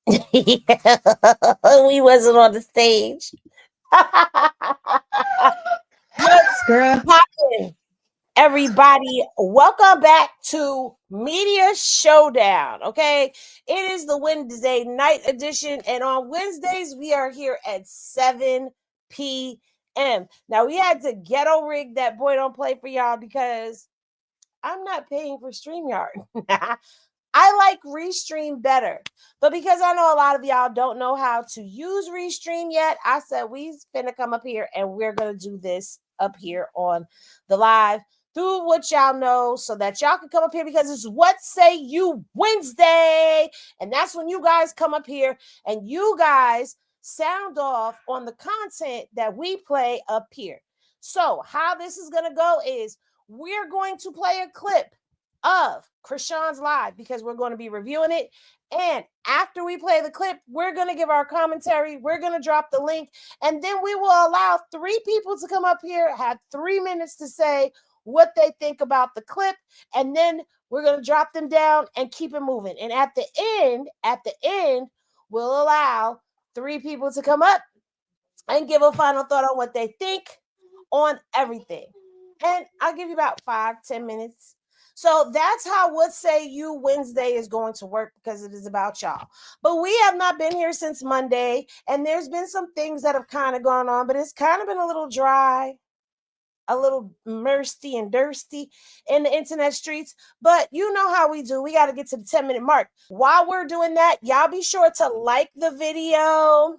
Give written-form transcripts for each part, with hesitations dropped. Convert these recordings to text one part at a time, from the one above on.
We wasn't on the stage. What's Girl. poppin', everybody? Welcome back to Media Showdown. Okay, it is the Wednesday night edition, and on Wednesdays we are here at 7 p.m. Now we had to ghetto rig that boy don't play for y'all because I'm not paying for StreamYard. I like Restream better. But because I know a lot of y'all don't know how to use Restream yet, I said we finna come up here and we're gonna do this up here on the live. Do what y'all know so that y'all can come up here because it's What Say You Wednesday. And that's when you guys come up here and you guys sound off on the content that we play up here. So how this is gonna go is we're going to play a clip of Chrisean's live because we're going to be reviewing it. And after we play the clip, we're going to give our commentary. We're going to drop the link. And then we will allow 3 people to come up here, have 3 minutes to say what they think about the clip. And then we're going to drop them down and keep it moving. And at the end, we'll allow 3 people to come up and give a final thought on what they think on everything. And I'll give you about 5-10 minutes. So that's how What Say You Wednesday is going to work because it is about y'all. But we have not been here since Monday, and there's been some things that have kind of gone on, but it's kind of been a little dry, a little mursty and thirsty in the internet streets. But you know how we do. We got to get to the 10-minute mark. While we're doing that, y'all be sure to like the video,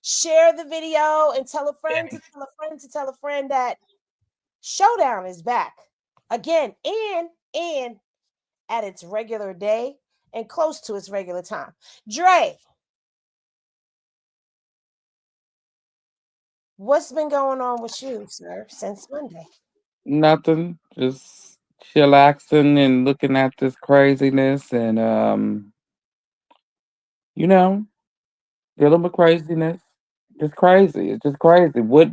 share the video, and tell a friend to tell a friend to tell a friend that Showdown is back again and at its regular day and close to its regular time. Dre, what's been going on with you, sir, since Monday? Nothing. Just chillaxing and looking at this craziness and you know, dealing with craziness. Just crazy. It's just crazy. What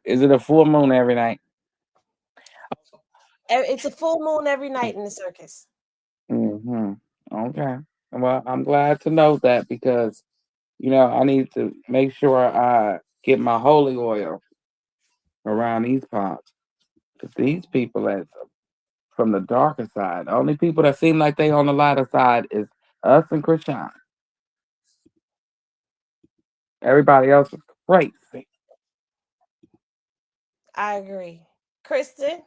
is it a full moon every night? It's a full moon every night in the circus. Mm-hmm. Okay. Well, I'm glad to know that because I need to make sure I get my holy oil around these parts. Because these people that's from the darker side, the only people that seem like they on the lighter side is us and Chrisean. Everybody else is crazy. I agree. Kristen?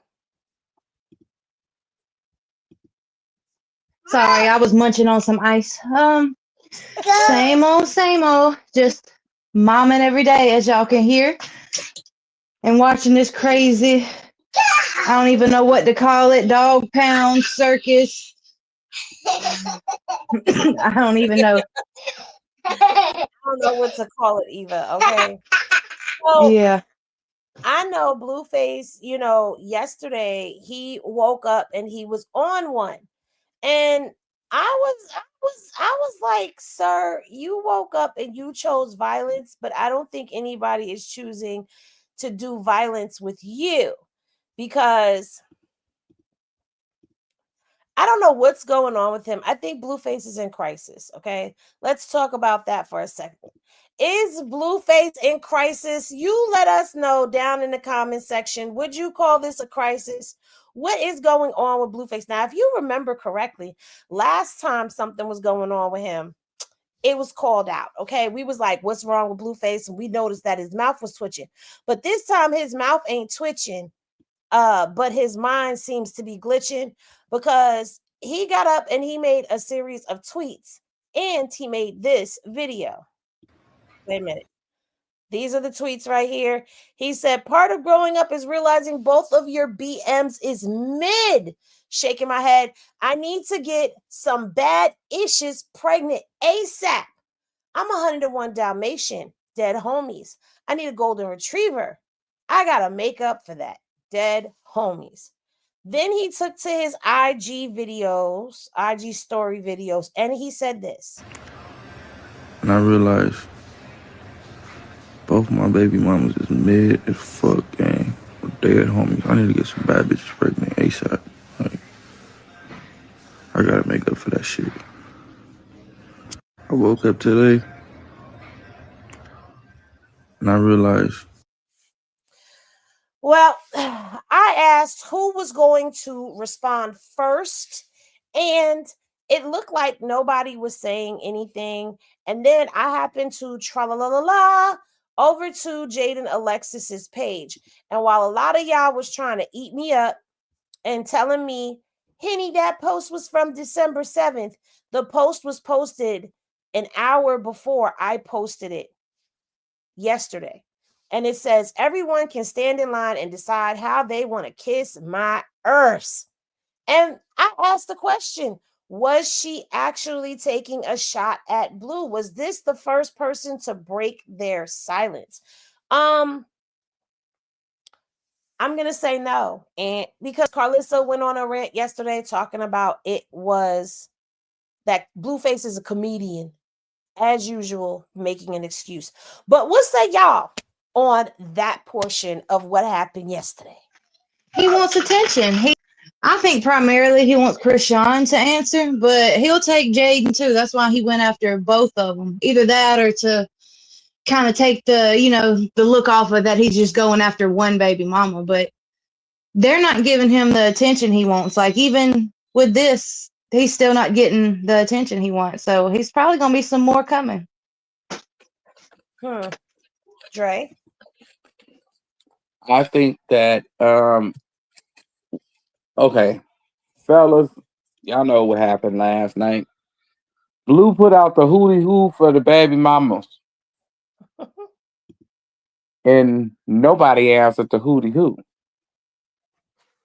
Sorry, I was munching on some ice. Same old. Just momming every day, as y'all can hear. And watching this crazy, I don't even know what to call it, dog pound circus. I don't even know. I don't know what to call it either, okay? So, Yeah. I know Blueface, yesterday he woke up and he was on one. And I was like, sir, you woke up and you chose violence, but I don't think anybody is choosing to do violence with you because I don't know what's going on with him. I think Blueface is in crisis. Okay. Let's talk about that for a second. Is Blueface in crisis? You let us know down in the comment section. Would you call this a crisis? What is going on with Blueface? Now, if you remember correctly, last time something was going on with him, it was called out. Okay. We was like, what's wrong with Blueface? And we noticed that his mouth was twitching. But this time his mouth ain't twitching. But his mind seems to be glitching because he got up and he made a series of tweets and he made this video. Wait a minute. These are the tweets right here. He said, part of growing up is realizing both of your BMs is mid. Shaking my head. I need to get some bad issues pregnant ASAP. I'm 101 Dalmatian. Dead homies. I need a golden retriever. I got to make up for that. Dead homies. Then he took to his IG videos, IG story videos, and he said this. And I realized both my baby mamas is mid as fuck, gang. Dead homies. I need to get some bad bitches pregnant ASAP. Like, I gotta make up for that shit. I woke up today and I realized Well, I asked who was going to respond first, and it looked like nobody was saying anything. And then I happened to tra la la la la over to Jaidyn Alexis's page. And while a lot of y'all was trying to eat me up and telling me, Henny, that post was from December 7th, the post was posted an hour before I posted it yesterday. And it says everyone can stand in line and decide how they want to kiss my earths. And I asked the question, was she actually taking a shot at Blue? Was this the first person to break their silence? I'm gonna say no. And because Karlissa went on a rant yesterday talking about it was that Blueface is a comedian, as usual, making an excuse. But what say y'all on that portion of what happened yesterday? He wants attention. I think primarily he wants Chrisean to answer, but he'll take Jaidyn too. That's why he went after both of them. Either that or to kind of take the look off of that he's just going after one baby mama. But they're not giving him the attention he wants. Like, even with this, he's still not getting the attention he wants. So he's probably going to be some more coming. Dre? I think that okay, fellas, y'all know what happened last night. Blue put out the hootie hoo for the baby mamas. And nobody answered the hootie hoo.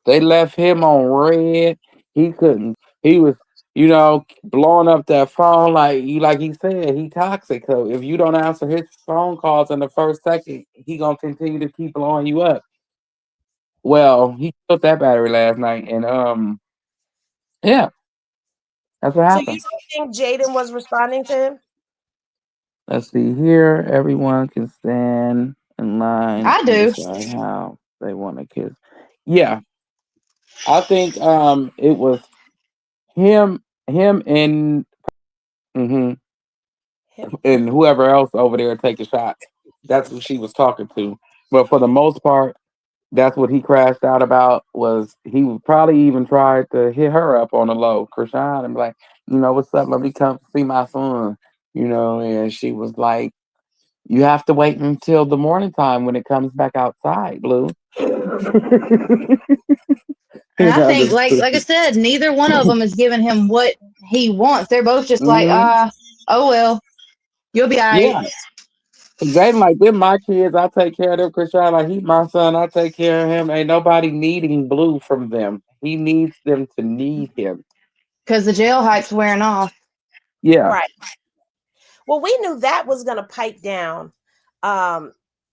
They left him on red. He couldn't. He was, blowing up that phone like he said, he toxic. So if you don't answer his phone calls in the first second, he gonna continue to keep blowing you up. Well, he took that battery last night, and yeah, that's what So you happened. don't think Jaidyn was responding to him? Let's see here. Everyone can stand in line I and do. decide how they want to kiss. Yeah, I think it was him and whoever else over there taking shots. That's who she was talking to. But for the most part, that's what he crashed out about. Was he would probably even tried to hit her up on the low, Chrisean, and be like, what's up? Let me come see my son. And she was like, you have to wait until the morning time when it comes back outside, Blue. And I think, like I said, neither one of them is giving him what he wants. They're both just like, oh well, you'll be all right. Yeah. Jaidyn like, they're my kids. I take care of them. Chrisean like, he's my son. I take care of him. Ain't nobody needing Blue from them. He needs them to need him. Because the jail hype's wearing off. Yeah. Right. Well, we knew that was going to pipe down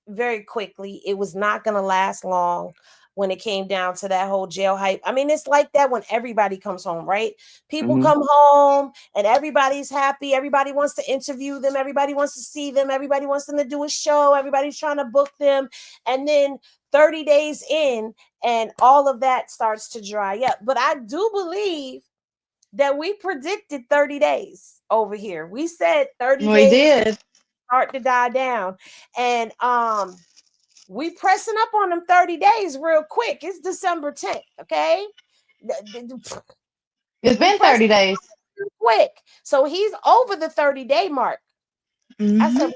very quickly. It was not going to last long when it came down to that whole jail hype. I mean, it's like that when everybody comes home, right? People come home and everybody's happy. Everybody wants to interview them. Everybody wants to see them. Everybody wants them to do a show. Everybody's trying to book them. And then 30 days in and all of that starts to dry up. But I do believe that we predicted 30 days over here. We said 30 We days did. start to die down. And we pressing up on them 30 days real quick. It's December 10th, okay? It's been 30 days. Quick. So he's over the 30-day mark. I said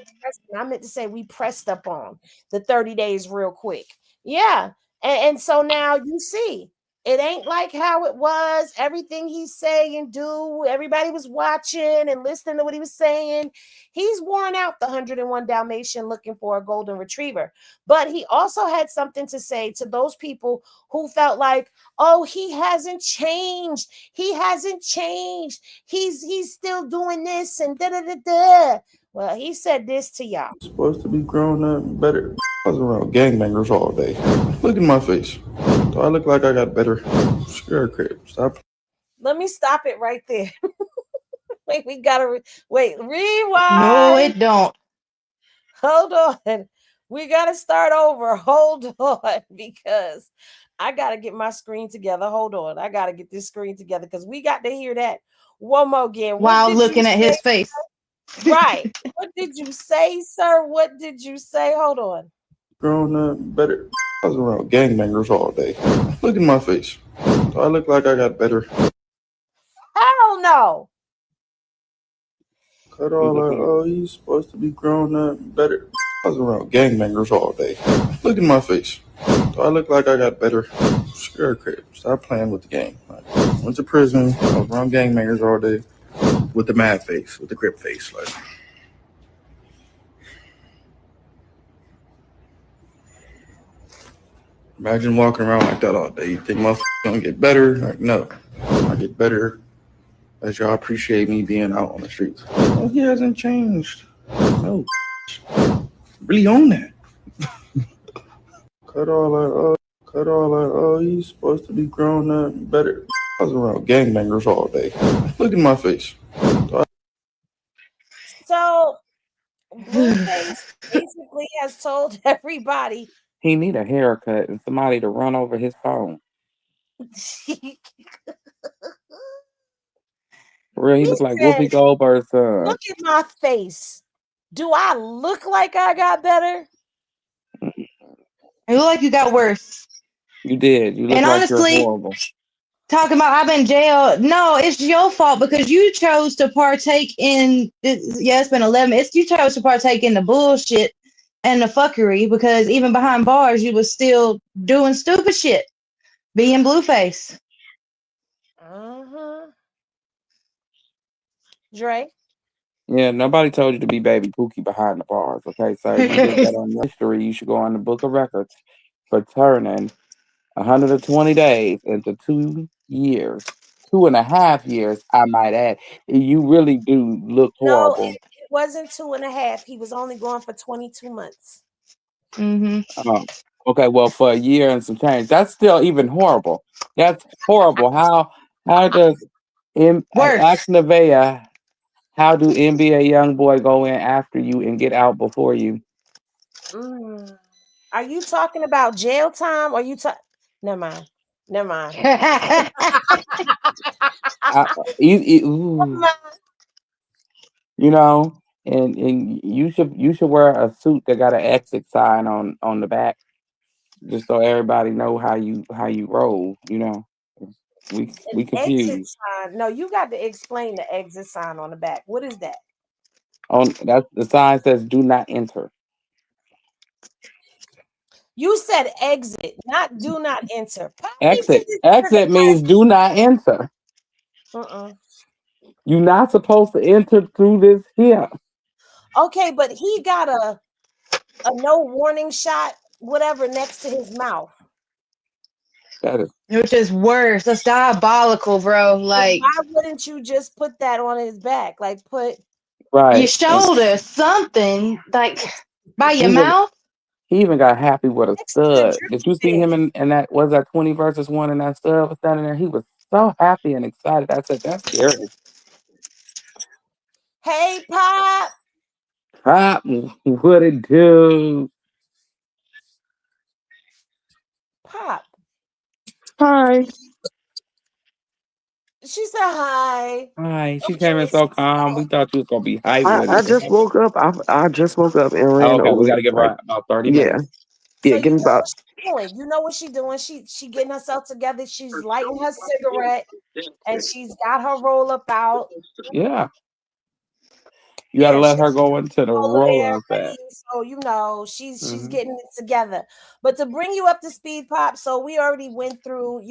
I meant to say we pressed up on the 30 days real quick. Yeah. And so now you see, it ain't like how it was. Everything he's saying and do, everybody was watching and listening to what he was saying. He's worn out the 101 Dalmatian looking for a golden retriever. But he also had something to say to those people who felt like, oh, he hasn't changed. He hasn't changed. He's still doing this and da da da da. Well, he said this to y'all. supposed to be grown up better. I was around gangbangers all day. Look at my face. Do I look like I got better? Scare crib. Stop. Let me stop it right there. Wait, we gotta wait. Rewind. No, it don't. Hold on. We gotta start over. Hold on, because I gotta get my screen together. Hold on. I gotta get this screen together because we got to hear that one more again. While looking at his face. Right. What did you say, sir? What did you say? Hold on. Grown up, better. I was around gangbangers all day. Look at my face. Do I look like I got better? Hell no. Cut You all that. looking Oh, you supposed to be grown up, better. I was around gangbangers all day. Look at my face. Do I look like I got better? Scare crib. Stop playing with the game. Like, went to prison. I was around gangbangers all day with the mad face, with the crip face. Like, imagine walking around like that all day. You think my gonna get better? Like, no. I get better as y'all appreciate me being out on the streets. Oh, he hasn't changed. No. Really on that. Cut all that. Cut all that. Oh, you supposed to be grown up, better. I was around gangbangers all day. Look at my face. So Blueface basically has told everybody. he need a haircut and somebody to run over his phone. He For real, he look like Whoopi said, Goldberg's son. look at my face. Do I look like I got better? You look like you got worse. You did. You look And like you're honestly, horrible. talking about I've been jailed. No, it's your fault because you chose to partake in. Yeah, it's been 11. It's you chose to partake in the bullshit and the fuckery because even behind bars, you was still doing stupid shit, being Blueface. Dre. Yeah, nobody told you to be baby Pookie behind the bars. Okay, sir, you did that on your history. You should go on the book of records for turning 120 days into 2 years, 2.5 years, I might add. You really do look No, horrible. it wasn't 2.5. He was only going for 22 months. Oh, okay, well, for a year and some change, that's still even horrible. That's horrible. How does Worse. ask Nevaeh, how do NBA young boy go in after you and get out before you? Are you talking about jail time? Or you talk? Never mind. Never mind. Ooh, you know, and you should wear a suit that got an exit sign on the back, just so everybody know how you roll. You know, we Exit confused. sign. No, you got to explain the exit sign on the back. What is that? On that's the sign says "Do not enter." You said exit, not do not enter. Exit means do not enter. You're not supposed to enter through this here. Okay, but he got a no warning shot, whatever, next to his mouth. That is Which is worse. That's diabolical, bro. Like, why wouldn't you just put that on his back? Like right. your shoulder, something like by He your even mouth. he even got happy with a next to the stud. Did you drip see him stick. in that was that 20 versus 1 and that stud was standing there? He was so happy and excited. I said, that's scary. Hey, Pop. Pop, what it do? Pop. Hi. She said hi. Hi. She came in Okay, so calm. We thought you was gonna be hype with I it. just woke up. I just woke up and Oh, ran okay, we over. gotta give Like, her about 30 yeah, minutes. so yeah. you Give me know about. what she's doing. You know what she's doing. She getting herself together. She's lighting her cigarette and she's got her roll up out. Yeah. You gotta Yeah, let she's her go into the polar bear roller ready. fast. So you know she's Hmm. getting it together. But to bring you up to speed, Pop. So we already went through,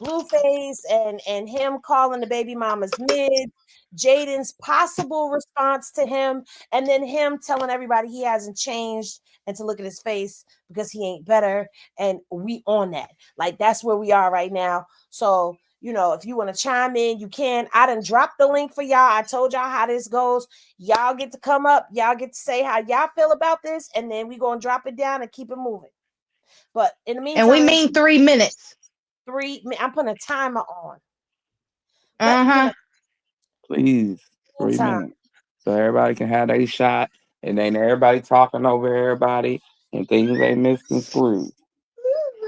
Blueface and him calling the baby mamas mid, Jaidyn's possible response to him, and then him telling everybody he hasn't changed and to look at his face because he ain't better. And we on that. Like that's where we are right now. So if you want to chime in, you can. I done dropped the link for y'all. I told y'all how this goes. Y'all get to come up. Y'all get to say how y'all feel about this, and then we gonna drop it down and keep it moving. But in the And we meantime, mean 3 minutes. I'm putting a timer on. Uh-huh. Please, 3 Meantime, minutes. So everybody can have their shot and then everybody talking over everybody and things ain't misconstrued.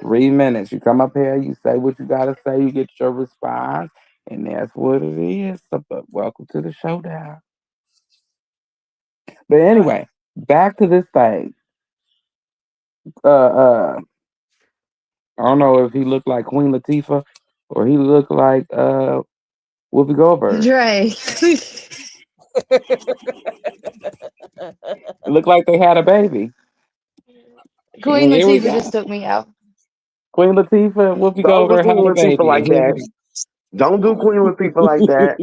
3 minutes. You come up here, you say what you gotta say, you get your response, and that's what it is. So, but welcome to the showdown. But anyway, back to this thing. I don't know if he looked like Queen Latifah or he looked like Whoopi Goldberg. Dre. It looked like they had a baby. Queen And here we Latifah go. just took me out. Queen Latifah and Whoopi Don't do Goldberg had Queen a Latifah baby. like And here that. we Don't do Queen Latifah like that.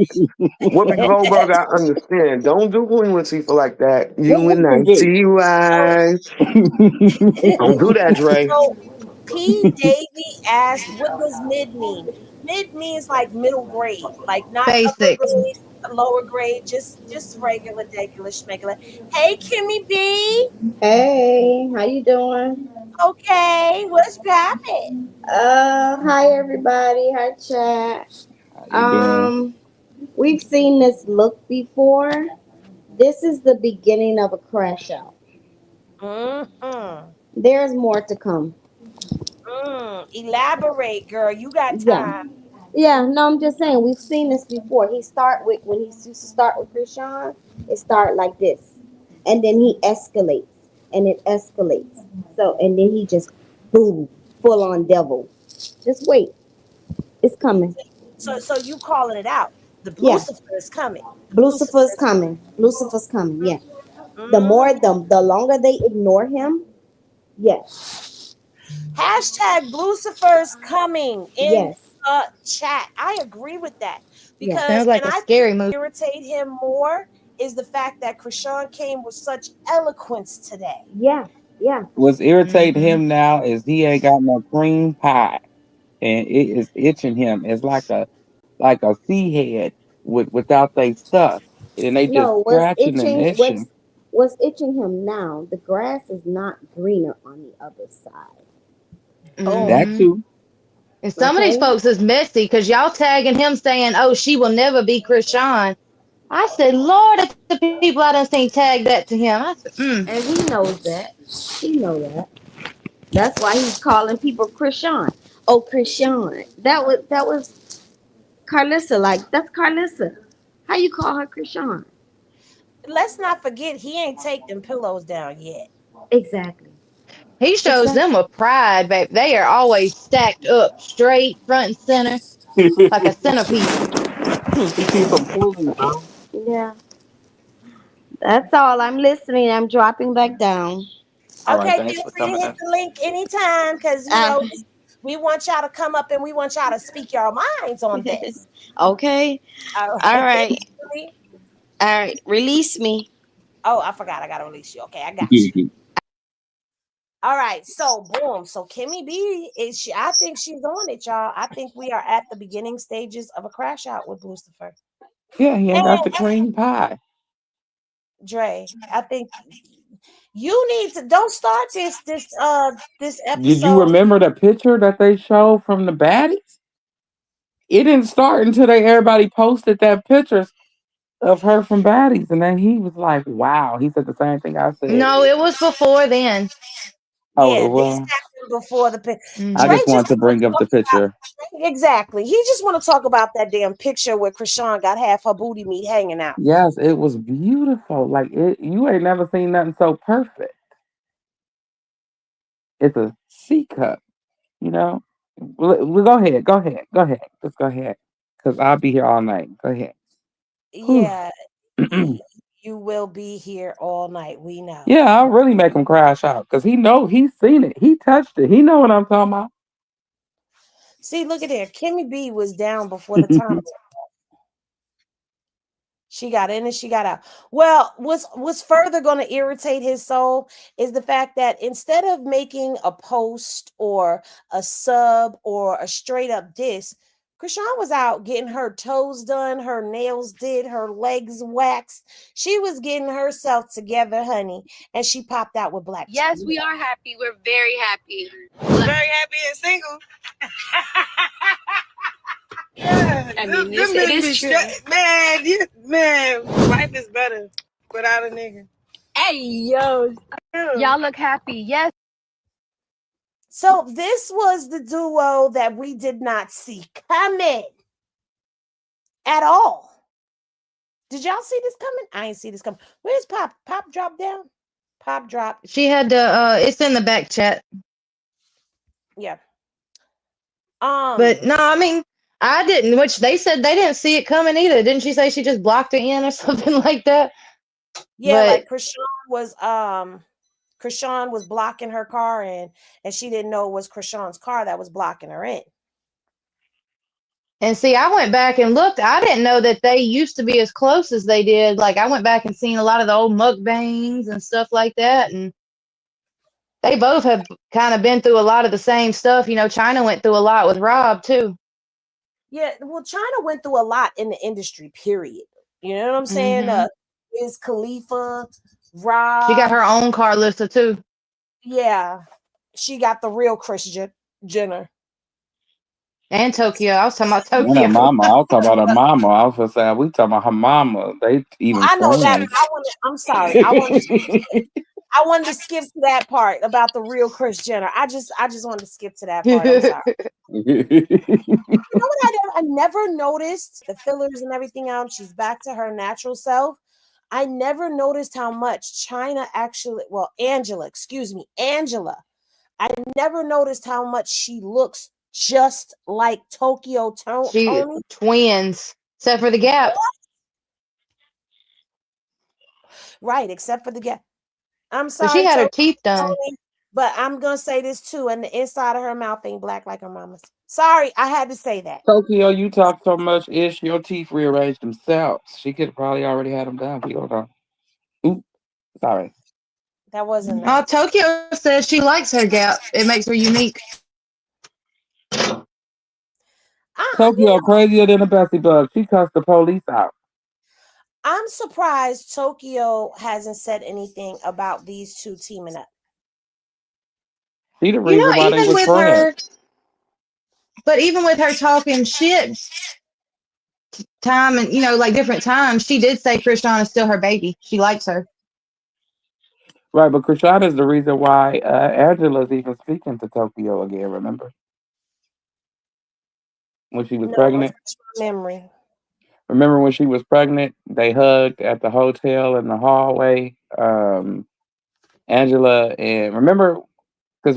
Whoopi Goldberg, I understand. Don't do Queen Latifah like that. What You and would I, do? So, T.Y. Don't do that, Dre. so P. Davy asked, "What does mid mean?" Mid means like middle grade, like not upper Basic. grade, lower grade, just regular, regular, schmegular. Hey, Kimmy B. Hey, how you doing? Okay, what's poppin'? Hi everybody. Hi chat. How you doing? Um, we've seen this look before. This is the beginning of a crash out. Mm-hmm. There's more to come. Elaborate, girl. You got Yeah. time. Yeah, no, I'm just saying we've seen this before. He start with when he used to start with Chrisean, it start like this. And then he escalates and it escalates. So and then he just boom, full on devil. Just wait. It's coming. So you calling it out. The Yeah. Lucifer is coming. The Lucifer Lucifer's is coming. Lucifer's coming. Yeah. The mm. more the longer they ignore him, yes. Hashtag Lucifer's coming in Yes. the chat. I agree with that Yes. because, Sounds like and a I think scary movie. what irritate him more is the fact that Chrisean came with such eloquence today. Yeah. Yeah. What's irritating Hmm. him now is he ain't got no cream pie. And it is itching him. It's like a sea head without they stuff. And they just No, scratching and itching. what's itching him now, the grass is not greener on the other side. Boom. That Hmm. too. And some of these Okay? folks is messy because y'all tagging him saying, "Oh, she will never be Chrisean." I said, "Lord, if the people I done seen tag that to him." I said, And he knows that. He know that. That's why he's calling people Chrisean. Oh, Chrisean. That was Karlissa. Like that's Karlissa. How you call her Chrisean? Let's not forget he ain't take them pillows down yet. Exactly. He shows them Exactly. a pride, babe. They are always stacked up straight, front and center, like a centerpiece. He keep them pulling, bro. Yeah. That's all. I'm listening. I'm dropping back down. All right, Okay, thanks feel for free to coming hit in. the link anytime because Uh, we want y'all to come up and we want y'all to speak your minds on this. okay. All All right. right. All right. Release me. Oh, I forgot. I gotta release you. Okay, I got you. All right, so boom. So Kimmy B is she? I think she's on it, y'all. I think we are at the beginning stages of a crash out with Lucifer. Yeah, he ain't got And the cream pie. Dre, I think you need to don't start this Did you episode. remember the picture that they showed from the baddies? It didn't start until everybody posted that picture of her from baddies, and then he was like, "Wow." He said the same thing I said. No, it was before then. Oh, Yeah, it this was. happened before the I Dre Hmm. just just wanted to want bring to up talk the picture. about exactly. He just want to talk about that damn picture where Krishan got half her booty meat hanging out. Yes, it was beautiful. Like it, you ain't never seen nothing so perfect. It's a C cup, you know. Well, go ahead, go ahead, go ahead. Just go ahead, cause I'll be here all night. Go ahead. Whew. Yeah, you will be here all night. We know. Yeah, I'll really make him crash out, cause he's seen it, he touched it, he know what I'm talking See, look at there. Kimmy B was down before the time. about. She got in and she got out. Well, what's further going to irritate his soul is the fact that instead of making a post or a sub or a straight up diss, Krishan was out getting her toes done, her nails did, her legs waxed. She was getting herself together, honey, and she popped out with Black. Yes, we are happy. We're very happy. Very happy and single. Yeah, I mean, it is true. Man, life is better without a nigga. Hey, yo. Y'all look happy. Yes. So this was the duo that we did not see coming at all. Did y'all see this coming? I ain't see this coming. Where's Pop? Pop drop down? Pop drop. She had to it's in the back chat. Yeah. But no, I mean, I didn't, which they said they didn't see it coming either. Didn't she say she just blocked it in or something like that? Yeah, But like Chrisean was blocking her car and she didn't know it was Chrisean's car that was blocking her in. and see, I went back and looked. I didn't know that they used to be as close as they did. Like I went back and seen a lot of the old mukbangs and stuff like that, and they both have kind of been through a lot of the same stuff. You know, China went through a lot with Rob too. Yeah, well, China went through a lot in the industry, period. You know what I'm saying? Is Khalifa, Rob. She got her own Karlissa too. Yeah, she got the real Kris Jenner. And Tokyo. I was talking about Tokyo. And her mama. I was talking about her mama. I was just saying, we talking about her mama. They even I know friends. that. I'm sorry. I wanted to skip to that part about the real Kris Jenner. I just wanted to skip to that part. I'm sorry. You know what I never noticed? The fillers and everything else. She's back to her natural self. I never noticed how much Angela. I never noticed how much she looks just like Tokyo Tony. Twins, except for the gap. Right, except for the gap. I'm sorry. But she had her teeth done. But I'm going to say this too, and the inside of her mouth ain't black like her mama's. Sorry, I had to say that. Tokyo, you talk so much ish, your teeth rearranged themselves. She could have probably already had them done. We don't know. Ooh, sorry. That wasn't nice. Tokyo says she likes her gap. It makes her unique. Tokyo crazier than a Bessie bug. She cussed the police out. I'm surprised Tokyo hasn't said anything about these two teaming up. She the reason why they was friends. But even with her talking shit time and, like different times, she did say Chrisean is still her baby. She likes her. Right, but Chrisean is the reason why Angela's even speaking to Tokyo again, remember? When she was pregnant? Memory. Remember when she was pregnant? They hugged at the hotel in the hallway. Angela and remember, because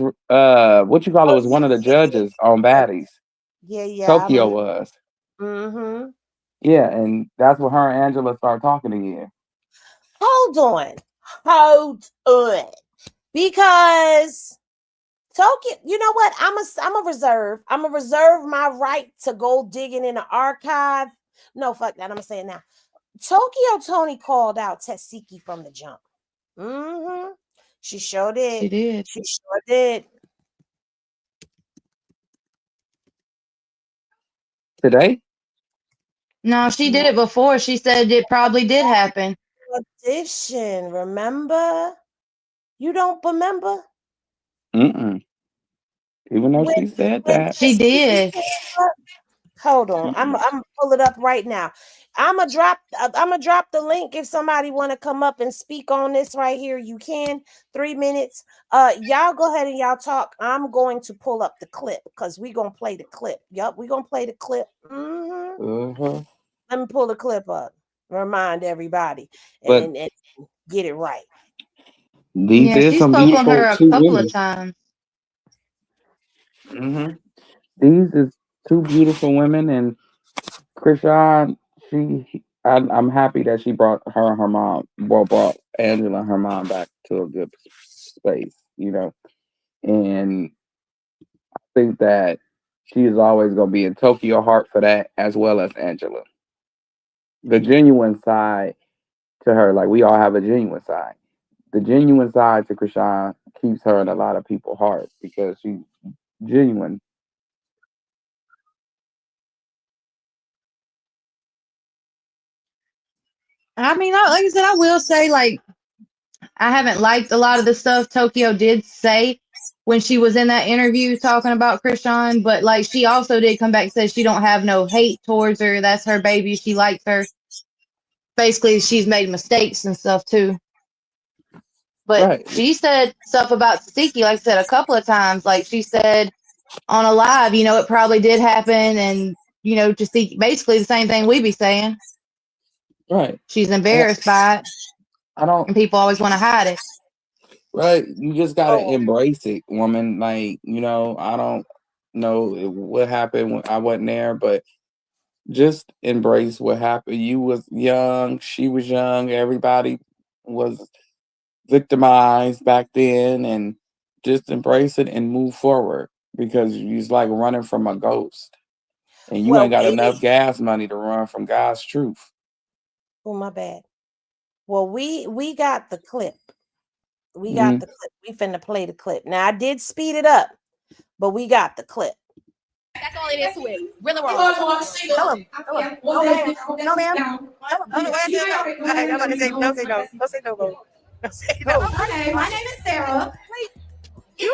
what you call it was one of the judges on Baddies. Yeah. Tokyo was. Mm-hmm. Yeah, and that's when her and Angela started talking again. Hold on. Because Tokyo, you know what? I'm a reserve my right to go digging in the archive. No, fuck that. I'm gonna say it now. Tokyo Tony called out Tesehki from the jump. Mm-hmm. She sure did. She did. She sure did. Today? No, she did it before. She said it probably did happen. Audition, remember? You don't remember? Mm-mm. Even though she said that. She did. Hold on. I'm pull it up right now. I'm gonna drop the link if somebody want to come up and speak on this right here. You can. 3 minutes. Y'all go ahead and y'all talk. I'm going to pull up the clip because we're gonna play the clip. Yup, we're gonna play the clip. Mm-hmm. Let me pull the clip up. Remind everybody and get it right. She spoke on her a couple of times. Mm-hmm. These is two beautiful women, and Chrisean, I'm happy that she brought her and her mom, brought Angela and her mom back to a good space, and I think that she is always going to be in Tokyo heart for that, as well as Angela. The genuine side to her, like we all have a genuine side. The genuine side to Chrisean keeps her in a lot of people's heart because she's genuine. I mean, like I said, I will say, like, I haven't liked a lot of the stuff Tokyo did say when she was in that interview talking about Chrisean, but like she also did come back and say she don't have no hate towards her. That's her baby. She likes her. Basically, she's made mistakes and stuff too. But she said stuff about Tesehki, like I said, a couple of times. Like she said on a live, it probably did happen, and Tesehki, basically the same thing we be saying. Right. She's embarrassed by it, I don't. and people always want to hide it. Right. You just gotta Oh. embrace it, woman. Like, I don't know what happened when I wasn't there, but just embrace what happened. You was young, she was young, everybody was victimized back then, and just embrace it and move forward because you's like running from a ghost. And you ain't got enough gas money to run from God's truth. Oh, my bad. Well, we got the clip. We got the clip. We finna play the clip. Now I did speed it up, but we got the clip. That's all it is to it. Really wrong. Tell him. No, ma'am. No, ma'am. Tell him. I'm about to say no, say no. Don't say no, bro. Don't say no. Okay, my name is Sarah. No. We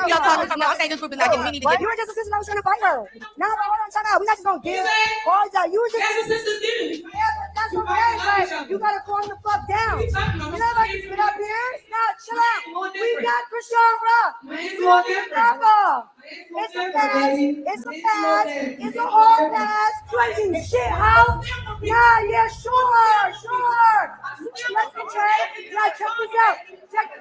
all talking about okay, this group is not getting. We need to get. You were just a sister. I was trying to fight her. No, hold on, time out. We not just gonna give. You were just. That's okay, you gotta calm the fuck down. You know like to get up here? Now chill out. We got Chrisean Rock. It's a pass. It's a pass. It's a hard pass. You ain't getting shit, how? Nah, yeah, sure. Let's go, Trey. Now check this out.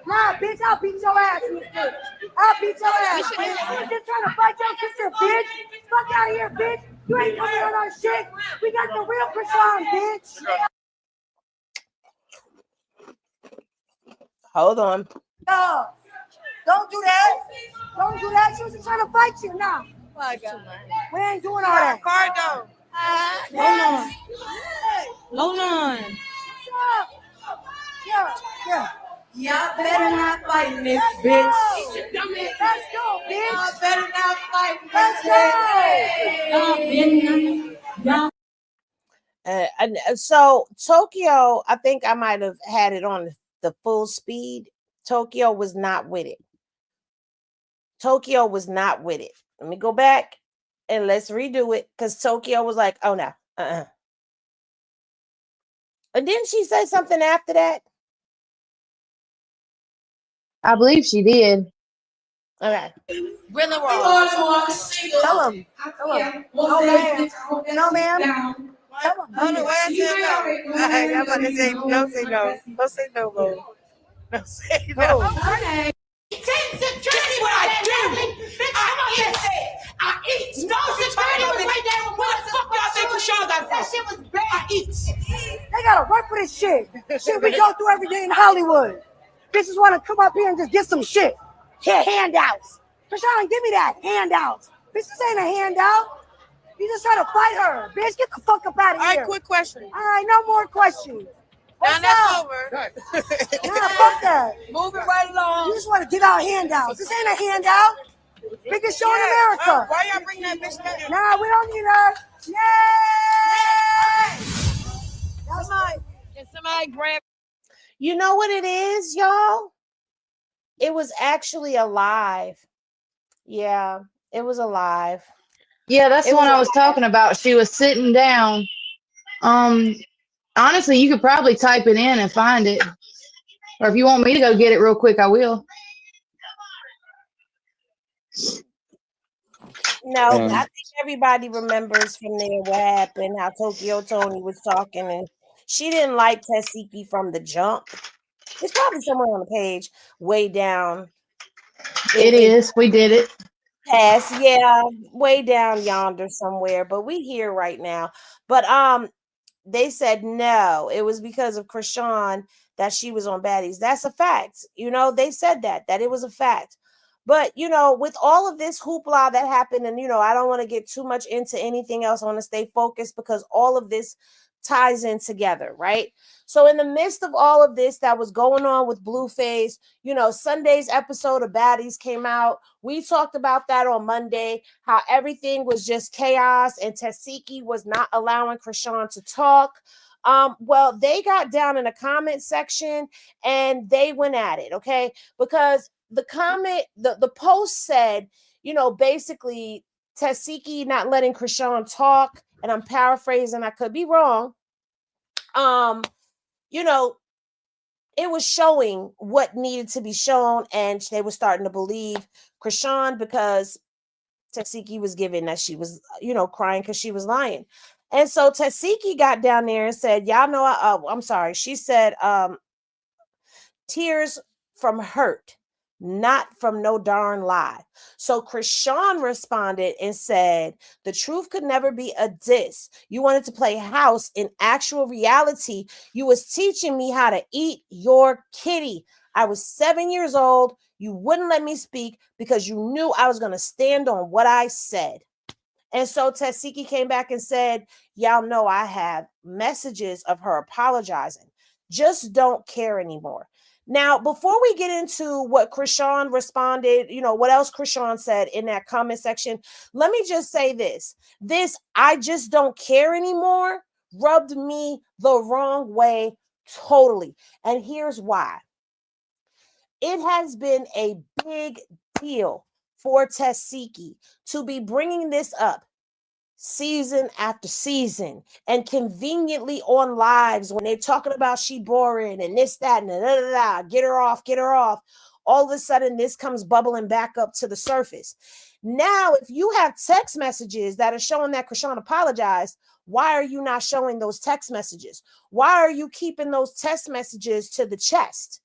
Nah, bitch, I'll beat your ass in this bitch. I'll beat your ass. You were just trying to fight your sister, bitch. Fuck out of here, bitch. You ain't coming on our shit. We got the real Chrisean, bitch. Hold on. No, don't do that. Don't do that. She was just trying to fight you now. We ain't doing all that. Cardo. Hold on. Yeah. Y'all better not fight in this bitch. Let's go, bitch. Y'all better not fight Let's go. So Tokyo, I think I might have had it on the full speed. Tokyo was not with it. Let me go back and let's redo it because Tokyo was like, oh no. And didn't she say something after that? I believe she did. Okay. Really wrong. Tell him. No, ma'am. Tell him. I'm about to say no, say no. Don't say no, bro. Don't say no. Okay. What I do. I eat. No security was right there. Where the fuck y'all think Chrisean got from? That shit was bad. I eat. They gotta work for this shit. Shit we go through every day in Hollywood. Bitches wanna come up here and just get some shit. Here, handouts. Chrisean, give me that. Handouts. Bitch, this ain't a handout. You just try to fight her. Bitch, get the fuck up out of here. All right, quick question. All right, no more questions. Now that's over. Nah, fuck that. Moving right along. You just want to give out handouts. This ain't a handout. Biggest show in America. Why y'all bring that bitch back? Nah, we don't need her. Yay! Somebody grab. You know what it is, y'all? It was actually alive. Yeah, it was alive. Yeah, that's the one I was talking about. She was sitting down. Honestly, you could probably type it in and find it. Or if you want me to go get it real quick, I will. No, I think everybody remembers from there what happened, how Tokyo Tony was talking, and she didn't like Tesehki from the jump. It's probably somewhere on the page, way down. It is. We did it. Past, yeah, way down yonder somewhere, but we here right now. But they said no, it was because of Chrisean that she was on baddies. That's a fact. They said that it was a fact. But, with all of this hoopla that happened, and, I don't want to get too much into anything else. I want to stay focused because all of this ties in together, right? So in the midst of all of this that was going on with Blueface, Sunday's episode of Baddies came out. We talked about that on Monday, how everything was just chaos and Tesehki was not allowing Chrisean to talk. Well, they got down in the comment section and they went at it, okay? Because the comment, the post said, basically Tesehki not letting Chrisean talk, and I'm paraphrasing, I could be wrong. It was showing what needed to be shown, and they were starting to believe Chrisean because Tesehki was given that she was, crying because she was lying. And so Tesehki got down there and said, y'all know, I'm sorry. She said, tears from hurt, not from no darn lie. So Chrisean responded and said, the truth could never be a diss. You wanted to play house. In actual reality, you was teaching me how to eat your kitty. I was 7 years old. You wouldn't let me speak because you knew I was going to stand on what I said. And so Tesehki came back and said, y'all know I have messages of her apologizing. Just don't care anymore. Now, before we get into what Chrisean responded, what else Chrisean said in that comment section, let me just say this. This I just don't care anymore rubbed me the wrong way totally. And here's why. It has been a big deal for Tesehki to be bringing this up season after season and conveniently on lives when they're talking about she boring and this, that, and da, da, da, get her off. All of a sudden, this comes bubbling back up to the surface. Now, if you have text messages that are showing that Chrisean apologized, why are you not showing those text messages? Why are you keeping those text messages to the chest?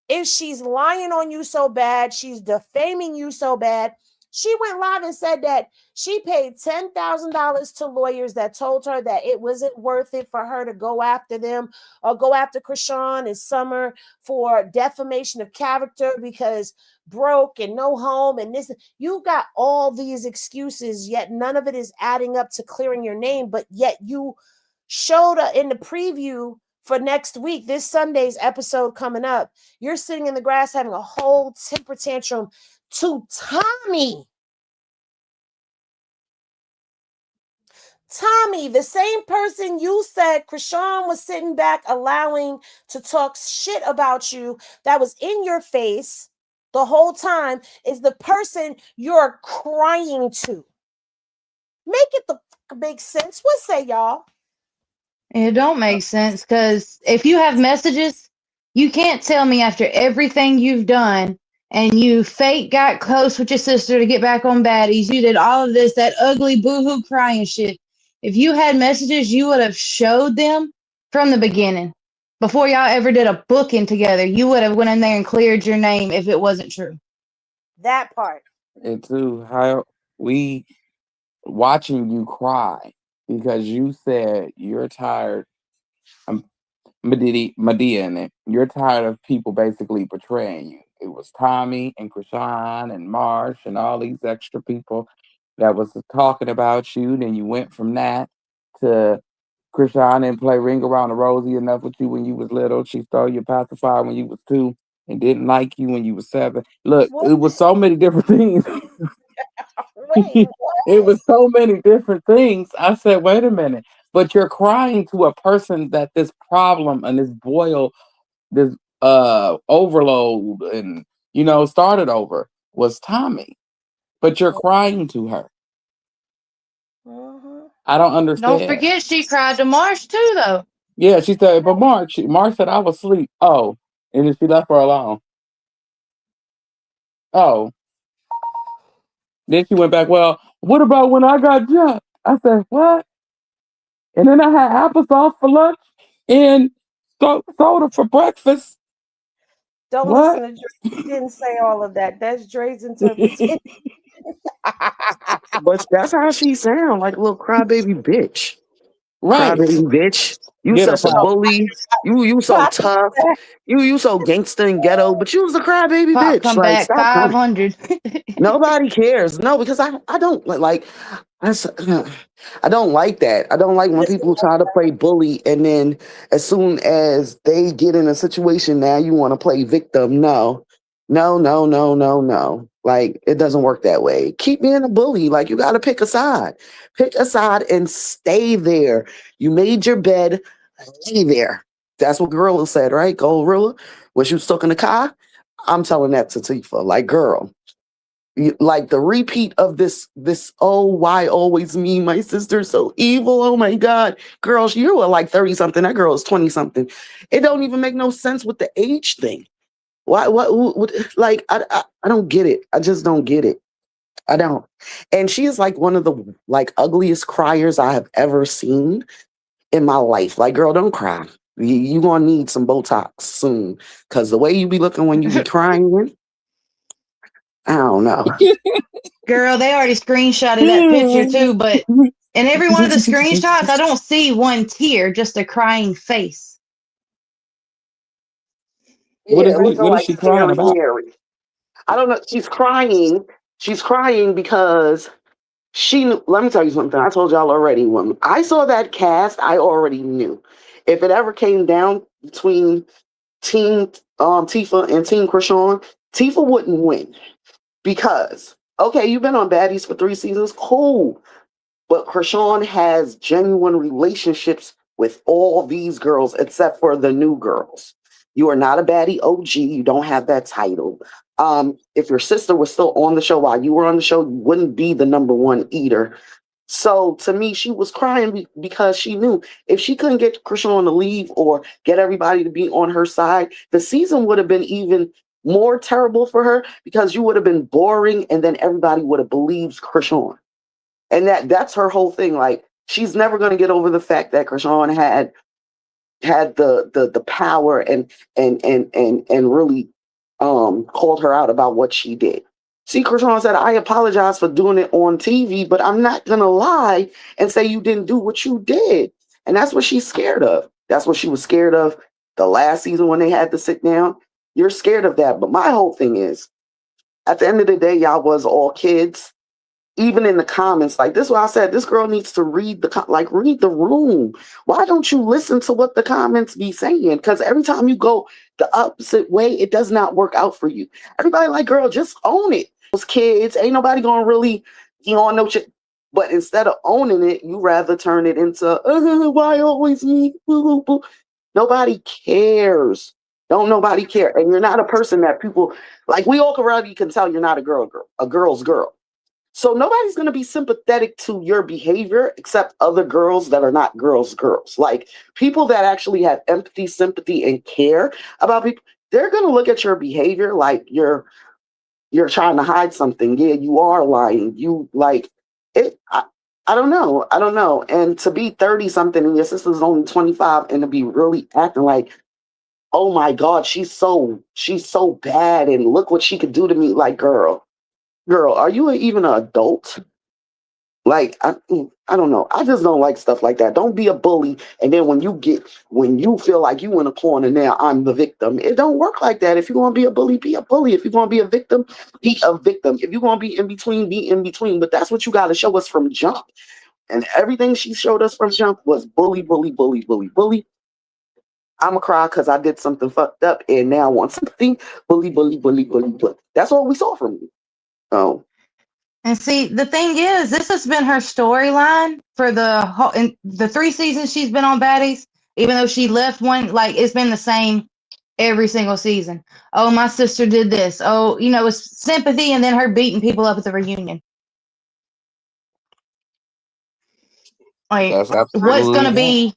If she's lying on you so bad, she's defaming you so bad, she went live and said that she paid $10,000 to lawyers that told her that it wasn't worth it for her to go after them or go after Chrisean and Summer for defamation of character because broke and no home and this. You got all these excuses, yet none of it is adding up to clearing your name. But yet you showed in the preview for next week, this Sunday's episode coming up, you're sitting in the grass having a whole temper tantrum to Tommy. Tommy, the same person you said Chrisean was sitting back allowing to talk shit about you that was in your face the whole time is the person you're crying to. Make it make sense. What say y'all? It don't make sense because if you have messages, you can't tell me after everything you've done and you fake got close with your sister to get back on baddies. You did all of this, that ugly boohoo crying shit. If you had messages, you would have showed them from the beginning. Before y'all ever did a booking together, you would have went in there and cleared your name if it wasn't true. That part. And two, how we watching you cry because you said you're tired. Medea in it. You're tired of people basically betraying you. It was Tommy and Chrisean and Marsh and all these extra people that was talking about you. Then you went from that to Chrisean didn't play Ring Around the Rosie enough with you when you was little. She stole your pacifier when you was 2 and didn't like you when you was 7. Look, it was so many different things. Wait, it was so many different things. I said, wait a minute. But you're crying to a person that this problem and this boil, this overload and, started over was Tommy. But you're crying to her. Mm-hmm. I don't understand. Don't forget she cried to Marsh too, though. Yeah, she said, but Marsh said I was asleep. Oh, and then she left her alone. Oh. Then she went back, well, what about when I got jumped? I said, what? And then I had applesauce for lunch and soda for breakfast. Don't listen to Dre. He didn't say all of that. That's Dre's interpretation. But that's how she sound, like a little crybaby bitch. Right. Crybaby bitch. You Get her, such a Pop. bully. You so tough. You so gangster and ghetto, but you was a crybaby Pop bitch. come Like, back stop coming. 500. Nobody cares. No, because I don't like I don't like that. I don't like when people try to play bully and then as soon as they get in a situation now you want to play victim. No. Like it doesn't work that way. Keep being a bully. Like you got to pick a side. Pick a side and stay there. You made your bed, lay there. That's what Gorilla said, right? Gorilla, was you stuck in the car? I'm telling that to Tifa. Like, girl, like the repeat of this, oh, why always me? My sister's so evil. Oh my God. Girls, you are like 30 something. That girl is 20 something. It don't even make no sense with the age thing. Why, what like, I don't get it. I just don't get it. I don't. And she is like one of the like ugliest criers I have ever seen in my life. Like, girl, don't cry. You gonna need some Botox soon. Cause the way you be looking when you be crying, I don't know. Girl, they already screenshotted that picture too, but in every one of the screenshots, I don't see one tear, just a crying face. Yeah, it looking What is like she crying scary about? Mary. I don't know. She's crying. She's crying because she knew. Let me tell you something. I told y'all already. When I saw that cast, I already knew. If it ever came down between Team Tifa and Team Chrisean, Tifa wouldn't win because okay, you've been on Baddies for 3 seasons, cool, but Chrisean has genuine relationships with all these girls except for the new girls. You are not a baddie OG. You don't have that title. If your sister was still on the show while you were on the show, you wouldn't be the number one eater. So to me, she was crying because she knew if she couldn't get Chrisean to leave or get everybody to be on her side, the season would have been even more terrible for her because you would have been boring and then everybody would have believed Chrisean. And that's her whole thing. Like, she's never going to get over the fact that Chrisean had the power and really called her out about what she did. See, Chrisean said, I apologize for doing it on TV, but I'm not gonna lie and say you didn't do what you did. And that's what she's scared of. That's what she was scared of the last season when they had to sit down. You're scared of that. But my whole thing is, at the end of the day, y'all was all kids. Even in the comments, like this is why I said this girl needs to read read the room. Why don't you listen to what the comments be saying? Because every time you go the opposite way, it does not work out for you. Everybody like, girl, just own it. Those kids, ain't nobody gonna really, know shit. But instead of owning it, you rather turn it into why always me? Boo, boo. Nobody cares. Don't nobody care. And you're not a person that people like. We all already can tell you're not a girl's girl. So nobody's going to be sympathetic to your behavior except other girls that are not girls. Like people that actually have empathy, sympathy, and care about people, they're going to look at your behavior like you're trying to hide something. Yeah, you are lying. You like it. I don't know. I don't know. And to be 30 something and your sister's only 25 and to be really acting like, oh my God, she's so bad and look what she could do to me. Like, girl, are you even an adult? Like, I don't know. I just don't like stuff like that. Don't be a bully. And then when you feel like you in a corner now, I'm the victim. It don't work like that. If you're going to be a bully, be a bully. If you're going to be a victim, be a victim. If you're going to be in between, be in between. But that's what you got to show us from jump. And everything she showed us from jump was bully, bully, bully, bully, bully. I'm going to cry because I did something fucked up and now I want something. Bully, bully, bully, bully, bully. That's all we saw from you. Oh. And see, the thing is, this has been her storyline for in the 3 seasons she's been on Baddies. Even though she left one, like it's been the same every single season. Oh, my sister did this. Oh, it's sympathy, and then her beating people up at the reunion. Like, That's absolutely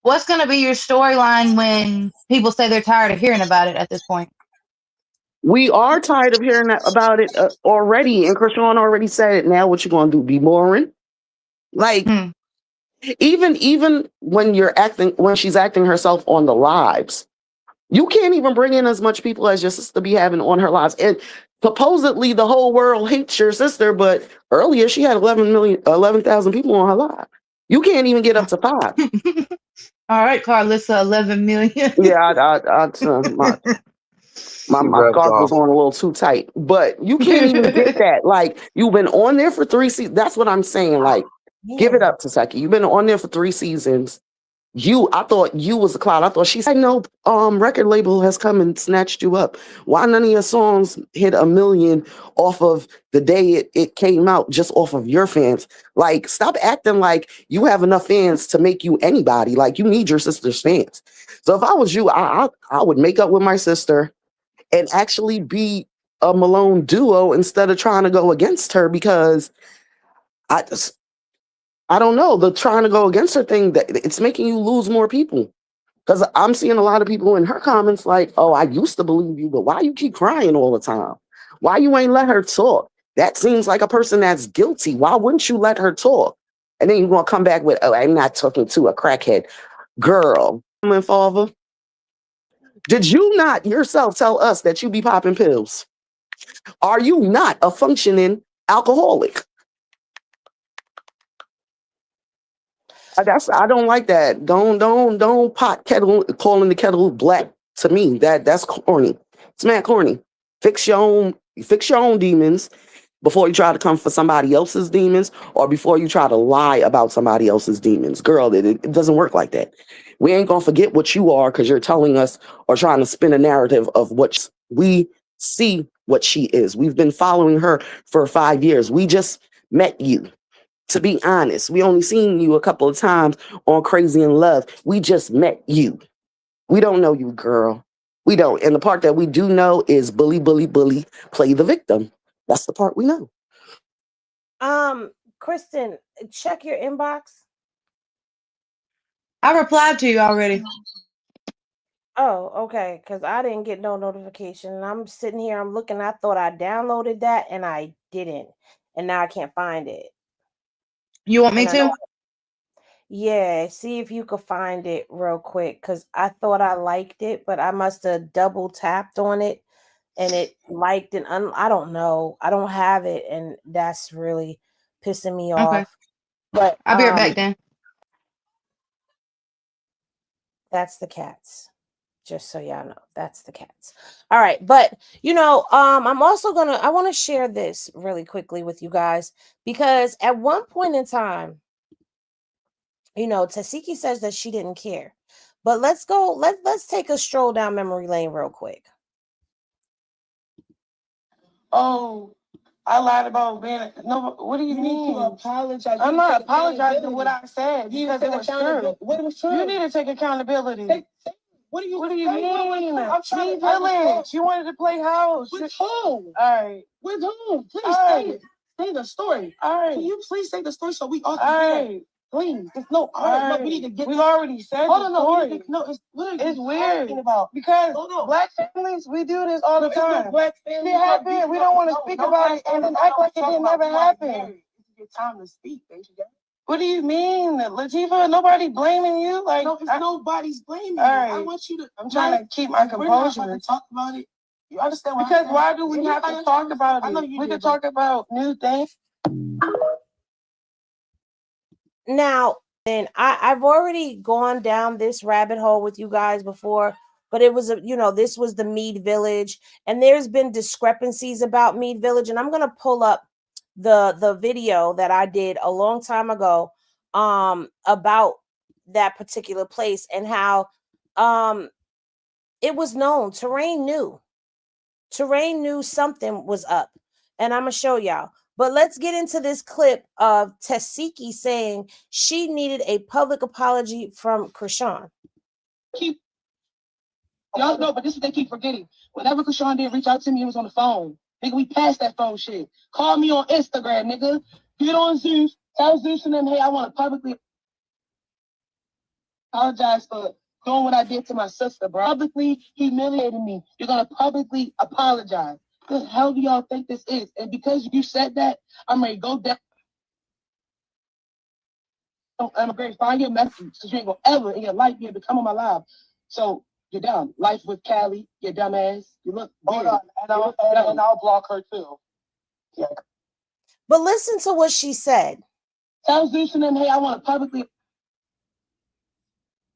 what's gonna be your storyline when people say they're tired of hearing about it at this point? We are tired of hearing about it already, and Chrisean already said it. Now, what you gonna do? Be boring? Like, even when she's acting herself on the lives, you can't even bring in as much people as your sister be having on her lives. And supposedly, the whole world hates your sister, but earlier she had 11,000 people on her live. You can't even get up to 5. All right, Karlissa, 11 million. Yeah, my scarf was on a little too tight, but you can't even get that. Like, you've been on there for 3 seasons. That's what I'm saying. Like, give it up to Tesehki. You've been on there for 3 seasons. I thought you was a cloud. I thought she said, no, record label has come and snatched you up. Why none of your songs hit 1 million off of the day it came out, just off of your fans? Like, stop acting like you have enough fans to make you anybody. Like, you need your sister's fans. So if I was you, I would make up with my sister and actually be a Malone duo instead of trying to go against her, because I don't know, the trying to go against her thing, that it's making you lose more people. Because I'm seeing a lot of people in her comments like, oh, I used to believe you, but why you keep crying all the time? Why you ain't let her talk? That seems like a person that's guilty. Why wouldn't you let her talk? And then you're going to come back with, oh, I'm not talking to a crackhead. Girl, father, did you not yourself tell us that you be popping pills? Are you not a functioning alcoholic? I don't like that. Don't pot kettle calling the kettle black to me. That's corny. It's mad corny. Fix your own demons before you try to come for somebody else's demons, or before you try to lie about somebody else's demons. Girl, it doesn't work like that. We ain't gonna forget what you are because you're telling us or trying to spin a narrative of what we see what she is. We've been following her for 5 years. We just met you. To be honest, we only seen you a couple of times on Crazy in Love. We just met you. We don't know you, girl. We don't. And the part that we do know is bully, bully, bully, play the victim. That's the part we know. Kristen, check your inbox. I replied to you already. Oh, okay. Because I didn't get no notification. And I'm sitting here, I'm looking, I thought I downloaded that and I didn't. And now I can't find it. You want me to? Yeah, see if you could find it real quick. Because I thought I liked it, but I must have double tapped on it and it liked and I don't know. I don't have it. And that's really pissing me off. But I'll be right back then. That's the cats. Just so y'all know, that's the cats. All right, but I'm also I want to share this really quickly with you guys because at one point in time, Tesehki says that she didn't care, but let's take a stroll down memory lane real quick. Oh, I lied about being no. What do you mean? To apologize. I'm not apologizing for what I said because it was true. What was true? You need to take accountability. What do you mean? I'm trying to village. You wanted to play house. With who? All right. With who? Please say the story. All right. Can you please say the story so we all can hear it? Please. No, all right. No, we need to get. We've already said the story. It's weird about because black families we do this all the time. Black families. It happened. We don't want to speak about it and then act like it didn't never happen. It's your time to speak, baby. What do you mean, Latifah? Nobody blaming you. Like no, nobody's blaming you. Right. I want you to. I'm trying to keep my composure. We're not talk about it. You understand? Because why do we have to talk about it? We could talk about new things. Now, and I've already gone down this rabbit hole with you guys before, but it was this was the Mead Village, and there's been discrepancies about Mead Village, and I'm gonna pull up the video that I did a long time ago about that particular place and how it was known. Terrain knew something was up, and I'm gonna show y'all. But let's get into this clip of Tesehki saying she needed a public apology from Chrisean. Y'all know, but this is what they keep forgetting. Whenever Chrisean did reach out to me, it was on the phone. Nigga, we passed that phone shit. Call me on Instagram, nigga. Get on Zeus. Tell Zeus and them, hey, I want to publicly apologize for doing what I did to my sister, bro. Publicly humiliating me. You're going to publicly apologize. What the hell do y'all think this is? And because you said that, I'm ready to go down. I'm going to find your message because you ain't going to ever in your life be able to come on my live. So you're done. Life with Callie, you dumbass. You look weird. And I'll block her too. Yeah. But listen to what she said. Tell Zeus and them, hey, I want to publicly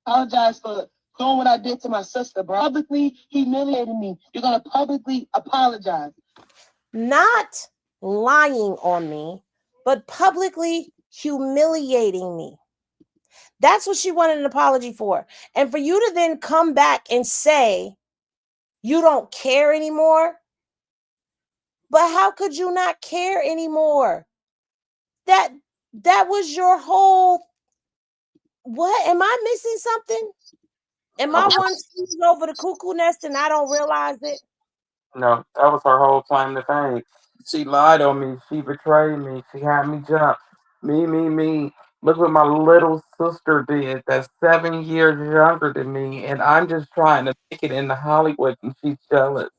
apologize for doing what I did to my sister, bro. Publicly humiliating me. You're going to publicly apologize. Not lying on me, but publicly humiliating me. That's what she wanted an apology for. And for you to then come back and say you don't care anymore. But how could you not care anymore? That was your whole. What? Am I missing something? Am I one sneezing over the cuckoo nest and I don't realize it? No, that was her whole claim to fame. She lied on me. She betrayed me. She had me jump. Me. Look what my little sister did that's 7 years younger than me. And I'm just trying to make it into Hollywood and she's jealous.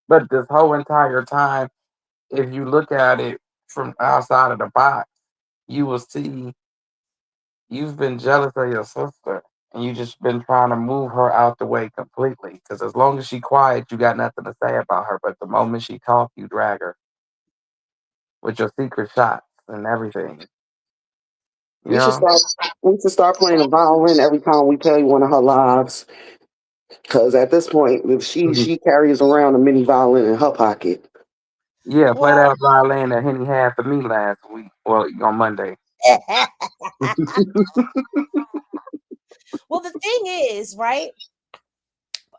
But this whole entire time, if you look at it from outside of the box, you will see you've been jealous of your sister and you just been trying to move her out the way completely. Because as long as she quiet, you got nothing to say about her. But the moment she talk, you drag her with your secret shots and everything. You We should know? start. We should start playing a violin every time we play one of her lives. Because at this point, if she carries around a mini violin in her pocket. Yeah, play Well, that violin that Henny had for me last week. Well, on Monday. well, the thing is, right?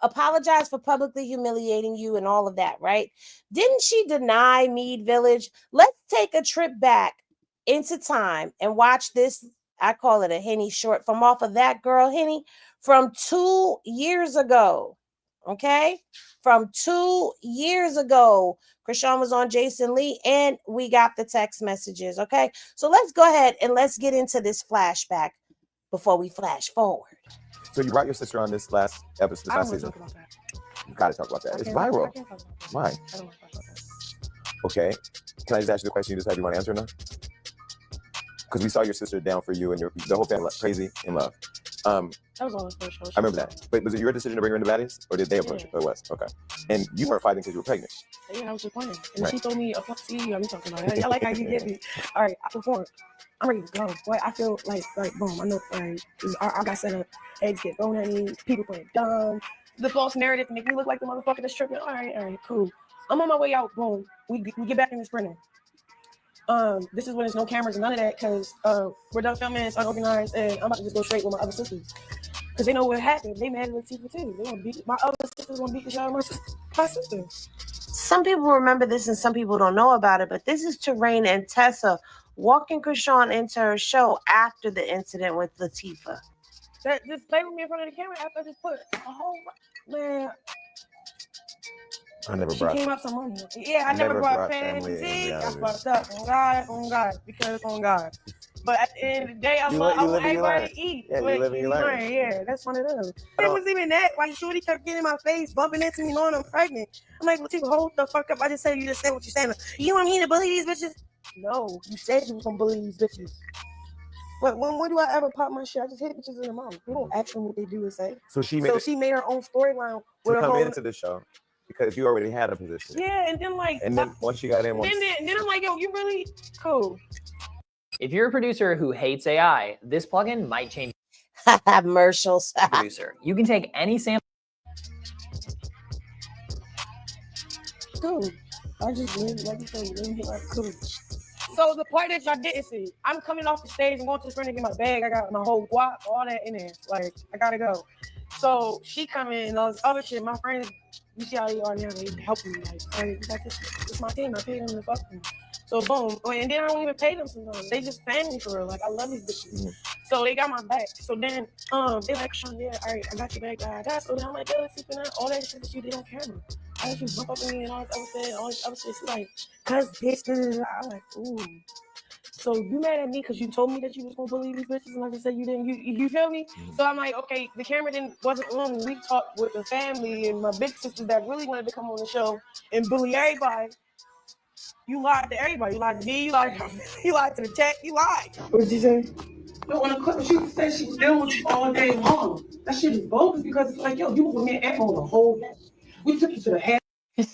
Apologize for publicly humiliating you and all of that, right? Didn't she deny Mead Village? Let's take a trip back into time and watch this. I call it a Henny short from off of That Girl Henny from 2 years ago. Okay, from 2 years ago, Chrisean was on Jason Lee, and we got the text messages. Okay, so let's go ahead and let's get into this flashback before we flash forward. So you brought your sister on this last episode, this last season. You gotta talk about that. It's viral. Why? I don't want to talk about that. Okay. Can I just ask you the question? You decide you want to answer or not? Because we saw your sister down for you and the whole family crazy in love. That was on the first show. I remember that. But was it your decision to bring her into baddies, or did they approach it? It was. Okay. And you weren't fighting because you were pregnant. Yeah, I was just playing. And Right. she told me, see, I'm talking about it. I like how you get me. All right, I performed. I'm ready to go. Boy, I feel like boom, I know, I got set up. Eggs get thrown at me. People playing dumb. The false narrative to make me look like the motherfucker that's tripping. All right, cool. I'm on my way out. Boom. We get back in the sprinter. This is when there's no cameras and none of that because we're done filming, it's unorganized, and I'm about to just go straight with my other sisters. Because they know what happened. They mad at Latifah too. They want to beat my other sisters, want to beat the shit out of my sister. Some people remember this and some people don't know about it, but this is Terrain and Tessa walking Chrisean into her show after the incident with Latifah. That just play with me in front of the camera after I just put a whole man. I never She brought. came up some money. Yeah, I never brought family. See, I fucked up. On God, because on God. But at the end of the day, I want everybody to eat. Yeah, you live and you learn. Yeah, that's one of them. It wasn't even that. Like, Shorty kept getting in my face, bumping into me, knowing I'm pregnant. I'm like, Latifah, hold the fuck up. I just said you just said what you're saying. You want me to bully these bitches? No, you said you was gonna bully these bitches. But when do I ever pop my shit? I just hit bitches in the mouth. We don't ask them what they do and say. So she made her own storyline to come into the show because you already had a position. Yeah, and then Once you got in, then I'm like, yo, you really cool. If you're a producer who hates AI, this plugin might change Commercials. producer. You can take any sample. Cool. I just live like you say, like cool. So the part that y'all didn't see, I'm coming off the stage and going to the front and get my bag. I got my whole guap, all that in there. Like, I gotta go. So she come in and all this other shit. My friends, you see how they are now, they helping me. Like it's my team. I pay them to fuck them. So boom. And then I don't even pay them sometimes. They just family for real. Like, I love these bitches. Mm-hmm. So they got my back. So then they like, Sean, yeah, all right, I got your back. So then I'm like, let's keep it all that shit that you did on camera. I let you bump up on me and all this other shit, all this other shit. She's like, cuz bitch, I'm like, ooh. So you mad at me because you told me that you was gonna bully these bitches, and like I said, you didn't. You feel me? So I'm like, okay, the camera wasn't on. We talked with the family and my big sisters that really wanted to come on the show and bully everybody. You lied to everybody. You lied to me. You lied to the chat. You lied. What did you say? No, on the clip, she said she was dealing with you all day long. That shit is bogus because it's like, yo, you were with me and Emma the whole day. We took you to the head.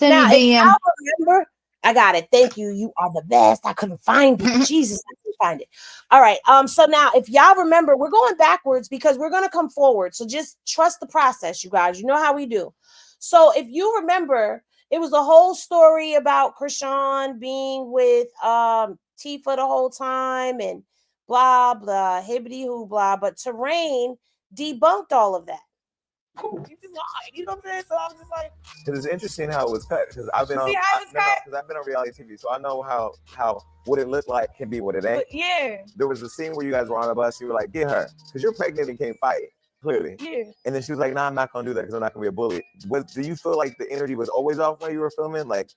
Now, if y'all remember, I got it. Thank you. You are the best. I couldn't find it. Jesus, I couldn't find it. All right. So now, if y'all remember, we're going backwards because we're going to come forward. So just trust the process, you guys. You know how we do. So if you remember, it was a whole story about Chrisean being with Tifa the whole time and blah, blah, hibbity hoo, blah. But Terrain debunked all of that. Cool. You just lied. You know what I'm saying? So I was just like, because it's interesting how it was cut. Because I've been on reality TV, so I know how what it looked like can be what it ain't. But yeah. There was a scene where you guys were on a bus. You were like, get her, because you're pregnant and can't fight. Clearly. Yeah. And then she was like, nah, I'm not gonna do that because I'm not gonna be a bully. Do you feel like the energy was always off while you were filming? Like,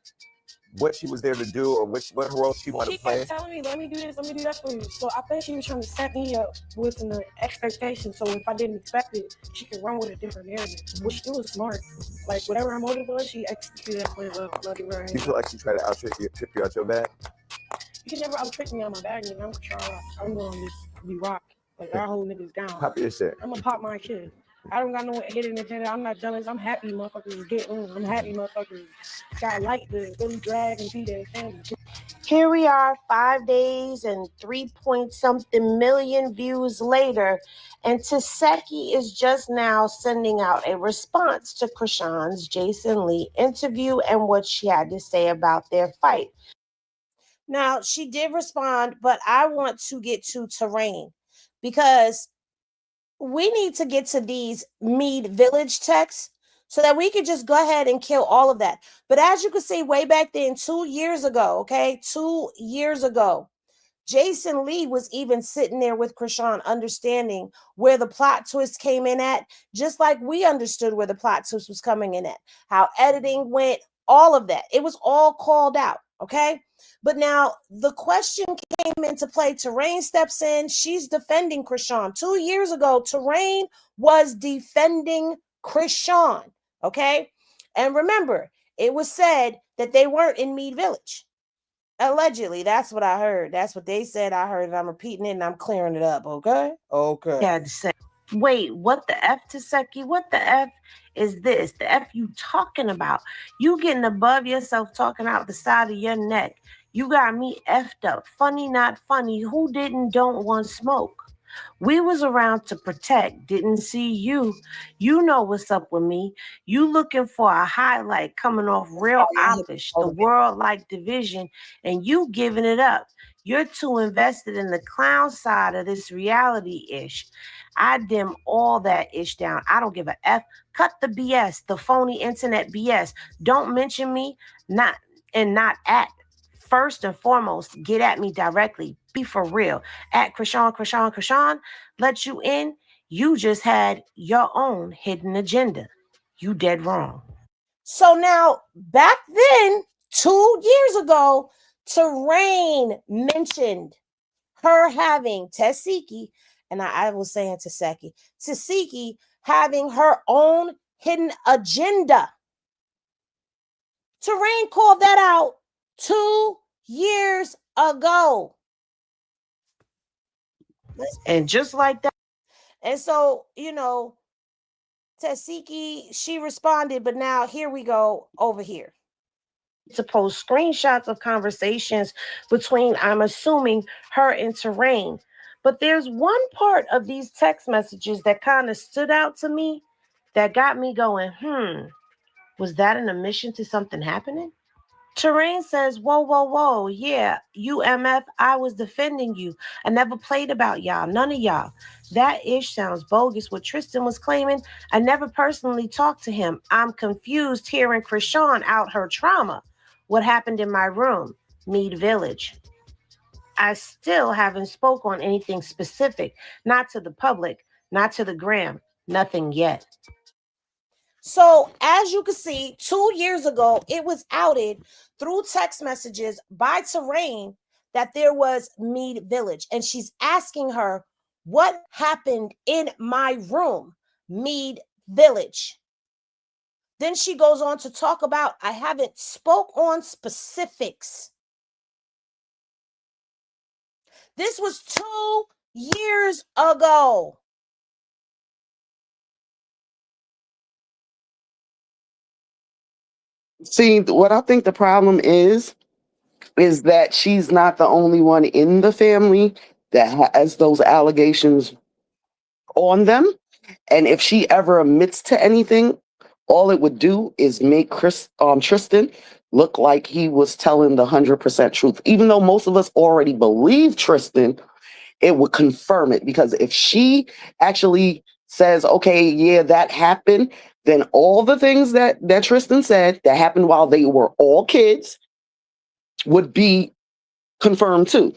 what she was there to do or what role she wanted She to play? kept telling me, let me do this, let me do that for you. So I think she was trying to set me up with an expectation. So if I didn't expect it, she could run with a different narrative, which it was smart. Like whatever her motive was, she executed that plan well. You feel like she tried to trip you out your bag? You can never out-trick me on my bag, nigga. I'm going to just be rock. Like, I hold niggas down. Pop your shit. I'm going to pop my shit. I don't got no hidden agenda. I'm not jealous. I'm happy motherfuckers get on. I'm happy motherfuckers got like to really drag and feed their family. Here we are 5 days and 3-point-something million views later, and Tesehki is just now sending out a response to Chrisean Jaidyn Mid interview and what she had to say about their fight. Now, she did respond, but I want to get to Terrain because we need to get to these Mid Village texts so that we could just go ahead and kill all of that. But as you can see, way back then, 2 years ago, 2 years ago, Jaidyn Mid was even sitting there with Chrisean, understanding where the plot twist came in at, just like we understood where the plot twist was coming in at, how editing went, all of that. It was all called out, okay? But now the question came into play. Terrain steps in. She's defending Chrisean. 2 years ago, Terrain was defending Chrisean, okay? And remember, it was said that they weren't in Mid Village. Allegedly, that's what I heard. That's what they said. I heard it. I'm repeating it and I'm clearing it up. Okay. Okay. I had to say, wait, what the F, Tesehki? What the F is this? The F you talking about? You getting above yourself, talking out the side of your neck. You got me effed up. Funny, not funny. Who don't want smoke? We was around to protect, didn't see you. You know what's up with me. You looking for a highlight coming off real oppish, the world like division, and you giving it up. You're too invested in the clown side of this reality-ish. I dim all that ish down. I don't give a F. Cut the BS, the phony internet BS. Don't mention me, not at. First and foremost, get at me directly. Be for real. At Chrisean, let you in. You just had your own hidden agenda. You dead wrong. So now, back then, 2 years ago, Terrain mentioned her having Tesehki, and I was saying Tesehki having her own hidden agenda. Terrain called that out 2 years ago. And just like that. And so, Tesehki, she responded, but now here we go over here. To post screenshots of conversations between, I'm assuming, her and Terrain. But there's one part of these text messages that kind of stood out to me that got me going, was that an admission to something happening? Terrain says, whoa, yeah, UMF, I was defending you. I never played about y'all, none of y'all. That ish sounds bogus. What Tristan was claiming, I never personally talked to him. I'm confused hearing Chrisean out her trauma. What happened in my room? Mid Village. I still haven't spoke on anything specific, not to the public, not to the gram, nothing yet. So, as you can see, 2 years ago, it was outed through text messages by Terrain that there was Mid Village. And she's asking her, what happened in my room? Mid Village. Then she goes on to talk about, I haven't spoke on specifics. This was 2 years ago. See, what I think the problem is that she's not the only one in the family that has those allegations on them. And if she ever admits to anything, all it would do is make Tristan look like he was telling the 100% truth. Even though most of us already believe Tristan, it would confirm it. Because if she actually says, okay, yeah, that happened, then all the things that Tristan said that happened while they were all kids would be confirmed too.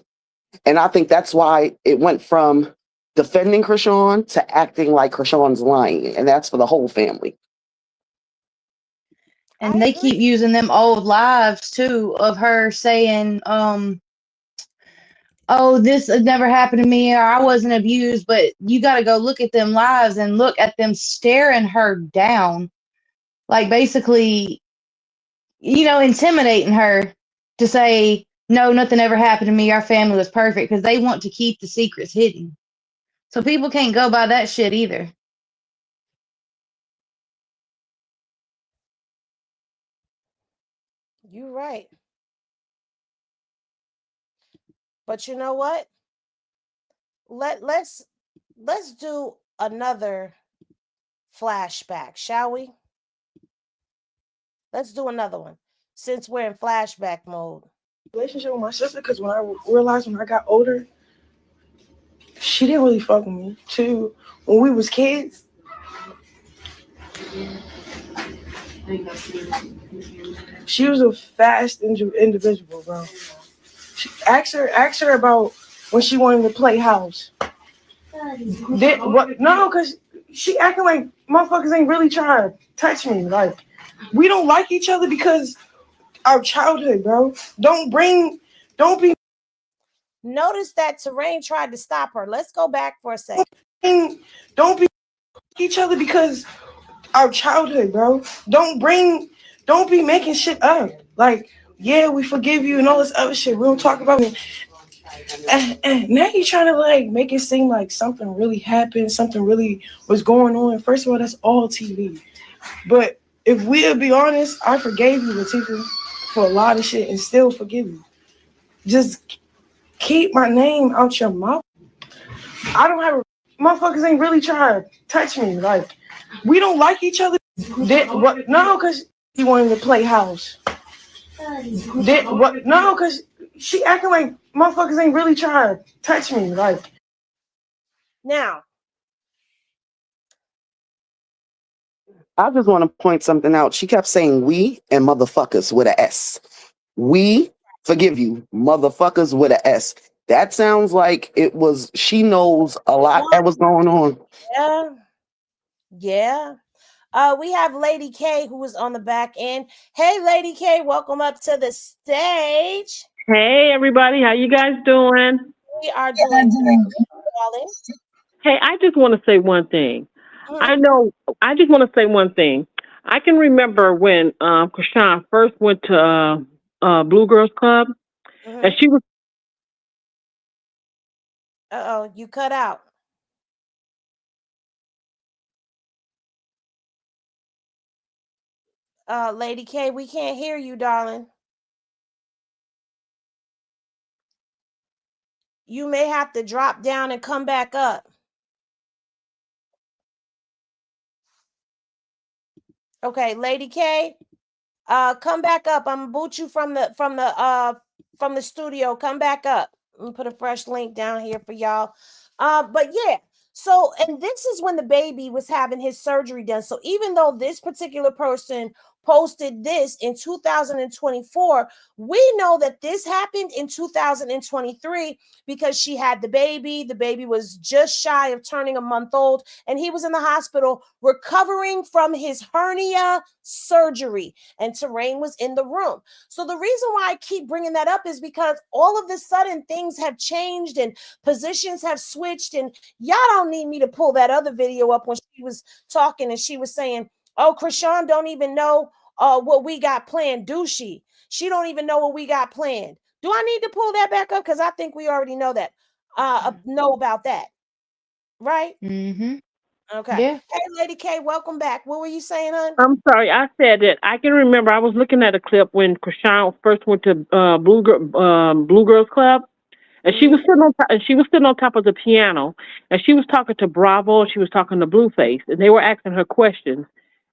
And I think that's why it went from defending Chrisean to acting like Chrisean's lying. And that's for the whole family. And they keep using them old lives too of her saying, oh, this never happened to me or I wasn't abused, but you got to go look at them lives and look at them staring her down, like basically, intimidating her to say, no, nothing ever happened to me. Our family was perfect because they want to keep the secrets hidden. So people can't go by that shit either. You're right. But you know what? Let's do another flashback, shall we? Let's do another one since we're in flashback mode. Relationship with my sister, because when I realized when I got older, she didn't really fuck with me. Too, when we was kids, she was a fast individual, bro. Ask her about when she wanted to play house. What? No, because she acting like motherfuckers ain't really trying to touch me. Like, we don't like each other because our childhood, bro. Don't be. Notice that Terrain tried to stop her. Let's go back for a second. Don't be each other because our childhood, bro. Don't be making shit up. Like, yeah, we forgive you and all this other shit. We don't talk about it. And now you're trying to like make it seem like something really happened, something really was going on. First of all, that's all TV. But if we'll be honest, I forgave you, Latifah, for a lot of shit and still forgive you. Just keep my name out your mouth. I don't have motherfuckers ain't really trying to touch me. Like, we don't like each other. What? No, because he wanted to play house. What? No, because she acting like motherfuckers ain't really trying to touch me. Like, now, I just want to point something out. She kept saying we and motherfuckers with an S. We forgive you, motherfuckers with an S. That sounds like it was, she knows a lot that was going on. Yeah. We have Lady K who is on the back end. Hey, Lady K, welcome up to the stage. Hey, everybody. How you guys doing? We are doing darling. Hey, I just want to say one thing. I just want to say one thing. I can remember when Chrisean first went to Blue Girls Club, and she was. Uh-oh, you cut out. Lady K, we can't hear you, darling. You may have to drop down and come back up. Okay, Lady K, come back up. I'm gonna boot you from the studio. Come back up. Let me put a fresh link down here for y'all. But yeah, so and this is when the baby was having his surgery done. So even though this particular person posted this in 2024, we know that this happened in 2023 because she had the baby. The baby was just shy of turning a month old, and he was in the hospital recovering from his hernia surgery, and Terrain was in the room. So the reason why I keep bringing that up is because all of a sudden things have changed and positions have switched, and y'all don't need me to pull that other video up when she was talking and she was saying, oh, Chrisean don't even know what we got planned, do she? She don't even know what we got planned. Do I need to pull that back up? Because I think we already know that. Know about that. Right? Mm-hmm. Okay. Yeah. Hey, Lady K, welcome back. What were you saying, hon? I'm sorry, I said that. I can remember I was looking at a clip when Chrisean first went to Blue Girls Club, and she was sitting on top of the piano, and she was talking to Bravo, and she was talking to Blueface, and they were asking her questions.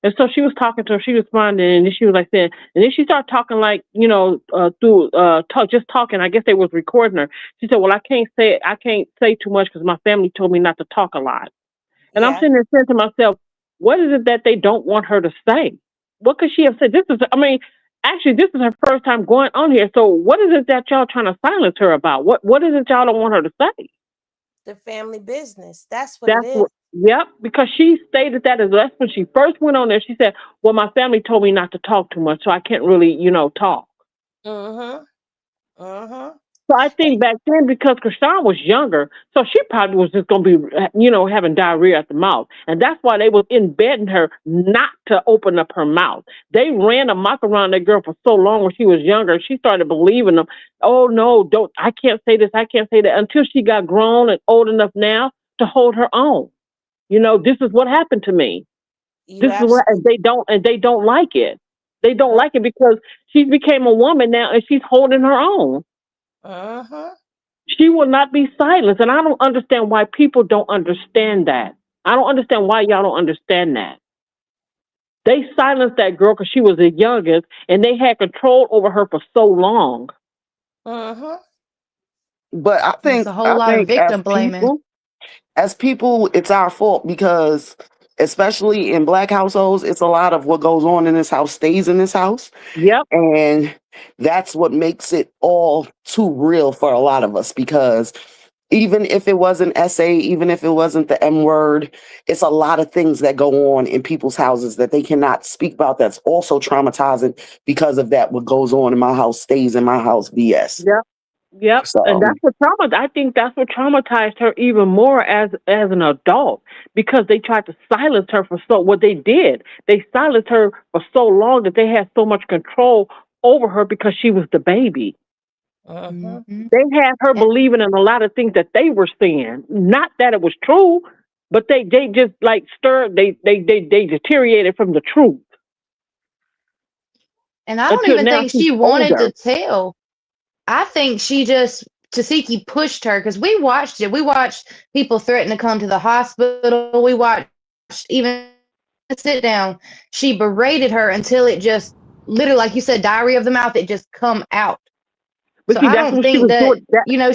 And so she was talking to her, she responded, and then she was like saying, and then she started talking like, just talking. I guess they was recording her. She said, well, I can't say too much because my family told me not to talk a lot. And I'm sitting there saying to myself, what is it that they don't want her to say? What could she have said? This is her first time going on here. So what is it that y'all trying to silence her about? What is it y'all don't want her to say? The family business. That's what it is. Yep, because she stated that's when she first went on there. She said, "Well, my family told me not to talk too much, so I can't really, talk." So I think back then, because Chrisean was younger, so she probably was just going to be, having diarrhea at the mouth. And that's why they was embedding her not to open up her mouth. They ran amok around that girl for so long when she was younger. She started believing them. Oh, no, I can't say this, I can't say that, until she got grown and old enough now to hold her own. This is what happened to me. This is what, and they don't like it. They don't like it because she became a woman now and she's holding her own. She will not be silenced. And I don't understand why people don't understand that. I don't understand why y'all don't understand that. They silenced that girl because she was the youngest and they had control over her for so long. But I think a whole lot of victim blaming. As people, it's our fault because, especially in Black households, it's a lot of what goes on in this house stays in this house. Yep. And that's what makes it all too real for a lot of us, because even if it wasn't SA, even if it wasn't the M word, it's a lot of things that go on in people's houses that they cannot speak about. That's also traumatizing because of that. What goes on in my house stays in my house BS. Yep. Yep, So, and that's what I think that's what traumatized her even more as an adult, because they tried to silence her what they did. They silenced her for so long that they had so much control over her because she was the baby. They had her believing in a lot of things that they were saying. Not that it was true, but they just like stirred. They deteriorated from the truth. And I don't even think she wanted to tell. I think Tesehki pushed her, because we watched it. We watched people threaten to come to the hospital. We watched even sit down. She berated her until it just literally, like you said, diarrhea of the mouth, it just come out. But so see, I don't think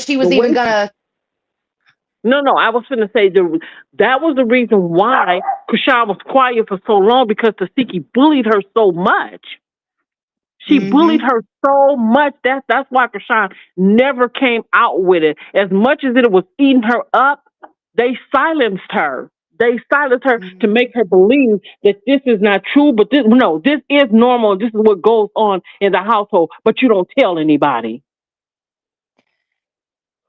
she was even gonna. No, I was going to say that was the reason why Chrisean was quiet for so long, because Tesehki bullied her so much. She bullied her so much. That's why Chrisean never came out with it. As much as it was eating her up, they silenced her. They silenced her to make her believe that this is not true, but this is normal. This is what goes on in the household, but you don't tell anybody.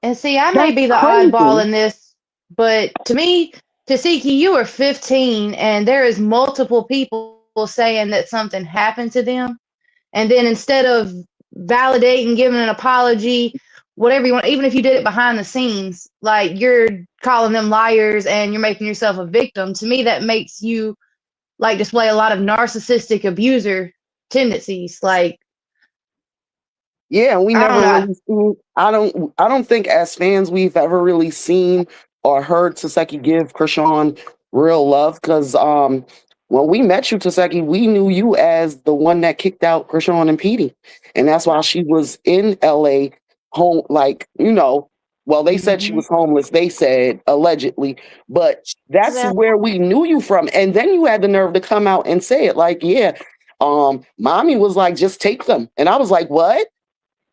And see, I may be the oddball in this, but to me, Tesehki, you were 15, and there is multiple people saying that something happened to them. And then instead of validating, giving an apology, whatever you want, even if you did it behind the scenes, like you're calling them liars and you're making yourself a victim. To me, that makes you like display a lot of narcissistic abuser tendencies. Like, yeah, we never really seen. I don't think as fans we've ever really seen or heard Tesehki give Chrisean real love, because when we met you, Tesehki, we knew you as the one that kicked out Chrisean and Petey. And that's why she was in LA home, well, they said she was homeless, they said allegedly, but that's where we knew you from. And then you had the nerve to come out and say it, like, yeah, mommy was like, just take them. And I was like, what?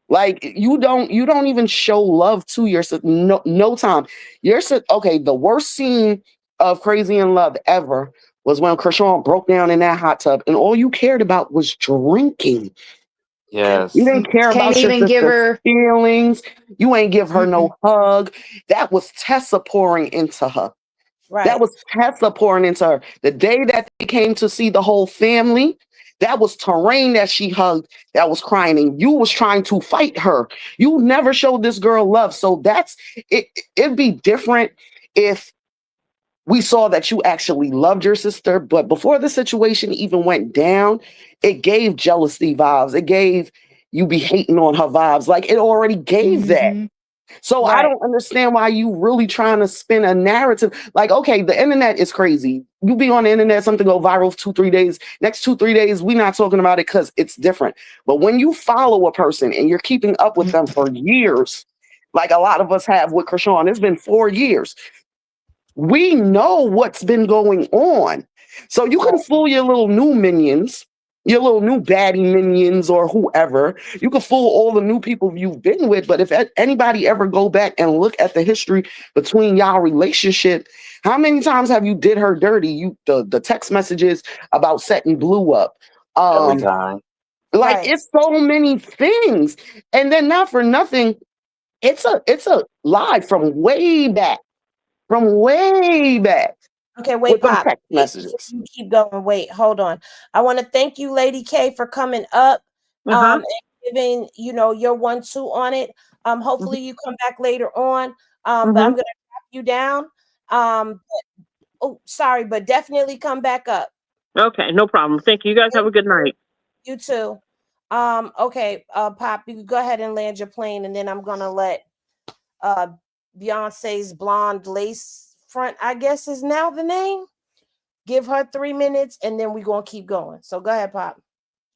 Like, you don't even show love to your sister. No time. Okay, the worst scene of Crazy in Love ever was when Chrisean broke down in that hot tub and all you cared about was drinking. Yes. You didn't care about your sister's feelings. You ain't give her no hug. That was Tessa pouring into her. Right. That was Tessa pouring into her. The day that they came to see the whole family, that was Terrain that she hugged, that was crying, and you was trying to fight her. You never showed this girl love. So that's it. It'd be different if we saw that you actually loved your sister. But before the situation even went down, it gave jealousy vibes. It gave you be hating on her vibes. Like, it already gave that. So I don't understand why you really trying to spin a narrative. Like, okay, the internet is crazy. You be on the internet, something go viral for 2-3 days. Next 2-3 days, we're not talking about it because it's different. But when you follow a person and you're keeping up with them for years, like a lot of us have with Chrisean, it's been 4 years. We know what's been going on. So you can fool your little new minions your little new baddie minions or whoever. You can fool all the new people you've been with, but if anybody ever go back and look at the history between y'all relationship, how many times have you did her dirty? The text messages about setting Blue up. Every time. Like Right. it's so many things. And then not for nothing, it's a lie from way back. From way back. Okay, wait, With them Pop. text Wait, before messages. you keep going. Wait, hold on. I want to thank you, Lady K, for coming up and giving, your 1-2 on it. Hopefully you come back later on. But I'm gonna tap you down. Sorry, but definitely come back up. Okay, no problem. Thank you. You guys have a good night. You too. Okay, Pop, you can go ahead and land your plane, and then I'm gonna let Beyonce's blonde lace front, I guess is now the name. Give her 3 minutes, and then we're gonna keep going. So go ahead, Pop.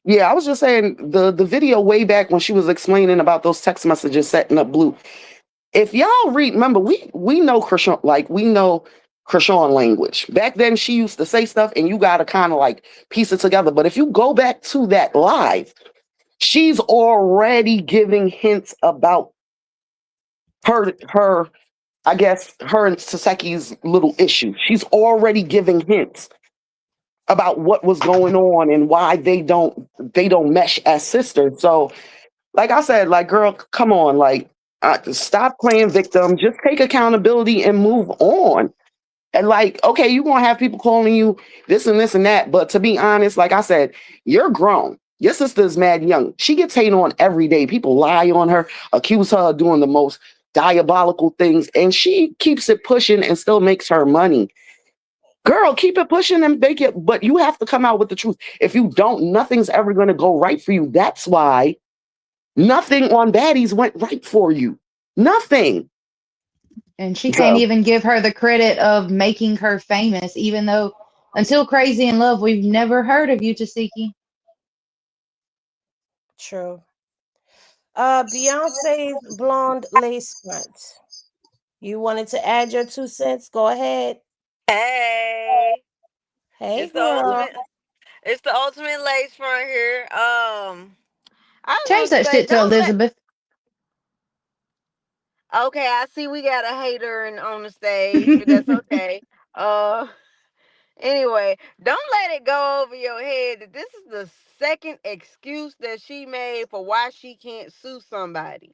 Yeah, I was just saying the video way back when she was explaining about those text messages setting up Blue. If y'all remember, we know Chrisean, like we know Chrisean language. Back then, she used to say stuff, and you gotta kind of like piece it together. But if you go back to that live, she's already giving hints about her. I guess her and Teseki's little issue. She's already giving hints about what was going on and why they don't mesh as sisters. So, like I said, like girl, come on, like stop playing victim. Just take accountability and move on. And like, okay, you're gonna have people calling you this and this and that, but to be honest, like I said, you're grown. Your sister's mad young. She gets hated on every day. People lie on her, accuse her of doing the most diabolical things, and she keeps it pushing and still makes her money. Girl, keep it pushing and make it, but you have to come out with the truth. If you don't, nothing's ever going to go right for you. That's why nothing on Baddies went right for you. Nothing. And she can't even give her the credit of making her famous, even though until Crazy in Love, we've never heard of you, Tesehki. True. Beyonce's blonde lace front. You wanted to add your 2 cents? Go ahead. Hey, Hey, it's the girl. ultimate. It's the ultimate lace front here. I just Change want to that say, shit to don't let. Elizabeth. Okay, I see we got a hater on the stage, but that's okay. Uh, anyway, don't let it go over your head that this is the second excuse that she made for why she can't sue somebody.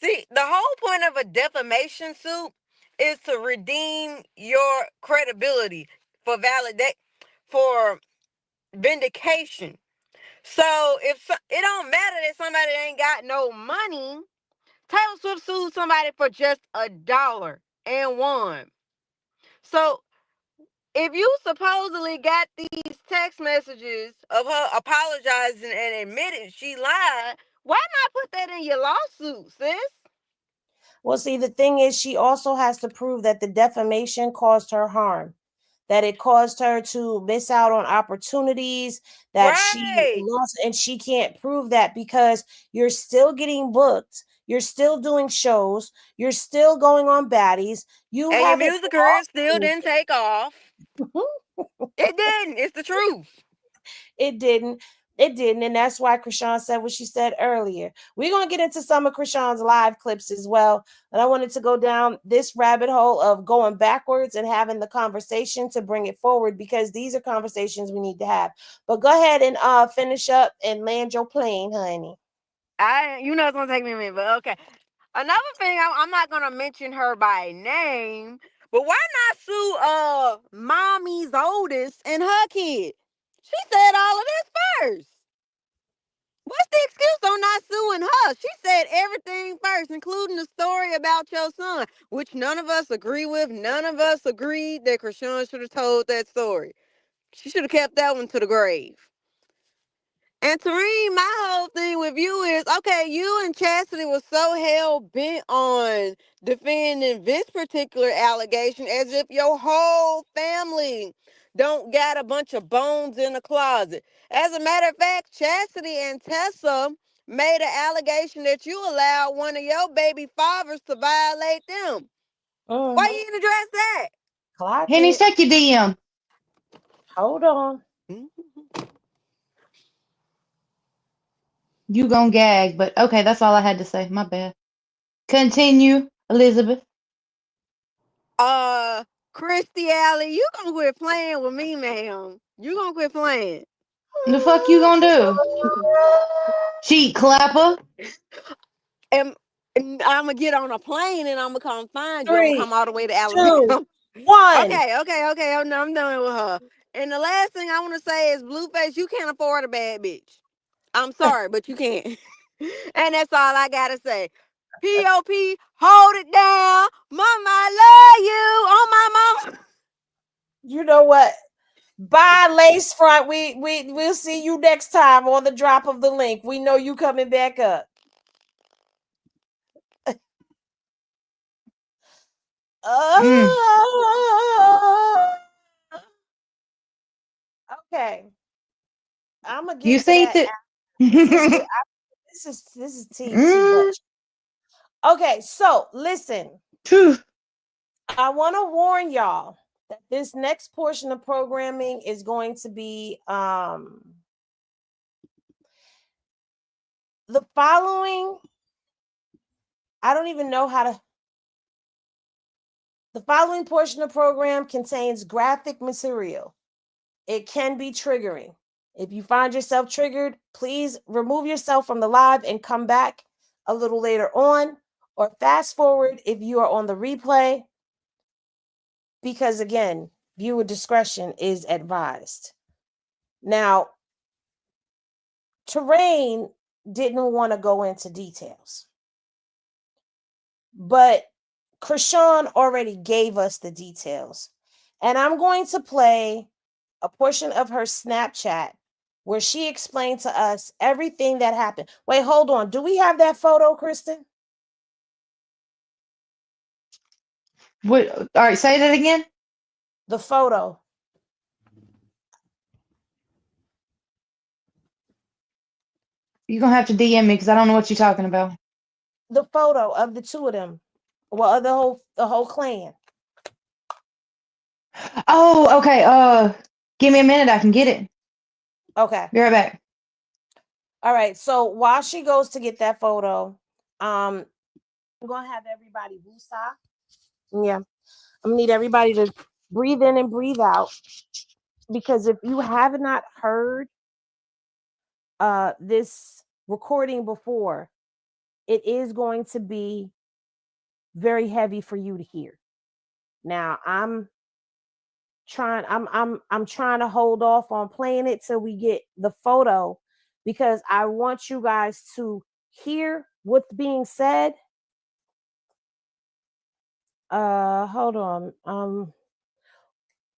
See, the whole point of a defamation suit is to redeem your credibility for for vindication. So it don't matter that somebody ain't got no money. Taylor Swift sued somebody for just $1 and won. So if you supposedly got these text messages of her apologizing and admitting she lied, why not put that in your lawsuit, sis? Well, see, the thing is, she also has to prove that the defamation caused her harm, that it caused her to miss out on opportunities, that she Right. lost, and she can't prove that because you're still getting booked, you're still doing shows, you're still going on baddies. You And your haven't music career lost still didn't anything. take off. It didn't. It's the truth. It didn't. It didn't. And that's why Chrisean said what she said earlier. We're going to get into some of Chrisean's live clips as well. And I wanted to go down this rabbit hole of going backwards and having the conversation to bring it forward because these are conversations we need to have. But go ahead and finish up and land your plane, honey. You know it's going to take me a minute, but okay. Another thing, I'm not going to mention her by name, but why not sue mommy's oldest and her kid? She said all of this first. What's the excuse on not suing her? She said everything first, including the story about your son, which none of us agree with. None of us agreed that Chrisean should have told that story. She should have kept that one to the grave. And Tareen, my whole thing with you is, okay, you and Chastity was so hell bent on defending this particular allegation as if your whole family don't got a bunch of bones in the closet. As a matter of fact, Chastity and Tessa made an allegation that you allowed one of your baby fathers to violate them. Why you didn't address that? Clock Henny, it. check your DM. Hold on. You gonna gag, but okay, that's all I had to say. My bad. Continue, Elizabeth. Christy Alley, you gonna quit playing with me, ma'am. You gonna quit playing. The fuck you gonna do? Cheat clapper. And I'm gonna get on a plane and I'm gonna come find you. I'm gonna 3, come all the way to 2, Alabama. 1. Okay. I'm done with her. And the last thing I want to say is, Blueface, you can't afford a bad bitch. I'm sorry, but you can't. And that's all I gotta say. P.O.P. Hold it down, Mama. I love you. On my mama. You know what? Bye, lace front. We'll see you next time on the drop of the link. We know you coming back up. Okay. I'm gonna You get to think that. that? This is too much. Okay, so listen. I want to warn y'all that this next portion of programming is going to be the following. I don't even know how to. The following portion of program contains graphic material. It can be triggering. If you find yourself triggered, please remove yourself from the live and come back a little later on, or fast forward if you are on the replay, because again, viewer discretion is advised. Now, Terrain didn't want to go into details, but Chrisean already gave us the details, and I'm going to play a portion of her Snapchat where she explained to us everything that happened. Wait, hold on. Do we have that photo, Kristen? What? All right, say that again. The photo. You're gonna have to DM me because I don't know what you're talking about. The photo of the two of them. Well, of the whole clan. Oh, okay. Give me a minute. I can get it. Okay. Be right back. All right. So while she goes to get that photo, I'm gonna have everybody woosah. Yeah. I'm gonna need everybody to breathe in and breathe out. Because if you have not heard this recording before, it is going to be very heavy for you to hear. Now I'm trying to hold off on playing it till we get the photo, because I want you guys to hear what's being said. Hold on.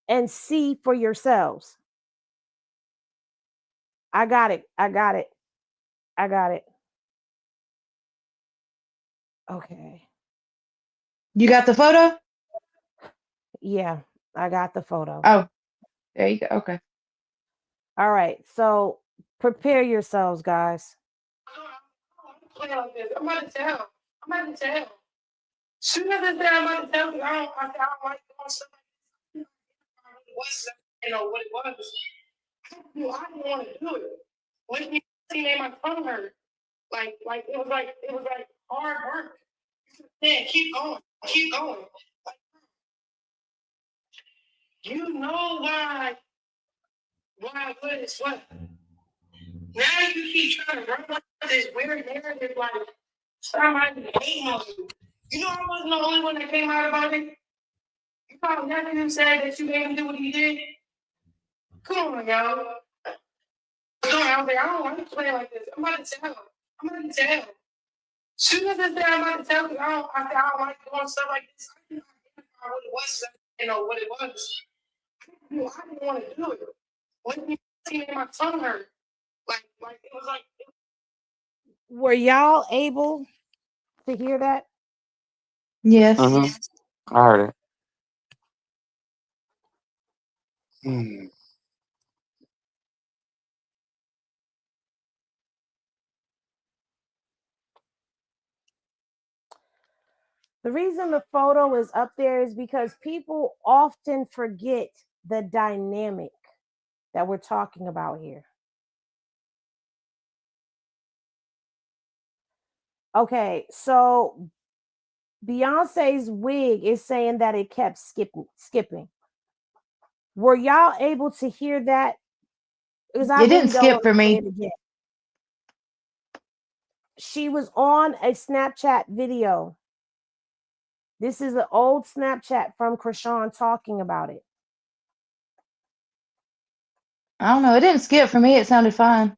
And see for yourselves. I got it. Okay. You got the photo? Yeah, I got the photo. Oh, there you go. Okay. All right. So prepare yourselves, guys. I'm about to tell. Soon as I said I'm about to tell, I don't like doing stuff like this. What it was. I didn't want to do it. When you made my tongue hurt. Like it was like hard work. Yeah, keep going. Like, you know why I put sweat. Now you keep trying to run like this weird narrative, like somebody hating on you. You know I wasn't the only one that came out about it. You probably nothing him said that you made him do what he did. Come on, y'all. I was like, I don't want to play like this. I'm about to tell. Soon as I said I'm about to tell, I don't like doing stuff like this. I didn't know what it was. What it was. I didn't want to do it. When you see my tongue hurt, like it was like. Were y'all able to hear that? Yes. I heard it. Hmm. The reason the photo is up there is because people often forget the dynamic that we're talking about here? Okay, so Beyonce's wig is saying that it kept skipping. Were y'all able to hear that? Because I It didn't really don't skip want to for play me. it again. She was on a Snapchat video. This is an old Snapchat from Chrisean talking about it. I don't know. It didn't skip for me. It sounded fine.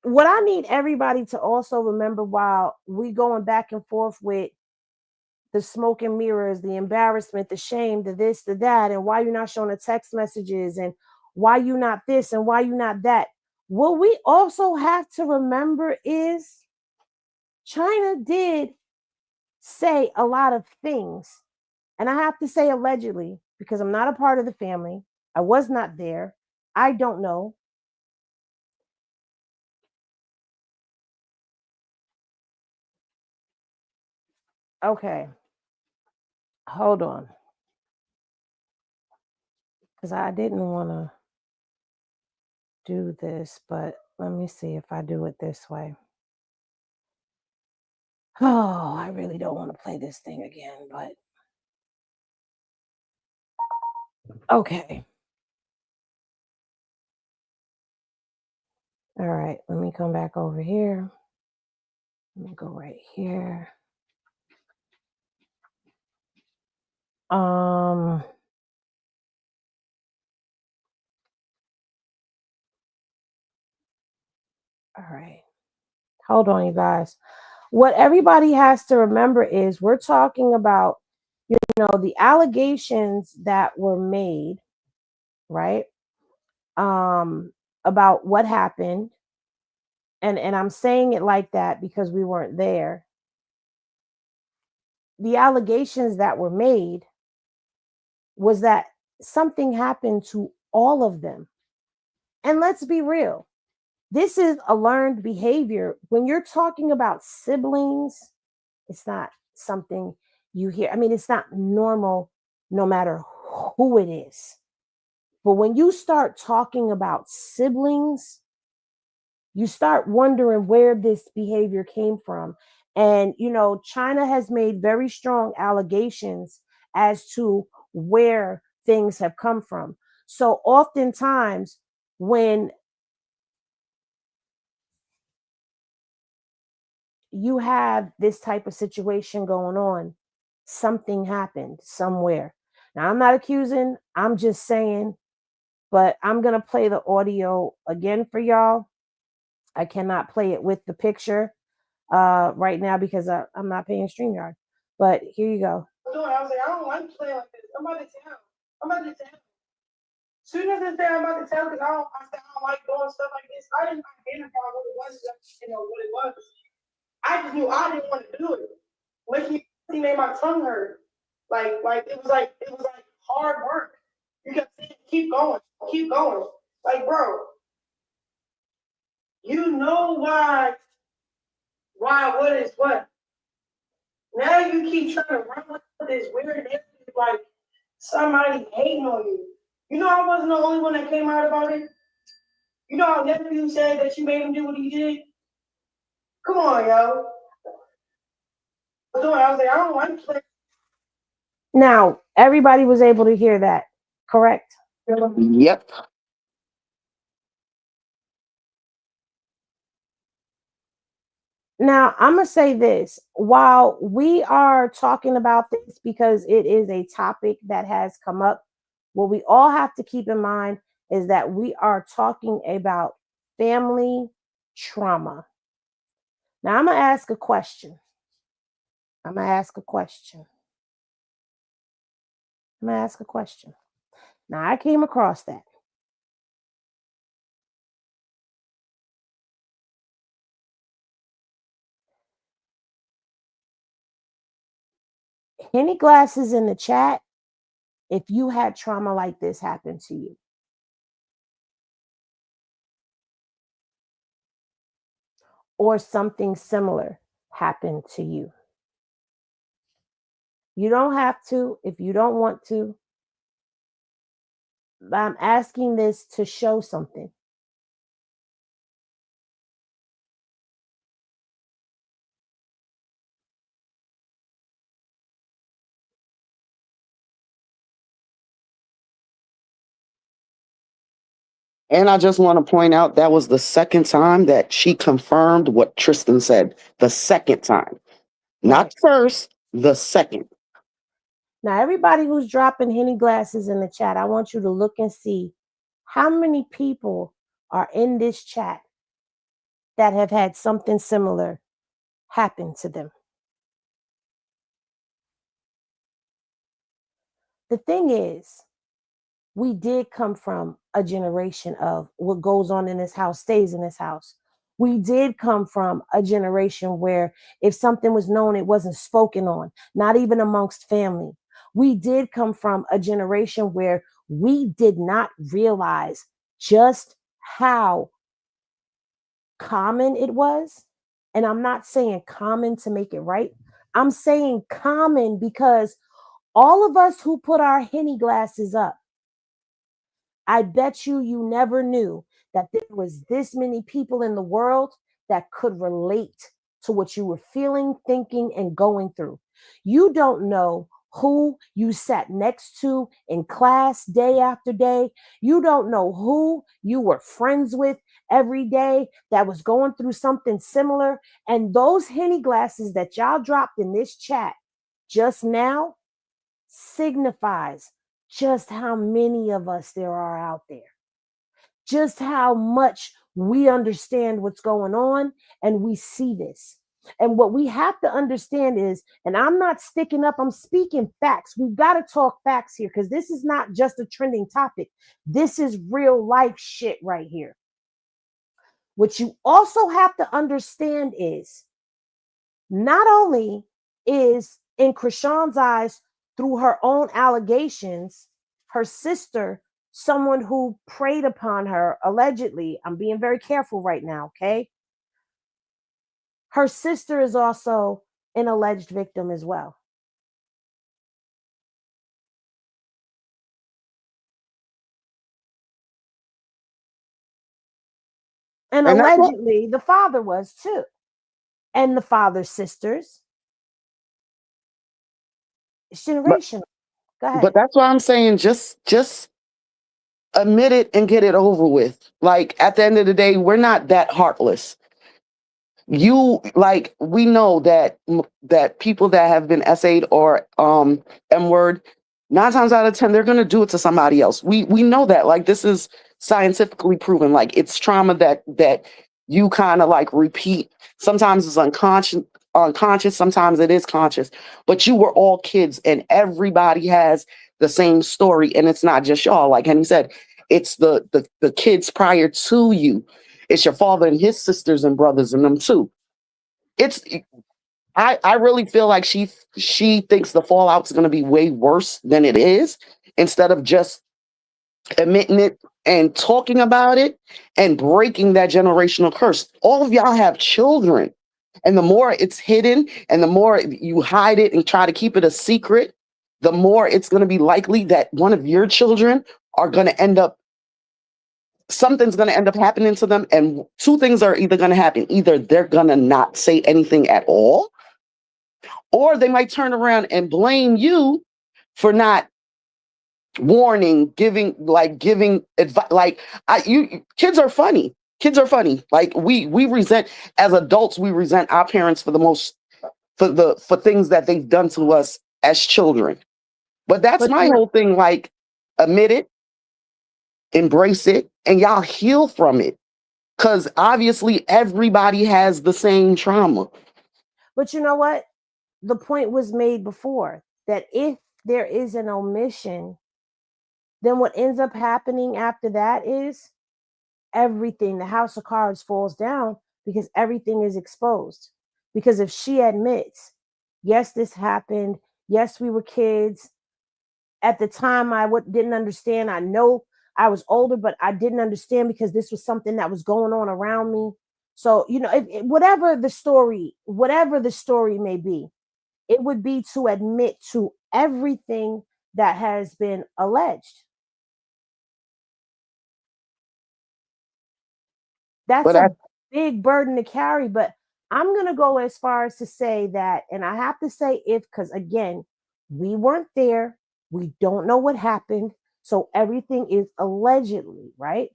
What I need everybody to also remember while we going back and forth with the smoke and mirrors, the embarrassment, the shame, the this, the that, and why you're not showing the text messages, and why you not this, and why you not that. What we also have to remember is China did say a lot of things. And I have to say allegedly, because I'm not a part of the family. I was not there. I don't know. Okay. Hold on. Because I didn't want to do this, but let me see if I do it this way. Oh, I really don't want to play this thing again, but okay. All right, let me come back over here. Let me go right here. All right. Hold on, you guys. What everybody has to remember is we're talking about, the allegations that were made, right? About what happened. And I'm saying it like that because we weren't there. The allegations that were made was that something happened to all of them. And let's be real. This is a learned behavior. When you're talking about siblings, it's not something you hear. I mean, it's not normal no matter who it is. But when you start talking about siblings, you start wondering where this behavior came from. And, China has made very strong allegations as to where things have come from. So oftentimes, when you have this type of situation going on, something happened somewhere. Now, I'm not accusing, I'm just saying, but I'm going to play the audio again for y'all. I cannot play it with the picture right now because I'm not paying StreamYard. But here you go. I was like, I don't like playing like this. I'm about to tell. Soon as I say I'm about to tell, because I don't like doing stuff like this. I didn't identify what it was, what it was. I just knew I didn't want to do it. When he made my tongue hurt. Like it was like hard work. You kept saying, keep going. Like, bro, you know why what is what. Now you keep trying to run with this weird narrative like somebody hating on you. You know I wasn't the only one that came out about it. You know how nephew said that you made him do what he did? Come on, yo. I was like, I don't want to play. Now, everybody was able to hear that, correct? Yep. Now, I'm going to say this. While we are talking about this because it is a topic that has come up, what we all have to keep in mind is that we are talking about family trauma. Now, I'm going to ask a question. Now, I came across that. Any glasses in the chat if you had trauma like this happen to you. Or something similar happened to you. You don't have to if you don't want to. But I'm asking this to show something. And I just want to point out that was the second time that she confirmed what Tristan said. The second time. Not Right. first, the second. Now, everybody who's dropping Henny glasses in the chat, I want you to look and see how many people are in this chat that have had something similar happen to them. The thing is, we did come from a generation of what goes on in this house stays in this house. We did come from a generation where if something was known, it wasn't spoken on, not even amongst family. We did come from a generation where we did not realize just how common it was. And I'm not saying common to make it right. I'm saying common because all of us who put our Henny glasses up, I bet you never knew that there was this many people in the world that could relate to what you were feeling, thinking, and going through. You don't know who you sat next to in class day after day. You don't know who you were friends with every day that was going through something similar. And those Henny glasses that y'all dropped in this chat just now signifies just how many of us there are out there, just how much we understand what's going on and we see this. And what we have to understand is, and I'm not sticking up, I'm speaking facts. We've got to talk facts here because this is not just a trending topic. This is real life shit right here. What you also have to understand is not only is in Chrisean's eyes, through her own allegations, her sister, someone who preyed upon her, allegedly. I'm being very careful right now, okay? Her sister is also an alleged victim as well. And allegedly, the father was too. And the father's sisters. It's generational. Go ahead. But that's why I'm saying just admit it and get it over with. Like at the end of the day, we're not that heartless. You like we know that that people that have been essayed or M-word, 9 times out of 10 they're gonna do it to somebody else. We know that. Like this is scientifically proven. Like it's trauma that you kind of like repeat. Sometimes it's unconscious, sometimes it is conscious. But you were all kids and everybody has the same story, and it's not just y'all. Like Henny said, it's the kids prior to you. It's your father and his sisters and brothers and them too. It's I really feel like she thinks the fallout's going to be way worse than it is, instead of just admitting it and talking about it and breaking that generational curse. All of y'all have children, and the more it's hidden and the more you hide it and try to keep it a secret, the more it's going to be likely that one of your children are going to end up something's going to end up happening to them. And two things are either going to happen. Either they're going to not say anything at all, or they might turn around and blame you for not warning, giving advice. Like kids are funny. Kids are funny. Like we resent, as adults, we resent our parents for things that they've done to us as children. But that's my whole thing. Like, admit it, embrace it, and y'all heal from it. Because obviously everybody has the same trauma. But you know what? The point was made before that if there is an omission, then what ends up happening after that is everything, the house of cards falls down because everything is exposed. Because if she admits, yes, this happened. Yes, we were kids. At the time, I didn't understand. I know I was older, but I didn't understand because this was something that was going on around me. So, whatever the story may be, it would be to admit to everything that has been alleged. That's But a big burden to carry, but I'm going to go as far as to say that, and I have to say if, because again, we weren't there, we don't know what happened, so everything is allegedly, right?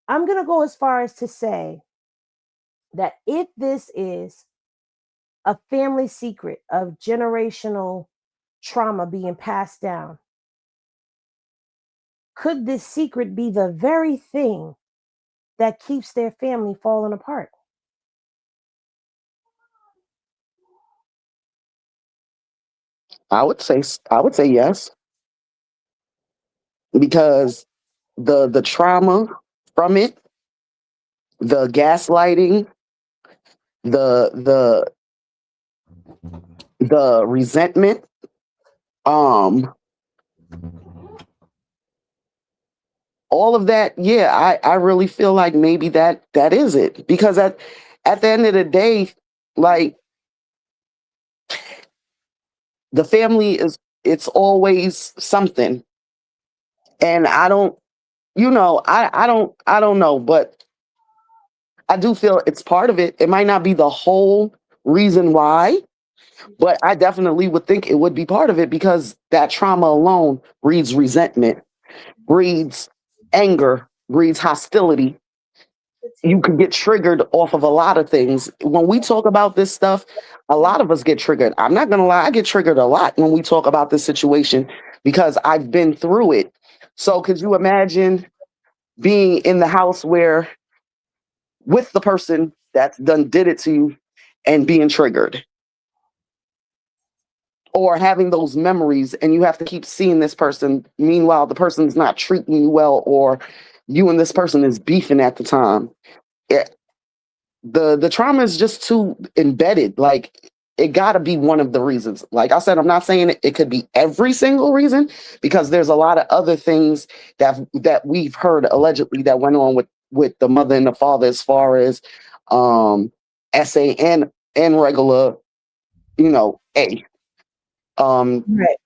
I'm going to go as far as to say that if this is a family secret of generational trauma being passed down, could this secret be the very thing that keeps their family falling apart? I would say yes, because the trauma from it, the gaslighting, the the the resentment, um all of that, yeah, I really feel like maybe that is it. Because at the end of the day, like, the family is, it's always something. And I don't, I don't know, but I do feel it's part of it. It might not be the whole reason why, but I definitely would think it would be part of it, because that trauma alone breeds resentment, breeds anger, breeds hostility. You could get triggered off of a lot of things. When we talk about this stuff, a lot of us get triggered. I'm not going to lie, I get triggered a lot when we talk about this situation, because I've been through it. So could you imagine being in the house where, with the person that's done did it to you, and being triggered, or having those memories and you have to keep seeing this person, meanwhile the person's not treating you well, or you and this person is beefing at the time. It, the trauma is just too embedded. Like, it got to be one of the reasons. Like I said, I'm not saying it could be every single reason, because there's a lot of other things that we've heard allegedly that went on with the mother and the father, as far as SA and regular, A, um Right.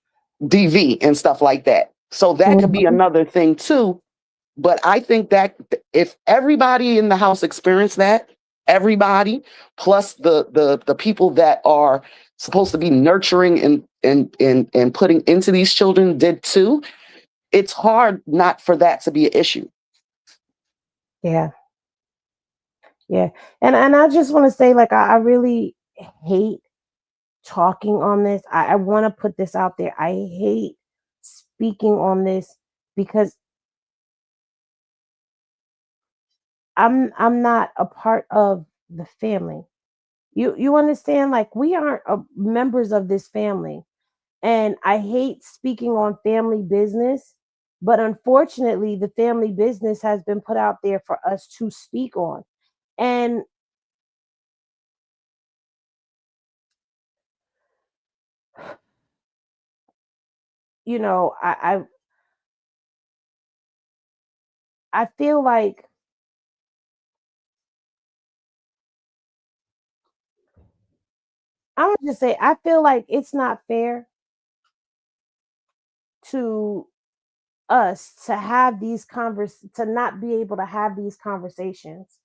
DV and stuff like that. So that could be Mhm. another thing too. But I think that if everybody in the house experienced that, everybody plus the people that are supposed to be nurturing and putting into these children did too, it's hard not for that to be an issue. Yeah. Yeah. And I just want to say, like, I really hate talking on this. I want to put this out there. I hate speaking on this because I'm not a part of the family. You understand? Like, we aren't members of this family. And I hate speaking on family business, but unfortunately the family business has been put out there for us to speak on. And you know, I feel like I'm gonna just say I feel like it's not fair to us to have these to not be able to have these conversations,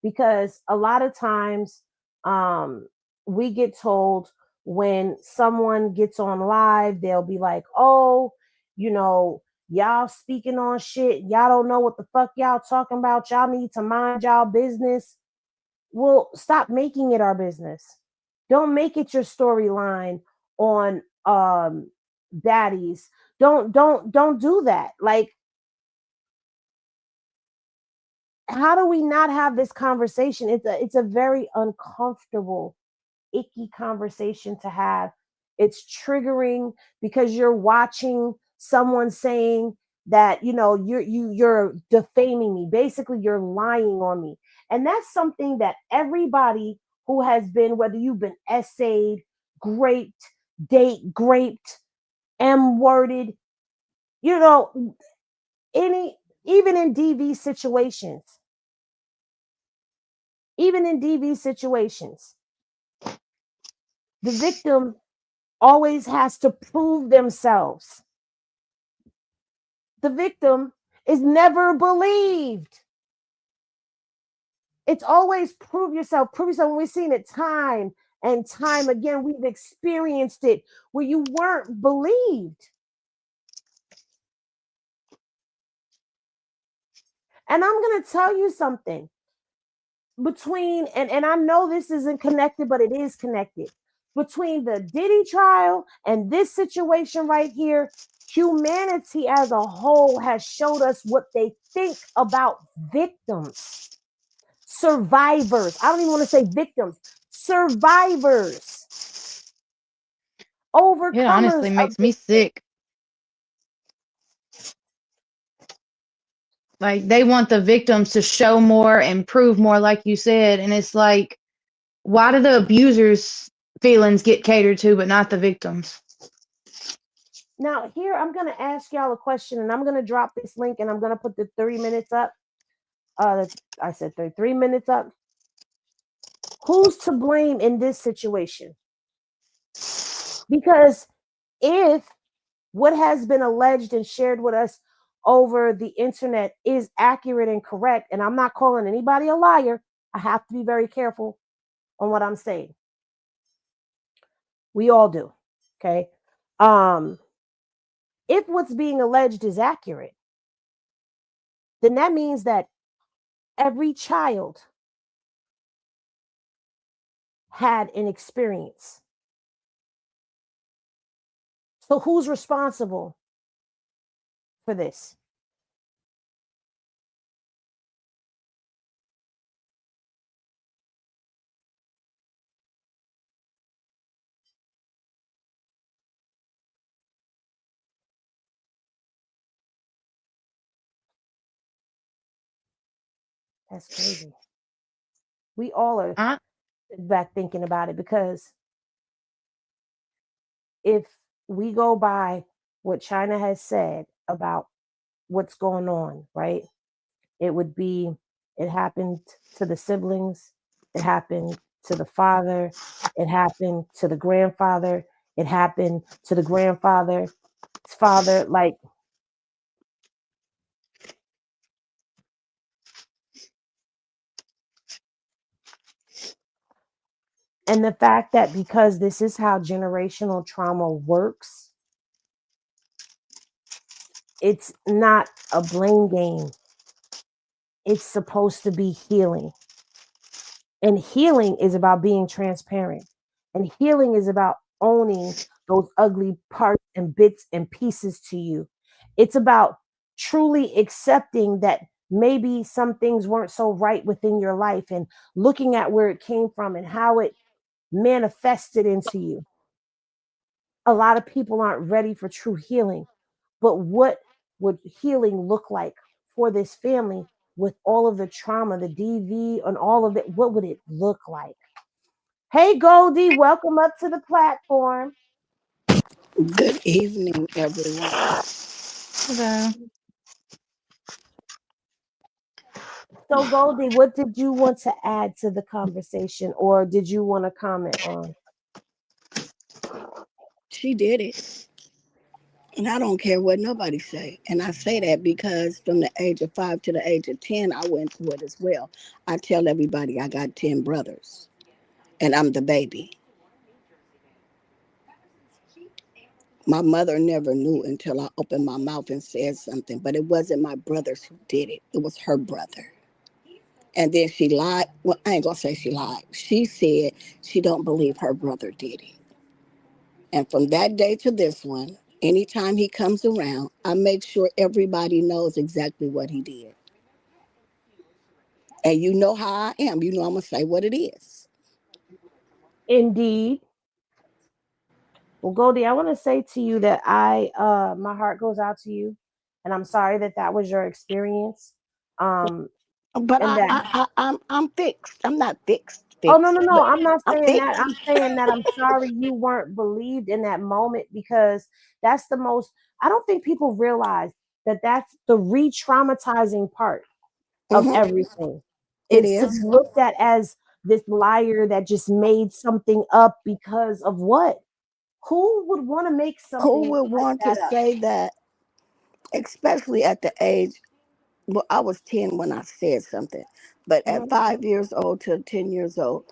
because a lot of times um we get told when someone gets on live, they'll be like, oh, you know, y'all speaking on shit, y'all don't know what the fuck y'all talking about, y'all need to mind y'all business. Well, stop making it our business. Don't make it your storyline on baddies. Don't do that. Like, how do we not have this conversation? It's a very uncomfortable, icky conversation to have. It's triggering because you're watching someone saying that, you're defaming me. Basically, you're lying on me. And that's something that everybody who has been, whether you've been essayed, graped, date graped, M worded, you know, any even in DV situations, even in DV situations. The victim always has to prove themselves. The victim is never believed. It's always prove yourself. Prove yourself. When we've seen it time and time again, we've experienced it where you weren't believed. And I'm going to tell you something. Between, and I know this isn't connected, but it is connected. Between the Diddy trial and this situation right here, humanity as a whole has showed us what they think about victims, survivors. I don't even want to say victims, survivors, overcomers. It honestly makes me sick. Like they want the victims to show more and prove more, like you said. And it's like, why do the abusers' feelings get catered to, but not the victims? Now, here I'm going to ask y'all a question, and I'm going to drop this link, and I'm going to put the 3 minutes up. I said 3 minutes up. Who's to blame in this situation? Because if what has been alleged and shared with us over the internet is accurate and correct, and I'm not calling anybody a liar, I have to be very careful on what I'm saying. We all do. Okay. If what's being alleged is accurate, then that means that every child had an experience. So who's responsible for this? That's crazy. We all are back thinking about it, because if we go by what China has said about what's going on, right? It would be, it happened to the siblings, it happened to the father, it happened to the grandfather, it happened to the grandfather's father. Like, and the fact that because this is how generational trauma works, it's not a blame game. It's supposed to be healing. And healing is about being transparent. And healing is about owning those ugly parts and bits and pieces to you. It's about truly accepting that maybe some things weren't so right within your life, and looking at where it came from and how it manifested into you. A lot of people aren't ready for true healing. But what would healing look like for this family with all of the trauma, the DV, and all of it? What would it look like? Hey, Goldie, welcome up to the platform. Good evening, everyone. Hello. So, Goldie, what did you want to add to the conversation, or did you want to comment on? She did it. And I don't care what nobody say. And I say that because from the age of 5 to the age of 10, I went through it as well. I tell everybody I got 10 brothers and I'm the baby. My mother never knew until I opened my mouth and said something, but it wasn't my brothers who did it. It was her brother. And then she lied. Well, I ain't gonna say she lied. She said she don't believe her brother did it. And from that day to this one, anytime he comes around, I make sure everybody knows exactly what he did. And you know how I am. You know I'm going to say what it is. Indeed. Well, Goldie, I want to say to you that my heart goes out to you, and I'm sorry that that was your experience. But And that I'm fixed. I'm not fixed. Oh, no, But I'm not I'm saying that. fixed. I'm saying that I'm sorry you weren't believed in that moment, because that's the most, I don't think people realize that that's the re-traumatizing part of Mm-hmm. everything. It Is to is. be looked at as this liar that just made something up because of what? Who would want to make Who something would like want to that up? say that, especially at the age? Well, I was 10 when I said something, but at Mhm. 5 years old to 10 years old,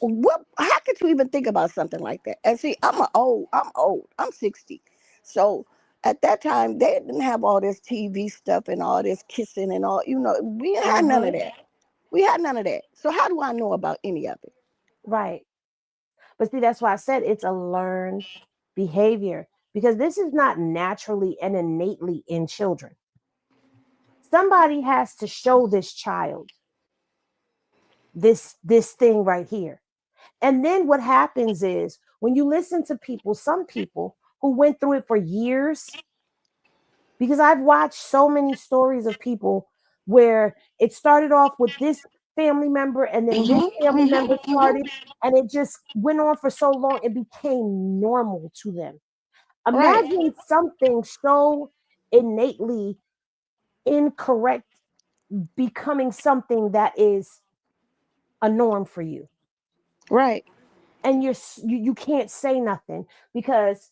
what, how could you even think about something like that? And see, I'm old, I'm 60. So at that time, they didn't have all this TV stuff and all this kissing and all, we had none of Mhm. that. We had none of that. So how do I know about any of it? Right. But see, that's why I said it's a learned behavior because this is not naturally and innately in children. Somebody has to show this child this thing right here. And then what happens is when you listen to people, some people who went through it for years, because I've watched so many stories of people where it started off with this family member and then this family member started and it just went on for so long it became normal to them. Right, Imagine something so innately incorrect becoming something that is a norm for you, right. and you can't say nothing because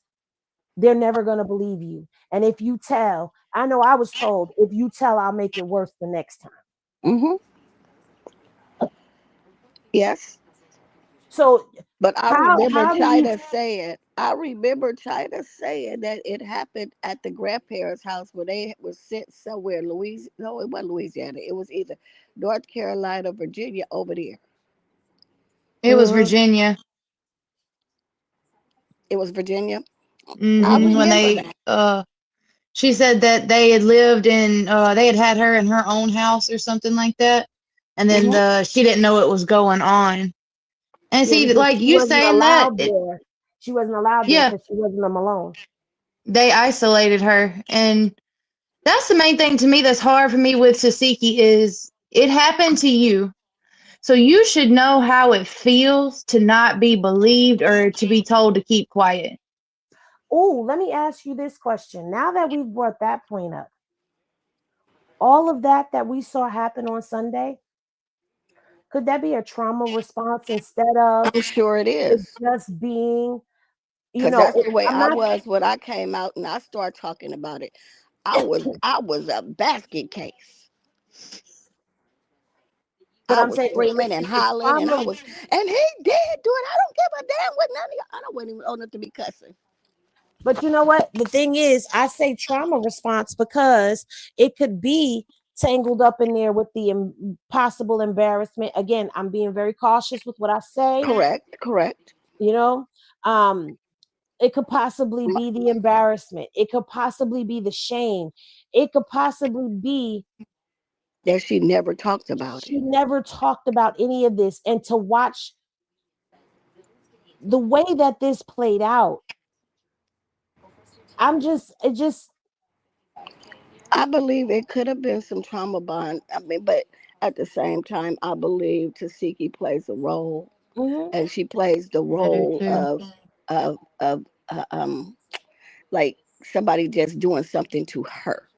they're never going to believe you. And if you tell, I know I was told, if you tell, I'll make it worse the next time. Hmm. Yes. So But I remember how do you? China saying that it happened at the grandparents' house where they were sent somewhere, Louisiana. No, it wasn't Louisiana. It was either North Carolina, Virginia, over there. It was Mhm. Virginia. It was Virginia. I When remember they that. she said that they had lived in they had her in her own house or something like that. And then Hmm. she didn't know it was going on. And Yeah, see, because like she you wasn't saying that, allowed there. She wasn't allowed there yeah, because she wasn't a Malone. they isolated her. And that's the main thing to me that's hard for me with Tesehki is it happened to you. So you should know how it feels to not be believed or to be told to keep quiet. Oh, let me ask you this question. Now that we've brought that point up, all of that we saw happen on Sunday, could that be a trauma response instead of I'm sure it it is. just being, Because that's the way I'm I not, was when I came out and I started talking about it. I was a basket case. but I I'm was saying screaming and if the hollering, and trauma, and he did do it. I don't give a damn what none of y'all. I don't want even old enough to be cussing. but you know what? The thing is, I say trauma response because it could be tangled up in there with the possible embarrassment. Again, I'm being very cautious with what I say, Correct, correct. you know. Um, it could possibly My, be the embarrassment. It could possibly be the shame. It could possibly be that she never talked about it. she never talked about any of this. And to watch the way that this played out, it just, I believe it could have been some trauma bond. I mean, but at the same time, I believe Tasiki plays a role, mhm. and she plays the I do role too. of like somebody just doing something to her.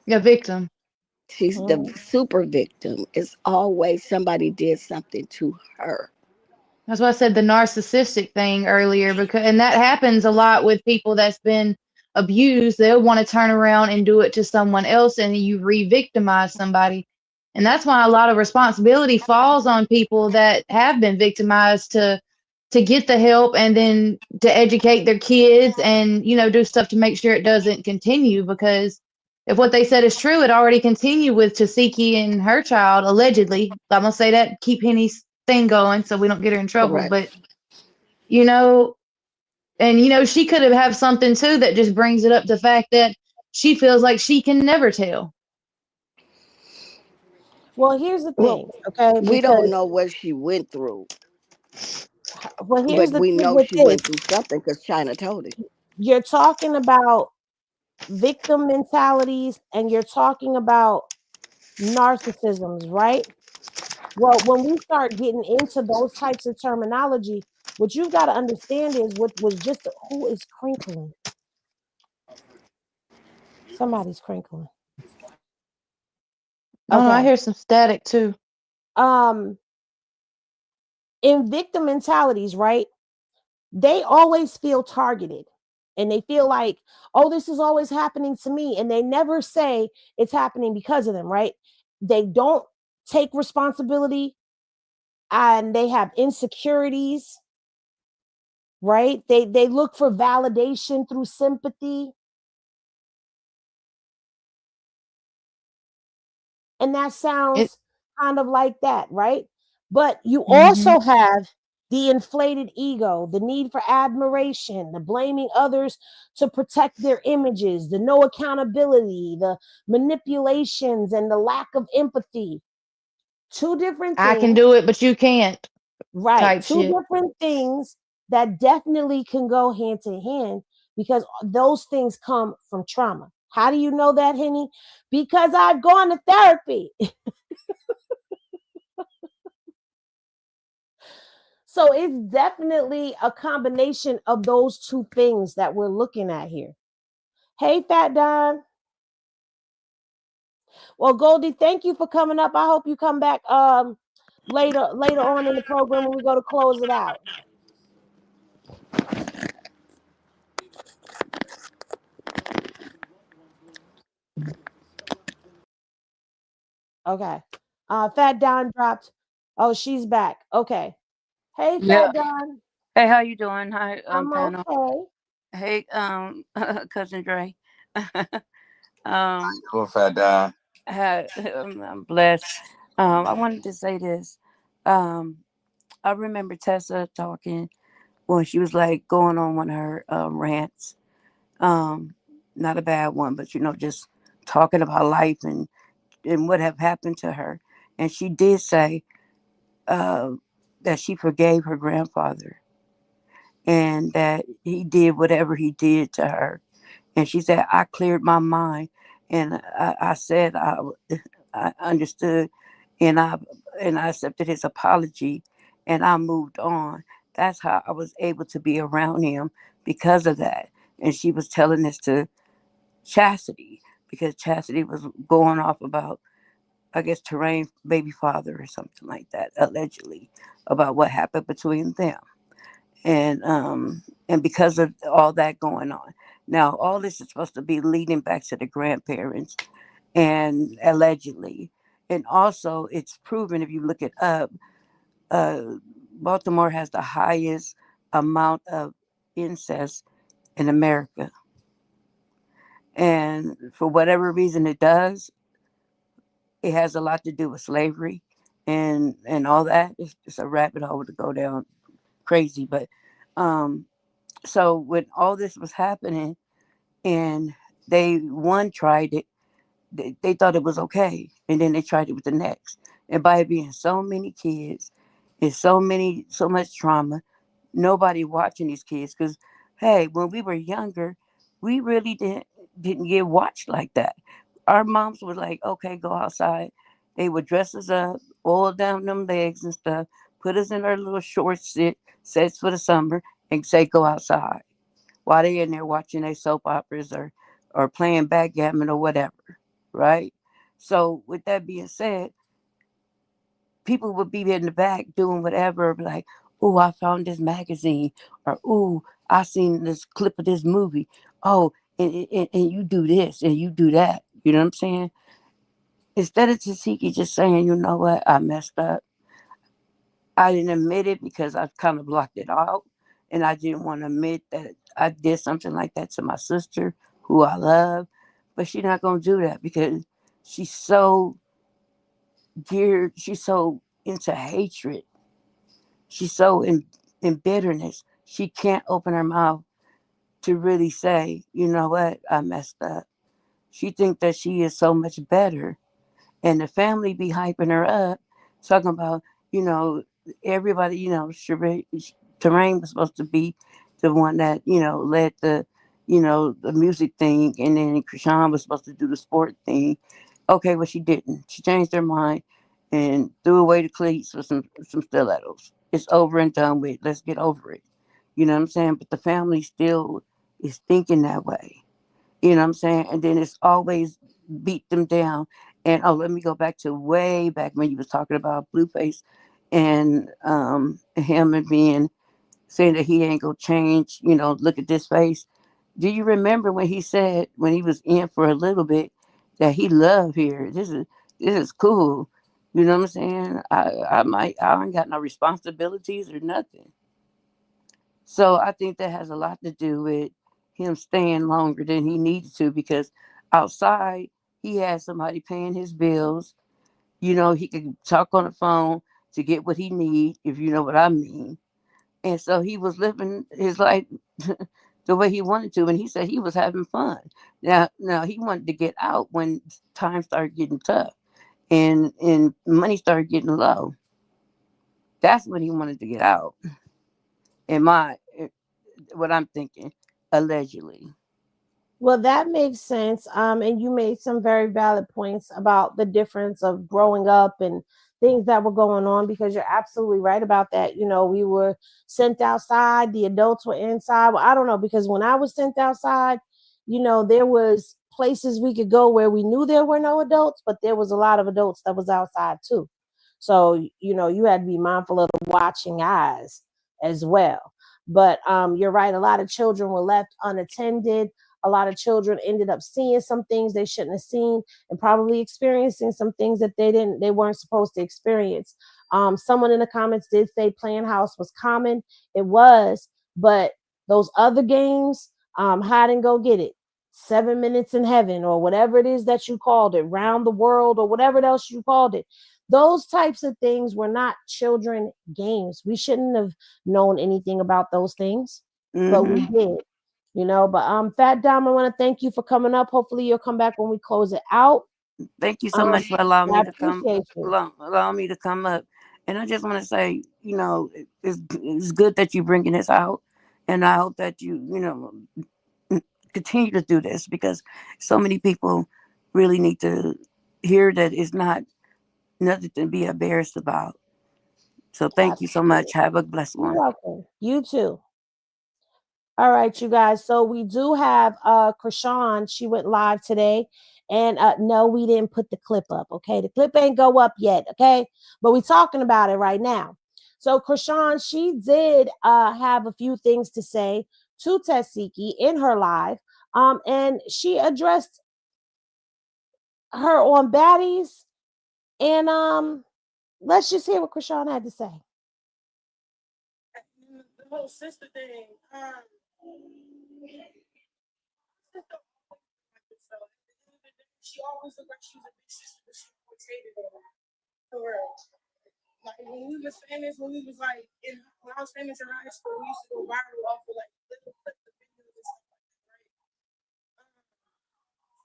A victim. She's the Mhm. super victim. It's always somebody did something to her. That's why I said the narcissistic thing earlier, because and that happens a lot with people that's been abused. They'll want to turn around and do it to someone else, and you re-victimize somebody. And that's why a lot of responsibility falls on people that have been victimized to get the help and then to educate their kids and do stuff to make sure it doesn't continue. Because if what they said is true, it already continued with Tasiki and her child allegedly. I'm gonna say that keep Penny's thing going so we don't get her in trouble. Correct. But you know, and she could have something too that just brings it up the fact that she feels like she can never tell. Well, here's the Well, thing, okay? we don't Because know what she went through, here's but the we thing know with she this. went through something because China told it. You're talking about victim mentalities and you're talking about narcissisms, right? Well, when we start getting into those types of terminology, what you've got to understand is what was just who is crinkling. Somebody's crinkling. Oh no, I Okay. hear some static too. in victim mentalities, right? They always feel targeted and they feel like, oh, this is always happening to me. And they never say it's happening because of them, right? They don't take responsibility and they have insecurities, right? They look for validation through sympathy. And that It. sounds kind of like that, right? But you Mm-hmm. also have the inflated ego, the need for admiration, the blaming others to protect their images, the no accountability, the manipulations, and the lack of empathy. Two different I can things, do it, but you can't. right? Type Two shit. different things that definitely can go hand to hand because those things come from trauma. How do you know that, Henny? Because I've gone to therapy. So it's definitely a combination of those two things that we're looking at here. Hey, Fat Don. Well, Goldie, thank you for coming up. I hope you come back later on in the program when we go to close it out. Okay. Fat Don dropped. Oh, she's back. Okay. Hey, Yeah. Fat Don. Hey, how you doing? Hi, I'm panel. okay. Hey, cousin Dre. um, Go Fat Don. I'm blessed. I wanted to say this. Um, I remember Tessa talking when she was like going on one of her rants. Um, Not a bad one, but just talking about life and what have happened to her. And she did say uh, that she forgave her grandfather and that he did whatever he did to her. And she said, I cleared my mind. And I said, I understood and I accepted his apology and I moved on. That's how I was able to be around him because of that. And she was telling this to Chastity because Chastity was going off about, I guess, Terrain baby father or something like that, allegedly, about what happened between them and because of all that going on. Now, all this is supposed to be leading back to the grandparents, and allegedly, and also it's proven if you look it up, uh, Baltimore has the highest amount of incest in America, and for whatever reason it does, it has a lot to do with slavery and all that. It's a rabbit hole to go down crazy, but um so when all this was happening and one tried it, they thought it was okay, and then they tried it with the next, and by it being so many kids and so much trauma, nobody watching these kids because hey, when we were younger, we really didn't get watched like that. Our moms were like, okay, go outside. They would dress us up, oil down them legs and stuff, put us in our little short sets for the summer, and say go outside while they in there watching their soap operas or playing backgammon or whatever, right? So with that being said, people would be in the back doing whatever, like, oh, I found this magazine, or oh, I seen this clip of this movie. Oh, and you do this and you do that. You know what I'm saying? Instead of Tesehki just saying, you know what, I messed up. I didn't admit it because I kind of blocked it out. And I didn't want to admit that I did something like that to my sister, who I love. But she's not going to do that because she's so geared, she's so into hatred. She's so in bitterness. She can't open her mouth to really say, you know what, I messed up. She thinks that she is so much better, and the family be hyping her up, talking about, you know, everybody, Terrain was supposed to be the one that, led the music thing, and then Chrisean was supposed to do the sport thing. Okay, well, she didn't. She changed her mind and threw away the cleats with some stilettos. It's over and done with. Let's get over it. You know what I'm saying? But the family still is thinking that way. You know what I'm saying? And then it's always beat them down And let me go back to way back when you was talking about Blueface and him and being saying that he ain't gonna change. Look at this face. Do you remember when he said when he was in for a little bit that he loved here? This is cool. You know what I'm saying? I ain't got no responsibilities or nothing. So I think that has a lot to do with him staying longer than he needed to because outside he had somebody paying his bills. He could talk on the phone to get what he need, if you know what I mean. And so he was living his life the way he wanted to, and he said he was having fun. Now he wanted to get out when times started getting tough and money started getting low. That's when he wanted to get out. In what I'm thinking, allegedly. Well, that makes sense. And you made some very valid points about the difference of growing up and things that were going on because you're absolutely right about that. We were sent outside, the adults were inside. Well, I don't know, because when I was sent outside, there was places we could go where we knew there were no adults, but there was a lot of adults that was outside too. So, you had to be mindful of the watching eyes as well. But you're right, a lot of children were left unattended. A lot of children ended up seeing some things they shouldn't have seen and probably experiencing some things that they weren't supposed to experience. Someone in the comments did say playing house was common. It was, but those other games, hide and go get it, 7 minutes in heaven, or whatever it is that you called it, round the world, or whatever else you called it. Those types of things were not children games. We shouldn't have known anything about those things, but we did. But Fat Dom, I want to thank you for coming up. Hopefully you'll come back when we close it out. Thank you so much for allowing I me to come. appreciate you. Allow me to come up. And I just want to say, it's good that you're bringing this out, and I hope that continue to do this because so many people really need to hear that it's not nothing to be embarrassed about. So thank you so much. Have a blessed You're one. welcome. You too. All right, you guys. So we do have Chrisean. She went live today. And no, we didn't put the clip up. Okay. The clip ain't go up yet. Okay. But we're talking about it right now. So Chrisean, she did have a few things to say to Tesehki in her live. And she addressed her on baddies. And let's just hear what Chrisean had to say. The whole sister thing. She always looked like she was a big sister, but she portrayed it all. For real. Like when we was famous, when I was famous in high school, we used to go viral off of like little clips of videos and stuff like that, right?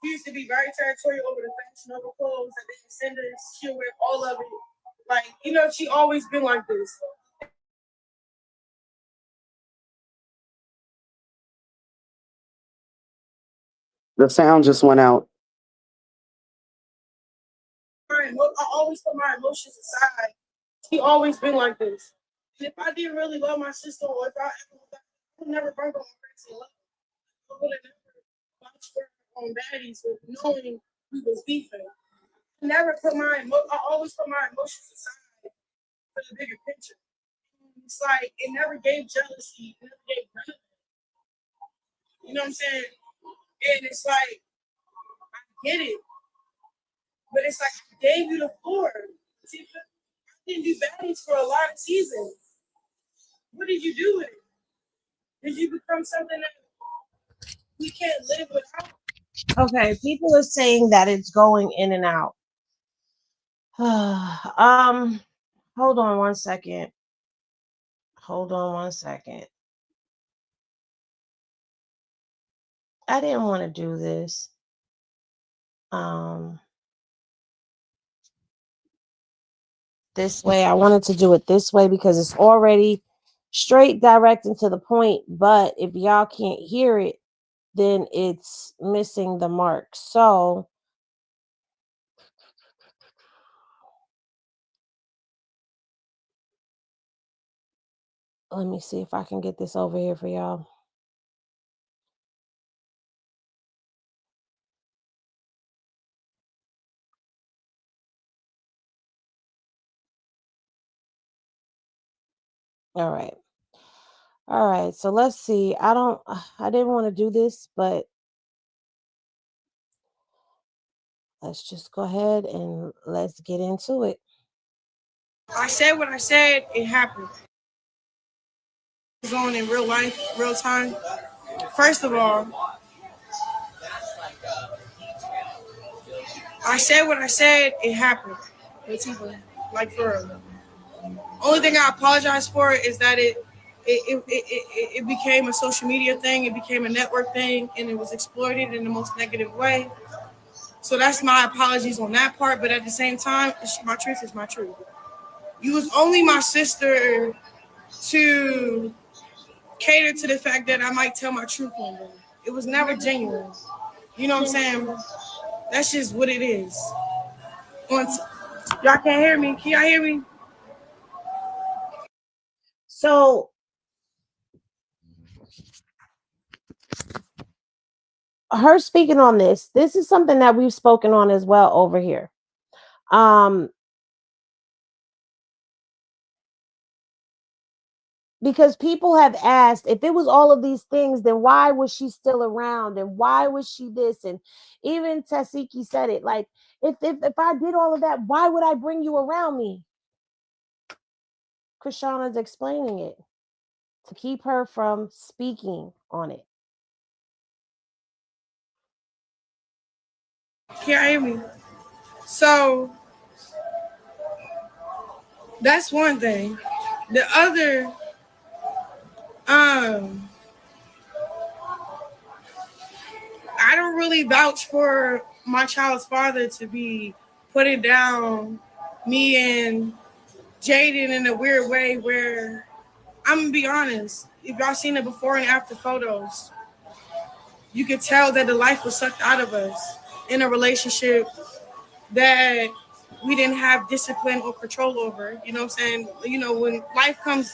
We used to be very territorial over the fashion, over clothes that they would send us. She'll wear all of it. Like, she always been like this. The sound just went out. I always put my emotions aside. She always been like this. And if I didn't really love my sister, or if I would never bring her on crazy love. I would have never watched her on baddies with knowing we was beefing. I always put my emotions aside for the bigger picture. It's like it never gave jealousy, it never gave resentment. You know what I'm saying? And it's like I get it, but it's like I gave you the floor. See, I didn't do baddies for a lot of seasons. What did you do with it? Did you become something that we can't live without? Okay, people are saying that it's going in and out. Hold on one second. Hold on one second. I didn't want to do this. This way. I wanted to do it this way because it's already straight, direct, and to the point. But if y'all can't hear it, then it's missing the mark. So let me see if I can get this over here for y'all. All right. All right. So let's see. I didn't want to do this, but let's just go ahead and let's get into it. I said what I said, it happened. It's on in real life, real time. First of all, I said what I said, it happened. It's even, like for real. Only thing I apologize for is that it became a social media thing, it became a network thing, and it was exploited in the most negative way. So that's my apologies on that part. But at the same time, my truth is my truth. You was only my sister to cater to the fact that I might tell my truth one day. It was never genuine. You know what I'm saying? That's just what it is. Once y'all can't hear me, can y'all hear me? So her speaking on this is something that we've spoken on as well over here. Because people have asked, if it was all of these things, then why was she still around, and why was she this? And even Tesehki said it, like, if I did all of that, why would I bring you around me? Krishana's explaining it to keep her from speaking on it. Can y'all hear me? So that's one thing. The other, I don't really vouch for my child's father to be putting down me and Jaidyn in a weird way where, I'm gonna be honest, if y'all seen the before and after photos, you could tell that the life was sucked out of us in a relationship that we didn't have discipline or control over. You know what I'm saying? You know, when life comes,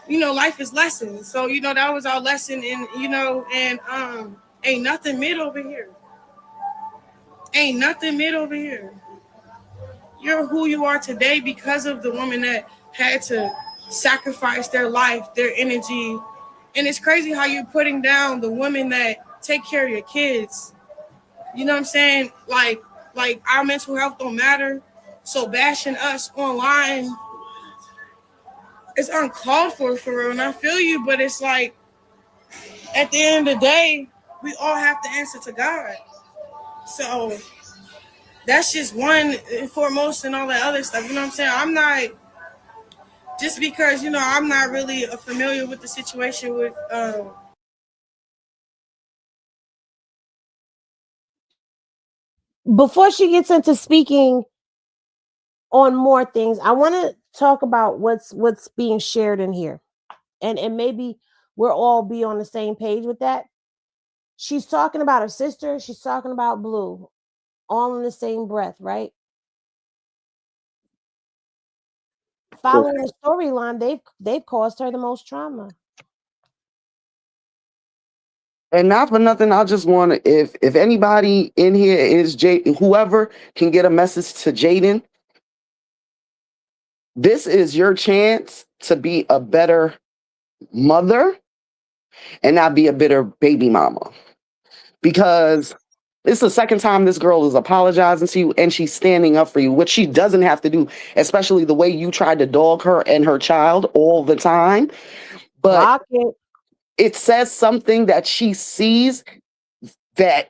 you know, life is lessons. So, you know, that was our lesson, and ain't nothing mid over here. Ain't nothing mid over here. You're who you are today because of the woman that had to sacrifice their life, their energy. And it's crazy how you're putting down the women that take care of your kids. You know what I'm saying? Like our mental health don't matter. So bashing us online is uncalled for real. And I feel you, but it's like at the end of the day, we all have to answer to God. So that's just one and foremost and all that other stuff. You know what I'm saying? I'm not, just because, you know, I'm not really familiar with the situation with Before she gets into speaking on more things, I want to talk about what's being shared in here, and maybe we'll all be on the same page with that. She's talking about her sister, she's talking about Blue, all in the same breath, right? Following the storyline, they've caused her the most trauma. And not for nothing, I just want to, if anybody in here is whoever can get a message to Jaidyn, this is your chance to be a better mother and not be a bitter baby mama. Because it's the second time this girl is apologizing to you and she's standing up for you, which she doesn't have to do, especially the way you tried to dog her and her child all the time. But it says something that she sees, that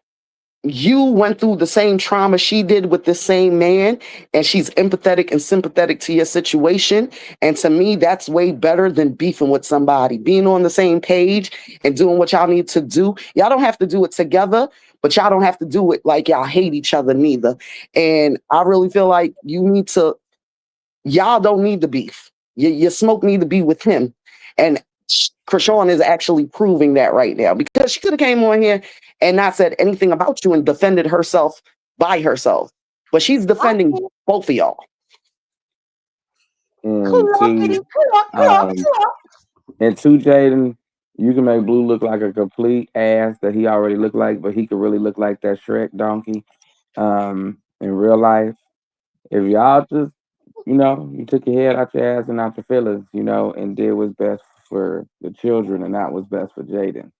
you went through the same trauma she did with the same man, and she's empathetic and sympathetic to your situation. And to me, that's way better than beefing with somebody. Being on the same page and doing what y'all need to do. Y'all don't have to do it together, but y'all don't have to do it like y'all hate each other neither. And I really feel like y'all don't need the beef. Your smoke need to be with him. And Chrisean is actually proving that right now, because she could have came on here and not said anything about you and defended herself by herself. But she's defending both of y'all. And to Jaidyn, you can make Blue look like a complete ass that he already looked like, but he could really look like that Shrek donkey in real life. If y'all just You know, you took your head out your ass and out your feelings, you know, and did what's best for the children and not what's best for Jaidyn.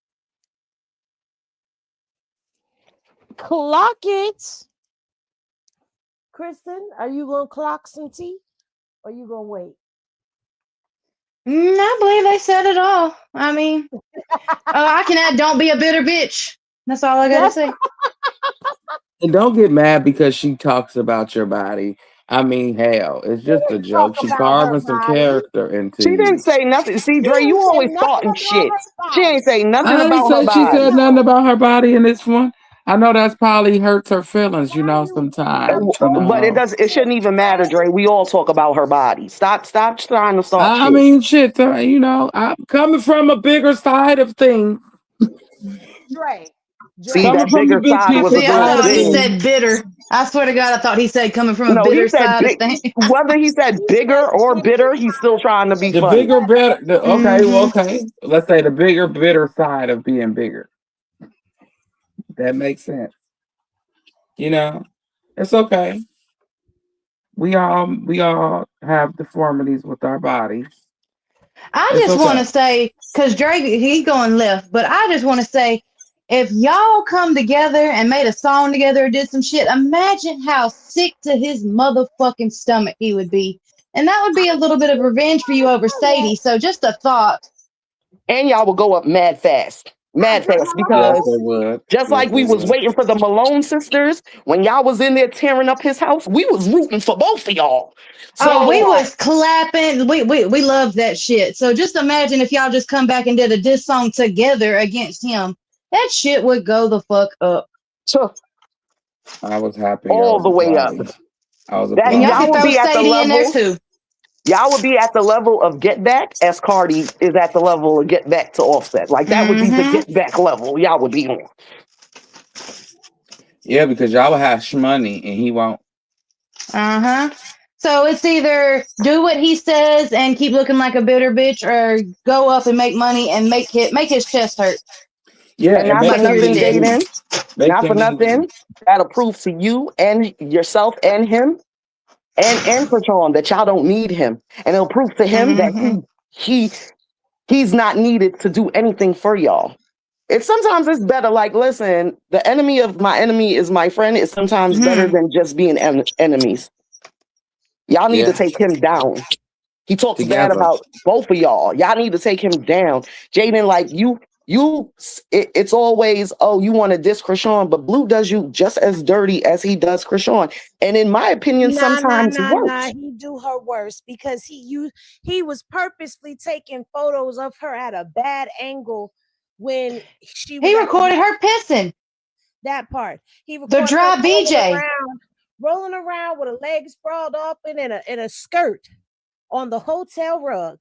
Clock it. Kristen, are you gonna clock some tea or you gonna wait? I believe they said it all. I mean, I can add "Don't be a bitter bitch." That's all I gotta say. And don't get mad because she talks about your body. I mean, hell, it's just a joke. Talk She about her carving some body. character into She didn't you. say nothing. See, She Dre, you didn't say always nothing starting about shit. her She body. ain't say nothing I didn't about her say she body. said nothing about her body in this one. I know that's probably hurts her feelings, you know, sometimes, you But know. it shouldn't even matter, Dre. We all talk about her body. Stop trying to start I shit. mean, shit, you know, I'm coming from a bigger side of things. Dre. See, Coming that from the bigger big side was people a See, I good side thought of he thing. said things. bitter. I swear to God, I thought he said coming from a No, he bitter said side of big. things. Whether he said bigger or bitter, he's still trying to be The funny. bigger, better. Okay, well, Mm-hmm. okay. Let's say the bigger, bitter side of being bigger. That makes sense. You know, it's okay. We all have deformities with our bodies. I It's just want okay. to say, because Drake, he's going left, but I just want to say, if y'all come together and made a song together or did some shit, imagine how sick to his motherfucking stomach he would be. And that would be a little bit of revenge for you over Sadie. So just a thought. And y'all will go up mad fast. I Mad get fast. my Yes, Because they home. would. just Yes, like they we was would. waiting for the Malone sisters, when y'all was in there tearing up his house, we was rooting for both of y'all. Oh, we So was clapping. We loved that shit. So just imagine if y'all just come back and did a diss song together against him. That shit would go the fuck up. I was happy. I all was the way up. applauding. I was That And y'all applauding. y'all could would throw be at the Sadie in there level. too. Y'all would be at the level of Get Back as Cardi is at the level of Get Back to Offset. Like that would be the Mm-hmm. Get Back level y'all would be on. Yeah, because y'all will have money and he won't. Uh-huh. So it's either do what he says and keep looking like a bitter bitch, or go up and make money and make his chest hurt. Yeah, And and not for make Like him yours nothing, need did. you. Jaden. Make Not for him need you. nothing. That'll prove to you and yourself and him and Patron that y'all don't need him. And it'll prove to him that Mm-hmm. he he's not needed to do anything for y'all. It's better, like, listen, the enemy of my enemy is my friend. It's sometimes better Mm-hmm. than just being enemies. Y'all need to Yeah, take him down. He talks bad together. about both of y'all. Y'all need to take him down. Jaden, like it's always, oh, you want to diss Chrisean, but Blue does you just as dirty as he does Chrisean. And in my opinion, Nah, nah, sometimes nah, nah. worse. He do her worse because he was purposely taking photos of her at a bad angle when she was He at the recorded her pissing. that part. He The recorded her dry BJ. rolling around with her legs sprawled open in a skirt on the hotel rug.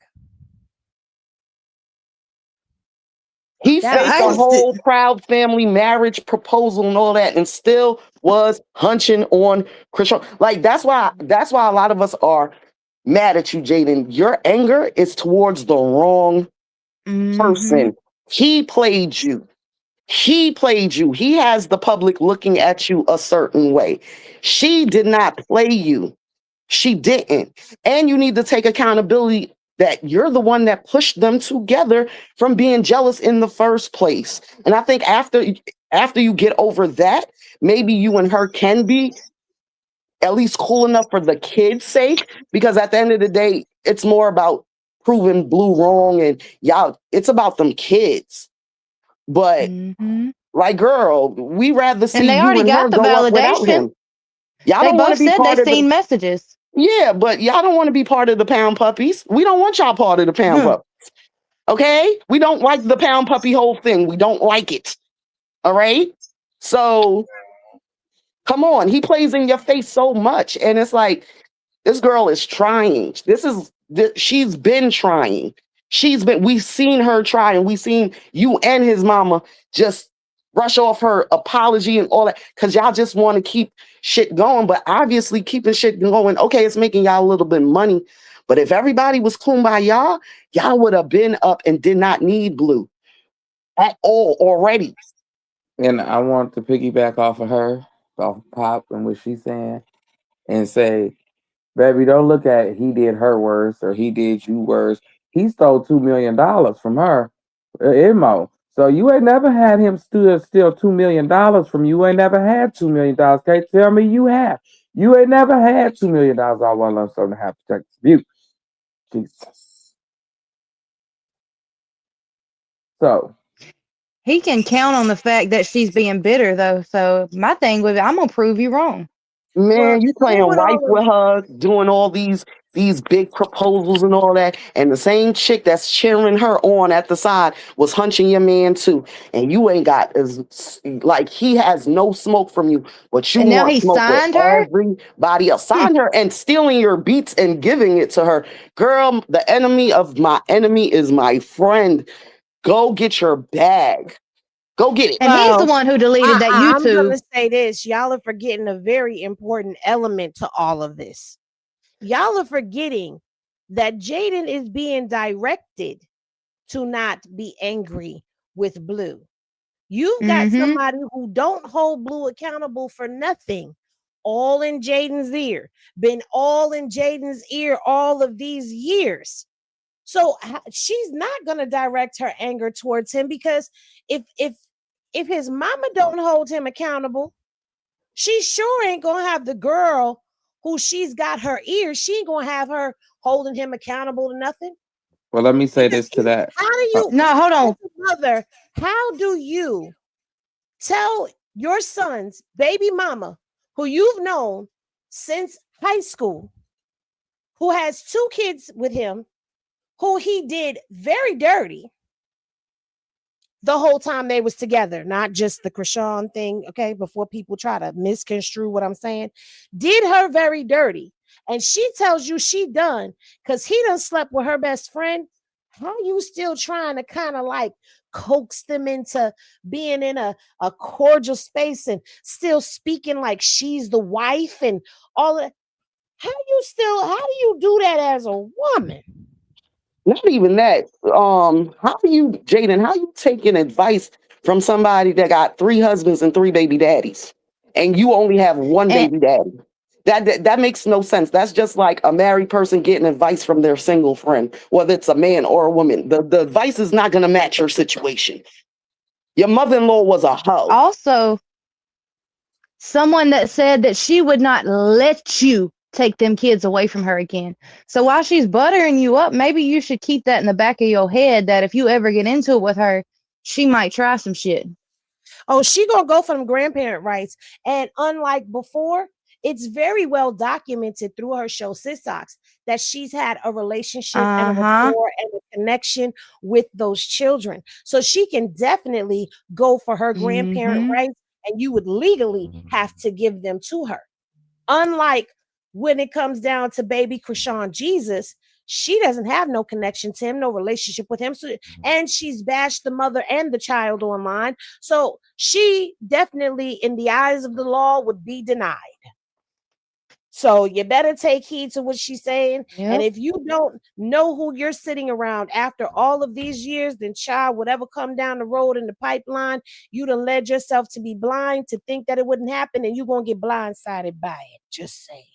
He That was faked I the funny. whole proud family marriage proposal and all that, and still was hunching on Chrisean. Like that's why a lot of us are mad at you, Jaden. Your anger is towards the wrong mm-hmm. person. He played you. He played you. He has the public looking at you a certain way. She did not play you. She didn't. And you need to take accountability that you're the one that pushed them together from being jealous in the first place. And I think after you get over that, maybe you and her can be at least cool enough for the kids' sake, because at the end of the day, it's more about proving Blue wrong and y'all, it's about them kids. But Mm-hmm. like, girl, we rather And see they you already and her got the go up without validation. him. Y'all They don't want to both be said they part of the seen messages. yeah, but y'all don't want to be part of the pound puppies. We don't want y'all part of the pound Huh. pup. Okay? We don't like the pound puppy whole thing. We don't like it. All right? So come on. He plays in your face so much. And it's like, this girl is trying. She's been trying. We've seen her try, and we've seen you and his mama just brush off her apology and all that because y'all just want to keep shit going. But obviously, keeping shit going, okay, it's making y'all a little bit of money. But if everybody was kumbaya, y'all would have been up and did not need Blue at all already. And I want to piggyback off of her, off of Pop and what she's saying, and say Baby, don't look at he did her worse or he did you worse. He stole $2 million from her, Imo. So you ain't never had him steal $2 million from you. Ain't never had $2 million. Can't tell me you have. You ain't never had $2 million. I want lump sum to have to take dispute. Jesus. So He can count on the fact that she's being bitter, though. So my thing with it, I'm gonna prove you wrong. Well, Man, the you thing playing with wife all of with her, doing all these big proposals and all that, and the same chick that's cheering her on at the side was hunching your man too, and you ain't got as like he has no smoke from you, but you And now want he smoke with signed her. everybody else. Sign her and stealing your beats and giving it to her. Girl, the enemy of my enemy is my friend. Go get your bag. Go get it. And he's the Well, one who deleted that I'm YouTube. gonna say this. Y'all are forgetting a very important element to all of this. Y'all are forgetting that Jaidyn is being directed to not be angry with Blue. You've got Mm-hmm. somebody who don't hold Blue accountable for nothing. All in Jaden's ear. Been all in Jaden's ear all of these years. So she's not going to direct her anger towards him because if his mama don't hold him accountable, she sure ain't going to have the girl who she's got her ears. She ain't going to have her holding him accountable to nothing. well, let me say this to that. How do Uh, you, No, hold on. mother? How do you tell your son's baby mama, who you've known since high school, who has 2 kids with him, who he did very dirty the whole time they was together, not just the Chrisean thing, okay, before people try to misconstrue what I'm saying, did her very dirty. And she tells you she done because he done slept with her best friend. How you still trying to kind of like coax them into being in a cordial space and still speaking like she's the wife and all that? How do you do that as a woman? Not even that. How you, Jaden, how you taking advice from somebody that got 3 husbands and 3 baby daddies, and you only have one And baby daddy? That makes no sense. That's just like a married person getting advice from their single friend, whether it's a man or a woman. The advice is not gonna match your situation. Your mother-in-law was a hoe. also, someone that said that she would not let you take them kids away from her again. So while she's buttering you up, maybe you should keep that in the back of your head that if you ever get into it with her, she might try some shit. Oh, she gonna go for them grandparent rights. And unlike before, it's very well documented through her show Sis Socks that she's had a relationship and a Uh-huh. rapport and a connection with those children. So she can definitely go for her grandparent Mm-hmm. rights, and you would legally have to give them to her. Unlike when it comes down to baby Chrisean Jesus, she doesn't have no connection to him, no relationship with him. So, and she's bashed the mother and the child online. So she definitely, in the eyes of the law, would be denied. So you better take heed to what she's saying. And Yep. if you don't know who you're sitting around after all of these years, then child, whatever come down the road in the pipeline, you done led yourself to be blind to think that it wouldn't happen, and you're gonna get blindsided by it. Just saying.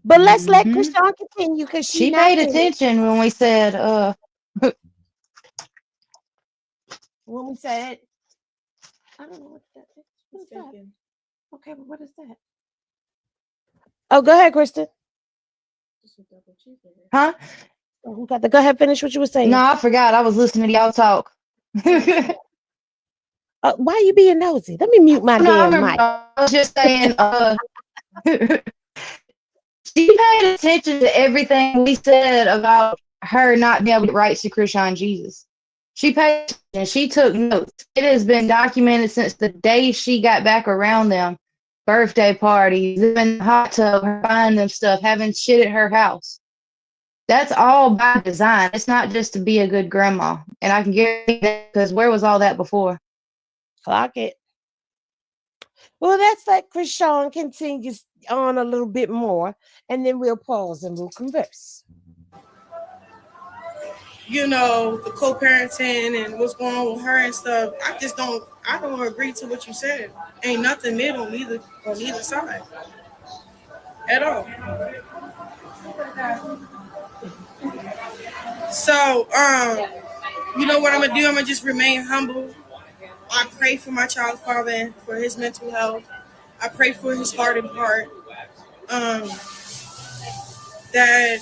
But let's let Mm-hmm. Chrisean continue because she's She not paid finished. attention when we said, When we said, I don't know what that is. What is that? Okay, but what is that? Oh, go ahead, Kristen. huh? Oh, who got the? Go ahead, finish what you were No, saying. I forgot. I was listening to y'all talk. No, Why you being nosy? Let me mute my I damn remember. mic. I was just saying, she paid attention to everything we said about her not being able to get rights to Chrisean Jesus. She paid attention. She took notes. It has been documented since the day she got back around them. Birthday parties, them in the hot tub, her buying them stuff, having shit at her house. That's all by design. It's not just to be a good grandma. And I can guarantee that because where was all that before? Clock it. Well, let's let Chrisean continues on a little bit more, and then we'll pause and we'll converse. The co-parenting and what's going on with her and stuff. I don't agree to what you said. Ain't nothing mid on either side. at all. So, you know what I'm gonna do? I'm gonna just remain humble. I pray for my child's father, for his mental health. I pray for his heart and heart. That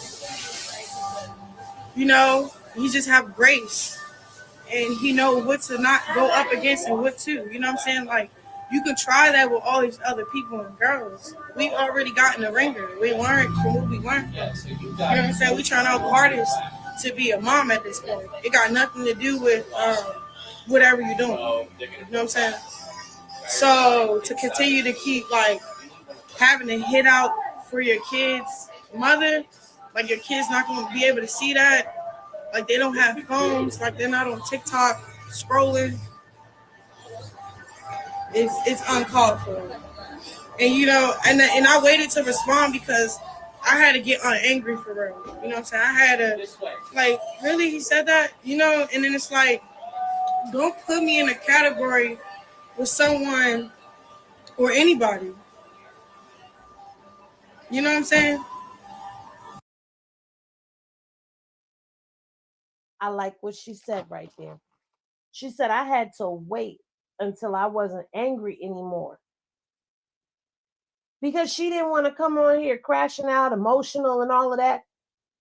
he just have grace and he know what to not go up against and what to. You know what I'm saying? Like, you can try that with all these other people and girls. We already got in the ringer. We learned from what we learned from. You know what I'm saying? We trying our hardest to be a mom at this point. It got nothing to do with whatever you're doing. You know what I'm saying? So to continue to keep like having to hit out for your kids' mother, like your kids not gonna be able to see that. Like they don't have phones, like they're not on TikTok scrolling. It's uncalled for. And I waited to respond because I had to get angry for real. You know what I'm saying? I had to like, really, he said that, and then it's like, don't put me in a category with someone or anybody. You know what I'm saying? I like what she said right there. She said, I had to wait until I wasn't angry anymore. Because she didn't want to come on here crashing out, emotional, and all of that.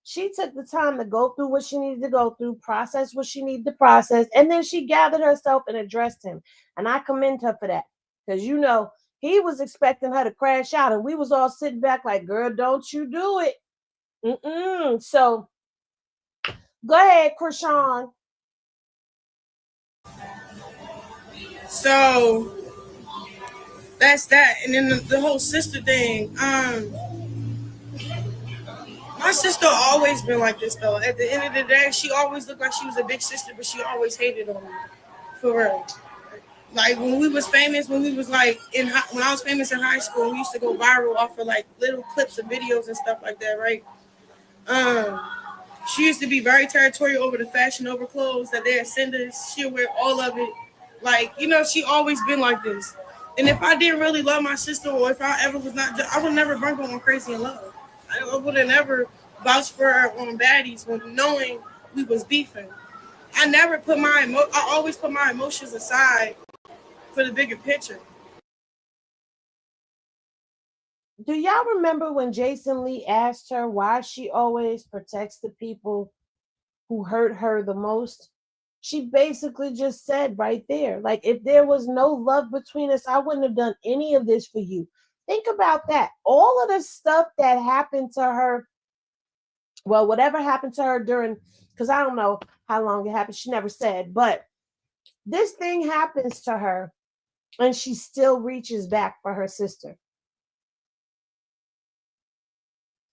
She took the time to go through what she needed to go through, process what she needed to process, and then she gathered herself and addressed him. And I commend her for that. Because, he was expecting her to crash out, and we was all sitting back like, girl, don't you do it. So, go ahead, Chrisean. So that's that. And then the whole sister thing. My sister always been like this though. At the end of the day, she always looked like she was a big sister, but she always hated on me. For real. Like when we was famous, when we was like when I was famous in high school, we used to go viral off of like little clips of videos and stuff like that, right? She used to be very territorial over the Fashion Over clothes that they'd send us. She'll wear all of it. Like, she always been like this. And if I didn't really love my sister, or if I ever was not, I would never bring her on Crazy in Love. I would have never vouched for her on Baddies when knowing we was beefing. I always put my emotions aside for the bigger picture. Do y'all remember when Jason Lee asked her why she always protects the people who hurt her the most? She basically just said right there, like, if there was no love between us, I wouldn't have done any of this for you. Think about that. All of the stuff that happened to her, well, whatever happened to her during, because I don't know how long it happened. She never said, but this thing happens to her and she still reaches back for her sister.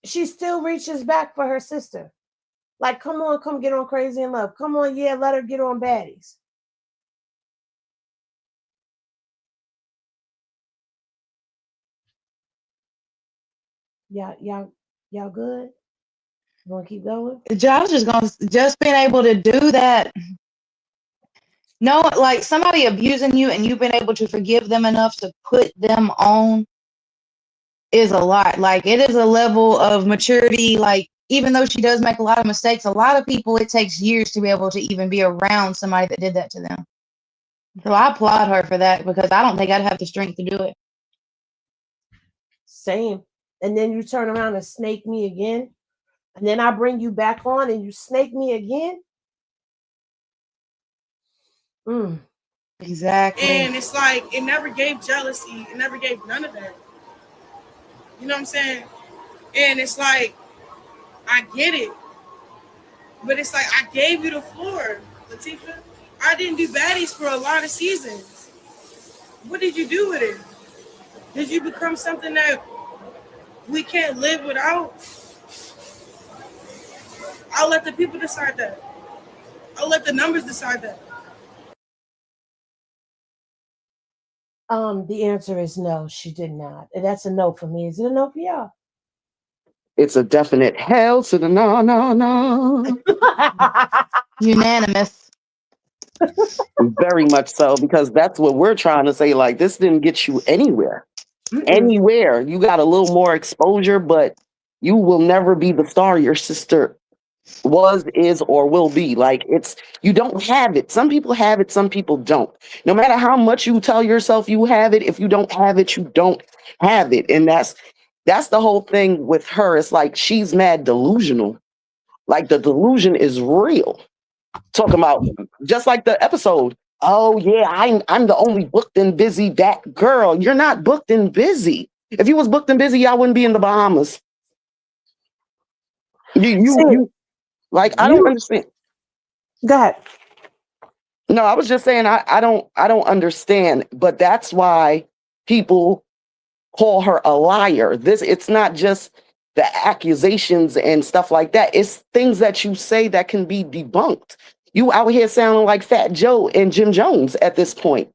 She still reaches back for her sister. Like, come on, come get on Crazy in Love. Come on, yeah, let her get on Baddies. Y'all good? You want to keep going? I was just being able to do that. No, like somebody abusing you and you've been able to forgive them enough to put them on is a lot. Like, it is a level of maturity. Like, even though she does make a lot of mistakes, a lot of people, it takes years to be able to even be around somebody that did that to them. So I applaud her for that, because I don't think I'd have the strength to do it. Same. And then you turn around and snake me again. And then I bring you back on and you snake me again. Exactly. And it's like, it never gave jealousy. It never gave none of that. You know what I'm saying? And it's like, I get it. But it's like, I gave you the floor, Latifah. I didn't do Baddies for a lot of seasons. What did you do with it? Did you become something that we can't live without? I'll let the people decide that. I'll let the numbers decide that. The answer is no, she did not. And that's a no for me. Is it a no for y'all? It's a definite hell to the no. Unanimous. Very much so, because that's what we're trying to say. Like, this didn't get you anywhere. Anywhere you got a little more exposure, but you will never be the star your sister was, is, or will be. Like, it's, you don't have it. Some people have it, some people don't. No matter how much you tell yourself you have it, if you don't have it, you don't have it. And that's the whole thing with her. It's like she's mad delusional. Like, the delusion is real. Talking about just like the episode. Oh yeah, I'm the only booked and busy that girl. You're not booked and busy. If you was booked and busy, y'all wouldn't be in the Bahamas. You like, I don't understand. Go ahead. No, I was just saying I don't understand, but that's why people call her a liar. It's not just the accusations and stuff like that. It's things that you say that can be debunked. You out here sounding like Fat Joe and Jim Jones at this point.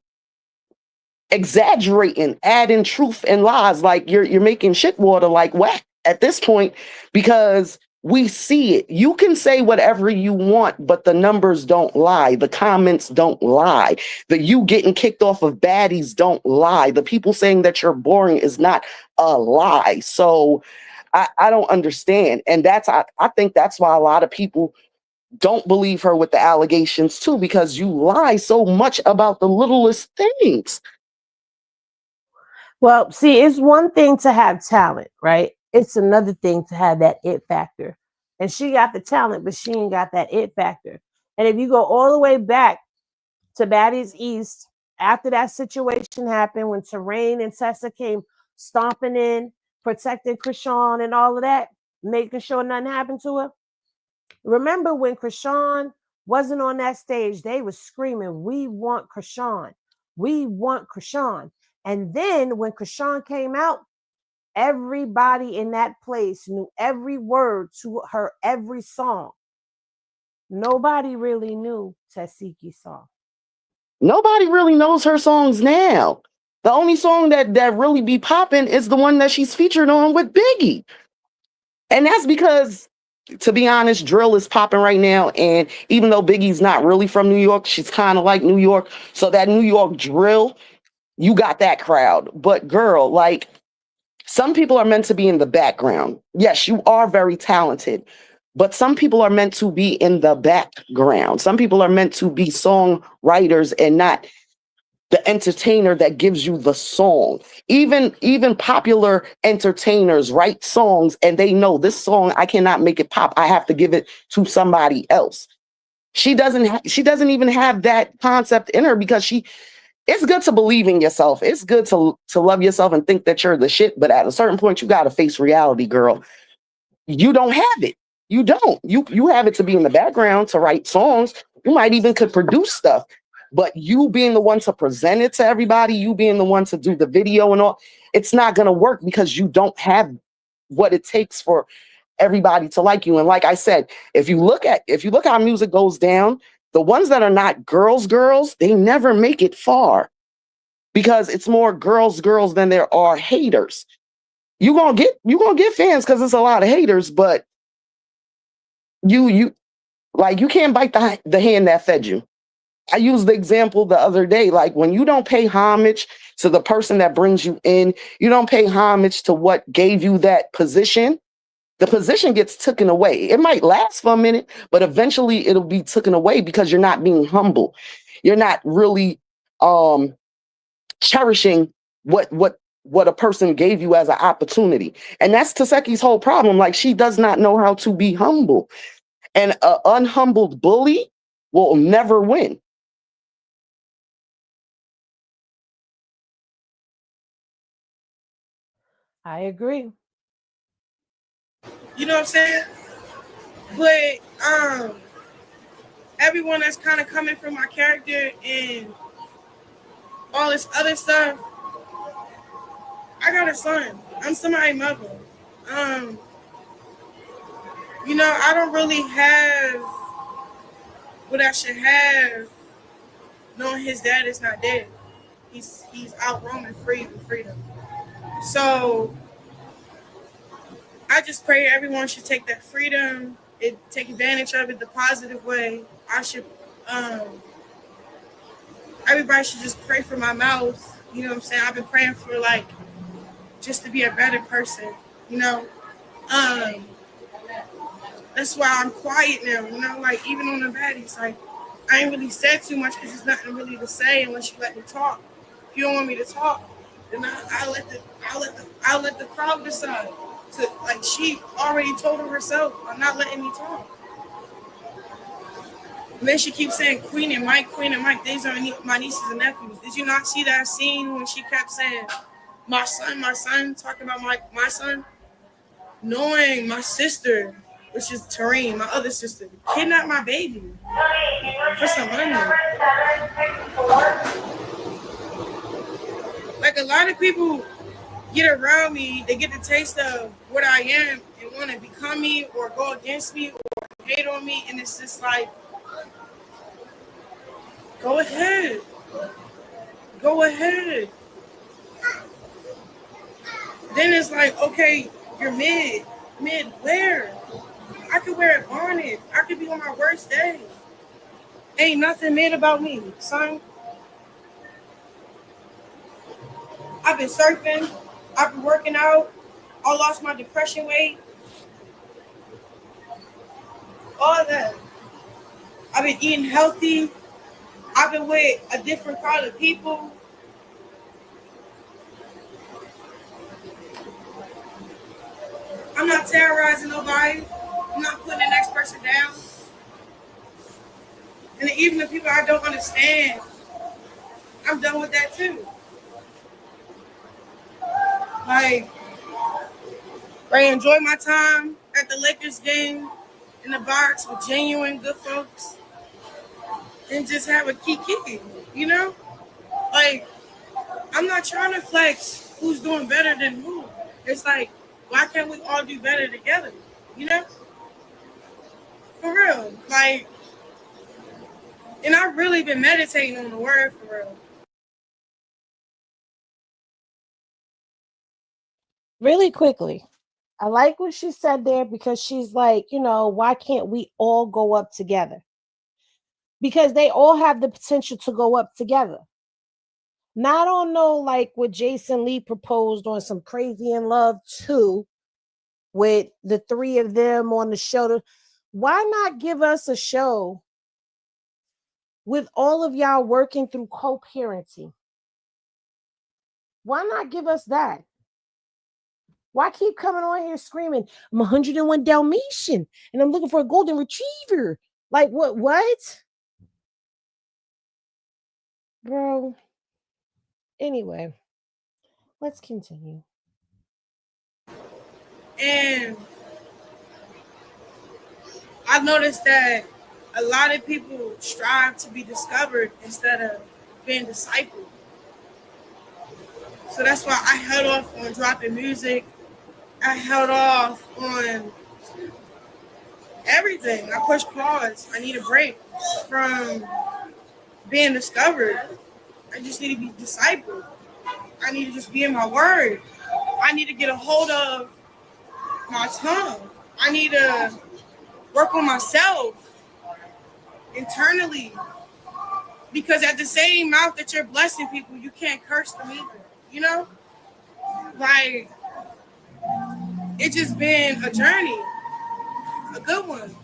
Exaggerating, adding truth and lies, like you're making shit water like whack at this point, because we see it. You can say whatever you want, but the numbers don't lie. The comments don't lie. The you getting kicked off of baddies don't lie. The people saying that you're boring is not a lie. So I don't understand. And I think that's why a lot of people don't believe her with the allegations too, because you lie so much about the littlest things. Well, see, it's one thing to have talent, right? It's another thing to have that it factor. And she got the talent, but she ain't got that it factor. And if you go all the way back to Baddies East, after that situation happened, when Terrain and Tessa came stomping in, protecting Chrisean and all of that, making sure nothing happened to her. Remember when Chrisean wasn't on that stage, they was screaming, "We want Chrisean. We want Chrisean." And then when Chrisean came out, everybody in that place knew every word to her every song. Nobody really knew Tesehki's song. Nobody really knows her songs now. The only song that really be popping is the one that she's featured on with Biggie. And that's because, to be honest, drill is popping right now. And even though Biggie's not really from New York, she's kind of like New York. So that New York drill, you got that crowd. But girl, like, some people are meant to be in the background. Yes, you are very talented, but some people are meant to be in the background. Some people are meant to be songwriters and not the entertainer that gives you the song. Even popular entertainers write songs and they know this song, I cannot make it pop. I have to give it to somebody else. She doesn't even have that concept in her, because it's good to believe in yourself. It's good to love yourself and think that you're the shit. But at a certain point, you got to face reality, girl. You don't have it. You don't. You have it to be in the background, to write songs. You might even could produce stuff. But you being the one to present it to everybody, you being the one to do the video and all, it's not going to work, because you don't have what it takes for everybody to like you. And like I said, if you look how music goes down, the ones that are not girls, they never make it far, because it's more girls than there are haters. You gonna get fans because it's a lot of haters, but you can't bite the hand that fed you. I used the example the other day, like when you don't pay homage to the person that brings you in, you don't pay homage to what gave you that position, the position gets taken away. It might last for a minute, but eventually it'll be taken away, because you're not being humble. You're not really cherishing what a person gave you as an opportunity. And that's Tesehki's whole problem. Like, she does not know how to be humble. And an unhumbled bully will never win. I agree. You know what I'm saying? But everyone that's kind of coming from my character and all this other stuff, I got a son. I'm somebody's mother. I don't really have what I should have, knowing his dad is not dead. He's out roaming free with freedom. So I just pray everyone should take that freedom, take advantage of it the positive way. Everybody should just pray for my mouth. You know what I'm saying? I've been praying for like just to be a better person, you know. That's why I'm quiet now, you know, like even on the baddies, like I ain't really said too much because there's nothing really to say unless you let me talk. If you don't want me to talk, then I'll let the crowd decide. To like she already told herself, I'm not letting me talk. And then she keeps saying Queen and Mike. These are my nieces and nephews. Did you not see that scene when she kept saying my son, talking about my son? Knowing my sister, which is Tareen, my other sister, kidnapped my baby for some money. Like a lot of people get around me, they get the taste of what I am and want to become me or go against me or hate on me, and it's just like, go ahead. Then it's like, okay, you're mid where? I could wear a bonnet. I could be on my worst day. Ain't nothing mid about me, son. I've been surfing. I've been working out. I lost my depression weight. All that. I've been eating healthy. I've been with a different crowd of people. I'm not terrorizing nobody. I'm not putting the next person down. And even the people I don't understand, I'm done with that too. Like, I enjoy my time at the Lakers game in the box with genuine good folks and just have a kiki, you know? Like, I'm not trying to flex who's doing better than who. It's like, why can't we all do better together? You know? For real. Like, and I've really been meditating on the word for real. Really quickly, I like what she said there because she's like, why can't we all go up together? Because they all have the potential to go up together. Now, I don't know, like what Jason Lee proposed on some Crazy in Love 2 with the three of them on the show. Why not give us a show with all of y'all working through co-parenting? Why not give us that? Why keep coming on here screaming, I'm 101 Dalmatian and I'm looking for a golden retriever? Like, what? Bro. Anyway, let's continue. And I've noticed that a lot of people strive to be discovered instead of being discipled. So that's why I held off on dropping music. I held off on everything. I pushed pause. I need a break from being discovered. I just need to be discipled. I need to just be in my word. I need to get a hold of my tongue. I need to work on myself internally. Because at the same mouth that you're blessing people, you can't curse them either. You know? Like, it's just been a journey. A good one.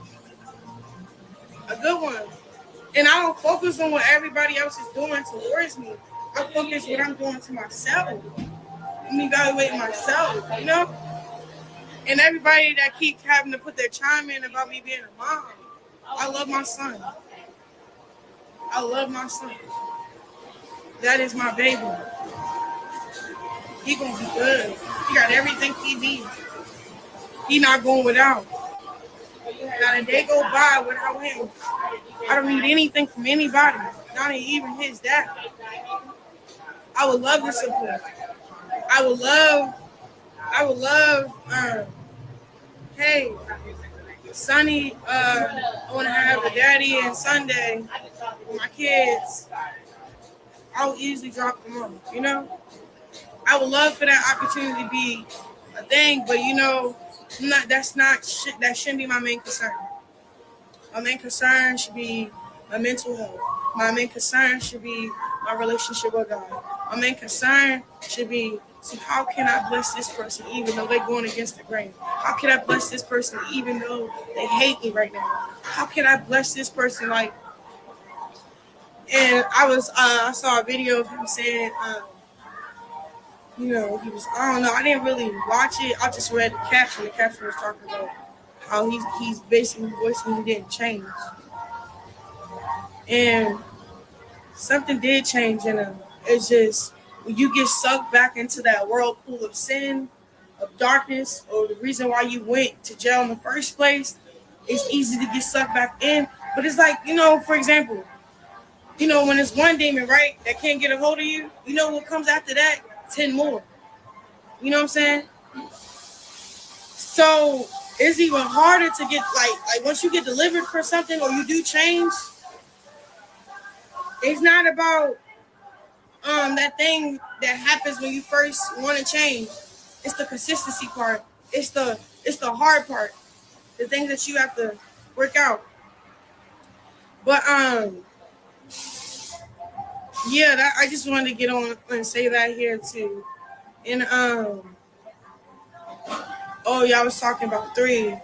And I don't focus on what everybody else is doing towards me. I focus what I'm doing to myself. I'm evaluating myself, you know? And everybody that keeps having to put their chime in about me being a mom, I love my son. That is my baby. He gonna be good. He got everything he needs. He not going without. Not a day go by without him. I don't need anything from anybody, not even his dad. I would love the support. I would love, hey, Sonny, I want to have a daddy and Sunday with my kids. I would easily drop them off, you know? I would love for that opportunity to be a thing, but that shouldn't be my main concern. My main concern should be my mental health. My main concern should be my relationship with God. My main concern should be So how can I bless this person even though they're going against the grain? How can I bless this person even though they hate me right now? How can I bless this person like? And I saw a video of him saying, he was, I don't know, I didn't really watch it. I just read the caption. The caption was talking about how he's basically voicing he didn't change, and something did change in him. It's just when you get sucked back into that whirlpool of sin, of darkness, or the reason why you went to jail in the first place, it's easy to get sucked back in. But it's like, for example, when it's one demon, right, that can't get a hold of you, what comes after that? 10 more. You know what I'm saying? So it's even harder to get, like once you get delivered for something or you do change, it's not about that thing that happens when you first want to change. It's the consistency part. It's the hard part. The things that you have to work out. But yeah, I just wanted to get on and say that here too. And oh yeah, I was talking about 3.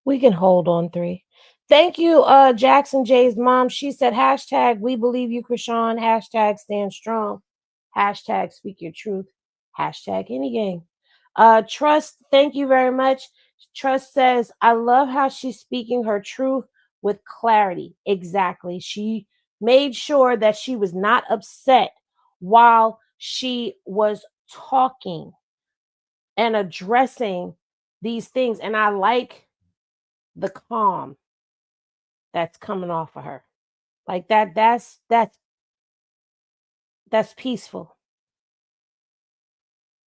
We can hold on 3. Thank you, Jackson J's mom. She said, hashtag we believe you, Chrisean. Hashtag stand strong. Hashtag speak your truth. Hashtag any game. Trust, thank you very much. Trust says, I love how she's speaking her truth with clarity. Exactly. She made sure that she was not upset while she was talking and addressing these things. And I like the calm that's coming off of her. Like that's peaceful.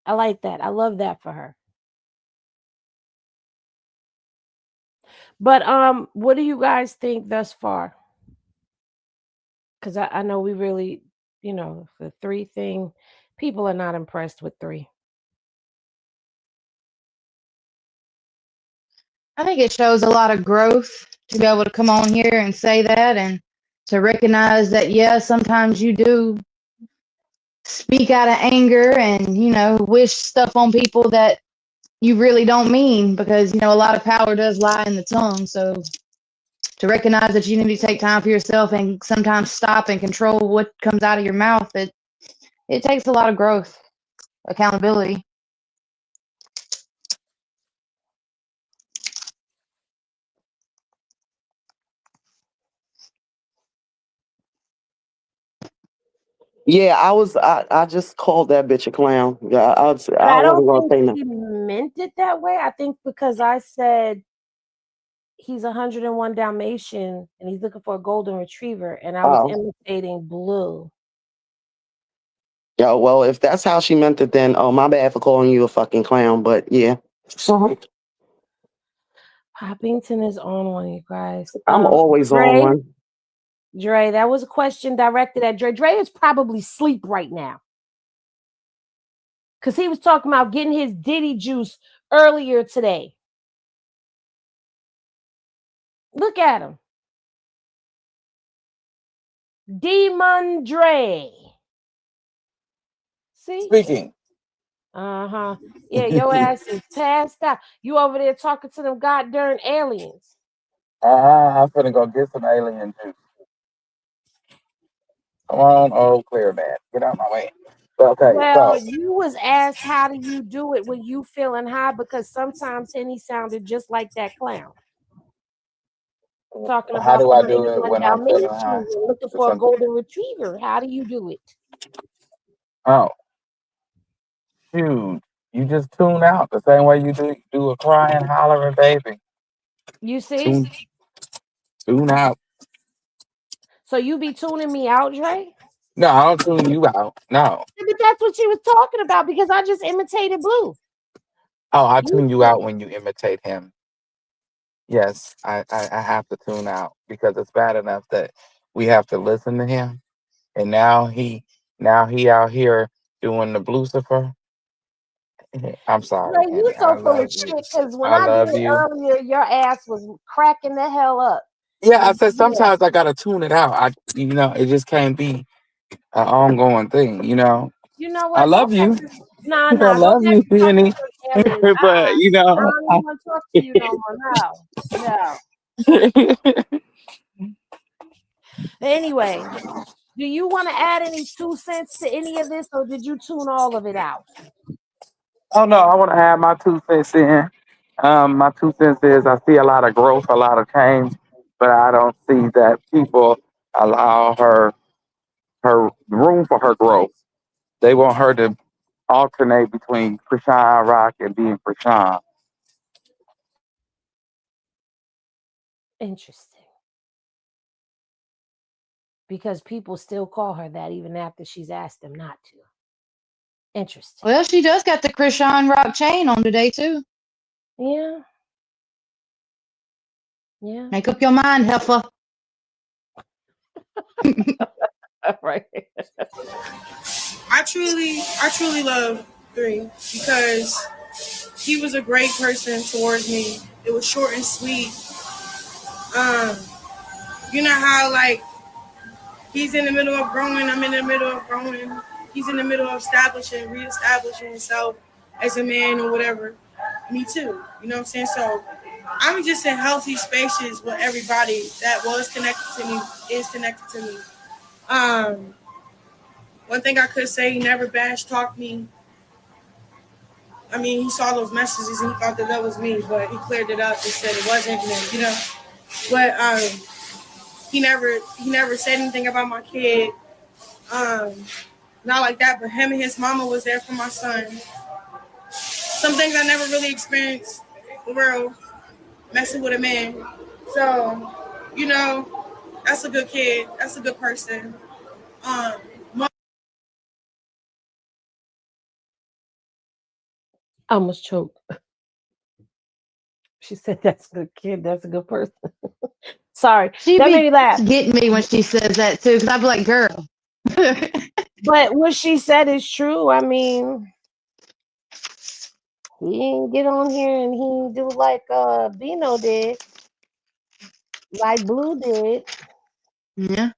I like that. I love that for her. But what do you guys think thus far? Because I know we really, the 3 thing, people are not impressed with 3. I think it shows a lot of growth to be able to come on here and say that and to recognize that, yeah, sometimes you do speak out of anger and, wish stuff on people that you really don't mean because, a lot of power does lie in the tongue. So to recognize that you need to take time for yourself and sometimes stop and control what comes out of your mouth, it takes a lot of growth, accountability. Yeah, I just called that bitch a clown. Yeah, But I I don't wasn't gonna think say nothing. she meant it that way. I think because I said he's 101 Dalmatian and he's looking for a golden retriever, and I was Oh, imitating Blue. yeah. Well, if that's how she meant it, then my bad for calling you a fucking clown. But yeah, Poppington is on one, you guys. I'm always on Dre, one. Dre, that was a question directed at Dre. Dre is probably asleep right now. Because he was talking about getting his Diddy juice earlier today. Look at him. Demon Dre. See? Speaking. Uh-huh. Yeah, your ass is passed out. You over there talking to them goddamn aliens. I'm finna go get some alien juice. Come on, old clear man. Get out my way. Okay, Well, so you was asked how do you do it when you feeling high because sometimes Henny sounded just like that clown. Talking how about do the I do it 101 when I'm feeling Dalmatians high? and looking Just for a something. golden retriever. How do you do it? Oh, shoot. You just tune out the same way you do a crying, hollering baby. You see? Tune out. So you be tuning me out, Dre? No, I don't tune you out. No. Yeah, but that's what she was talking about because I just imitated Blue. Oh, I tune you out when you imitate him. Yes, I have to tune out because it's bad enough that we have to listen to him, and now he out here doing the Lucifer. I'm sorry, Dre, you Annie. I so full love of you. shit because when I I did love it you. earlier, your ass was cracking the hell up. Yeah, I said sometimes I gotta tune it out. It just can't be an ongoing thing. You know I what? love you. Nah, I don't love ever you, talk Penny. to us aliens. But I don't even want to talk to you no more. No. Anyway, do you want to add any 2 cents to any of this, or did you tune all of it out? Oh no, I want to add my 2 cents in. My 2 cents is I see a lot of growth, a lot of change, but I don't see that people allow her room for her growth. They want her to alternate between Chrisean Rock and being Chrisean. Interesting. Because people still call her that even after she's asked them not to. Interesting. Well, she does got the Chrisean Rock chain on today too. Yeah. Yeah. Make up your mind, heifer. Right. I truly love 3 because he was a great person towards me. It was short and sweet. You know how like he's in the middle of growing, I'm in the middle of growing. He's in the middle of reestablishing himself as a man or whatever. Me too. You know what I'm saying? So I'm just in healthy spaces with everybody that was connected to me, is connected to me. One thing I could say, he never bash talked me. I mean, he saw those messages and he thought that was me, but he cleared it up and said it wasn't me, But he never said anything about my kid. Not like that, but him and his mama was there for my son. Some things I never really experienced for real, messing with a man. So, that's a good kid. That's a good person. Um, I almost choked. She said, "That's a good kid. That's a good person." Sorry, She that made be me laugh. getting me when she says that too, because I be like, girl. But what she said is true. I mean, he didn't get on here and he do like Bino did, like Blue did, Yeah.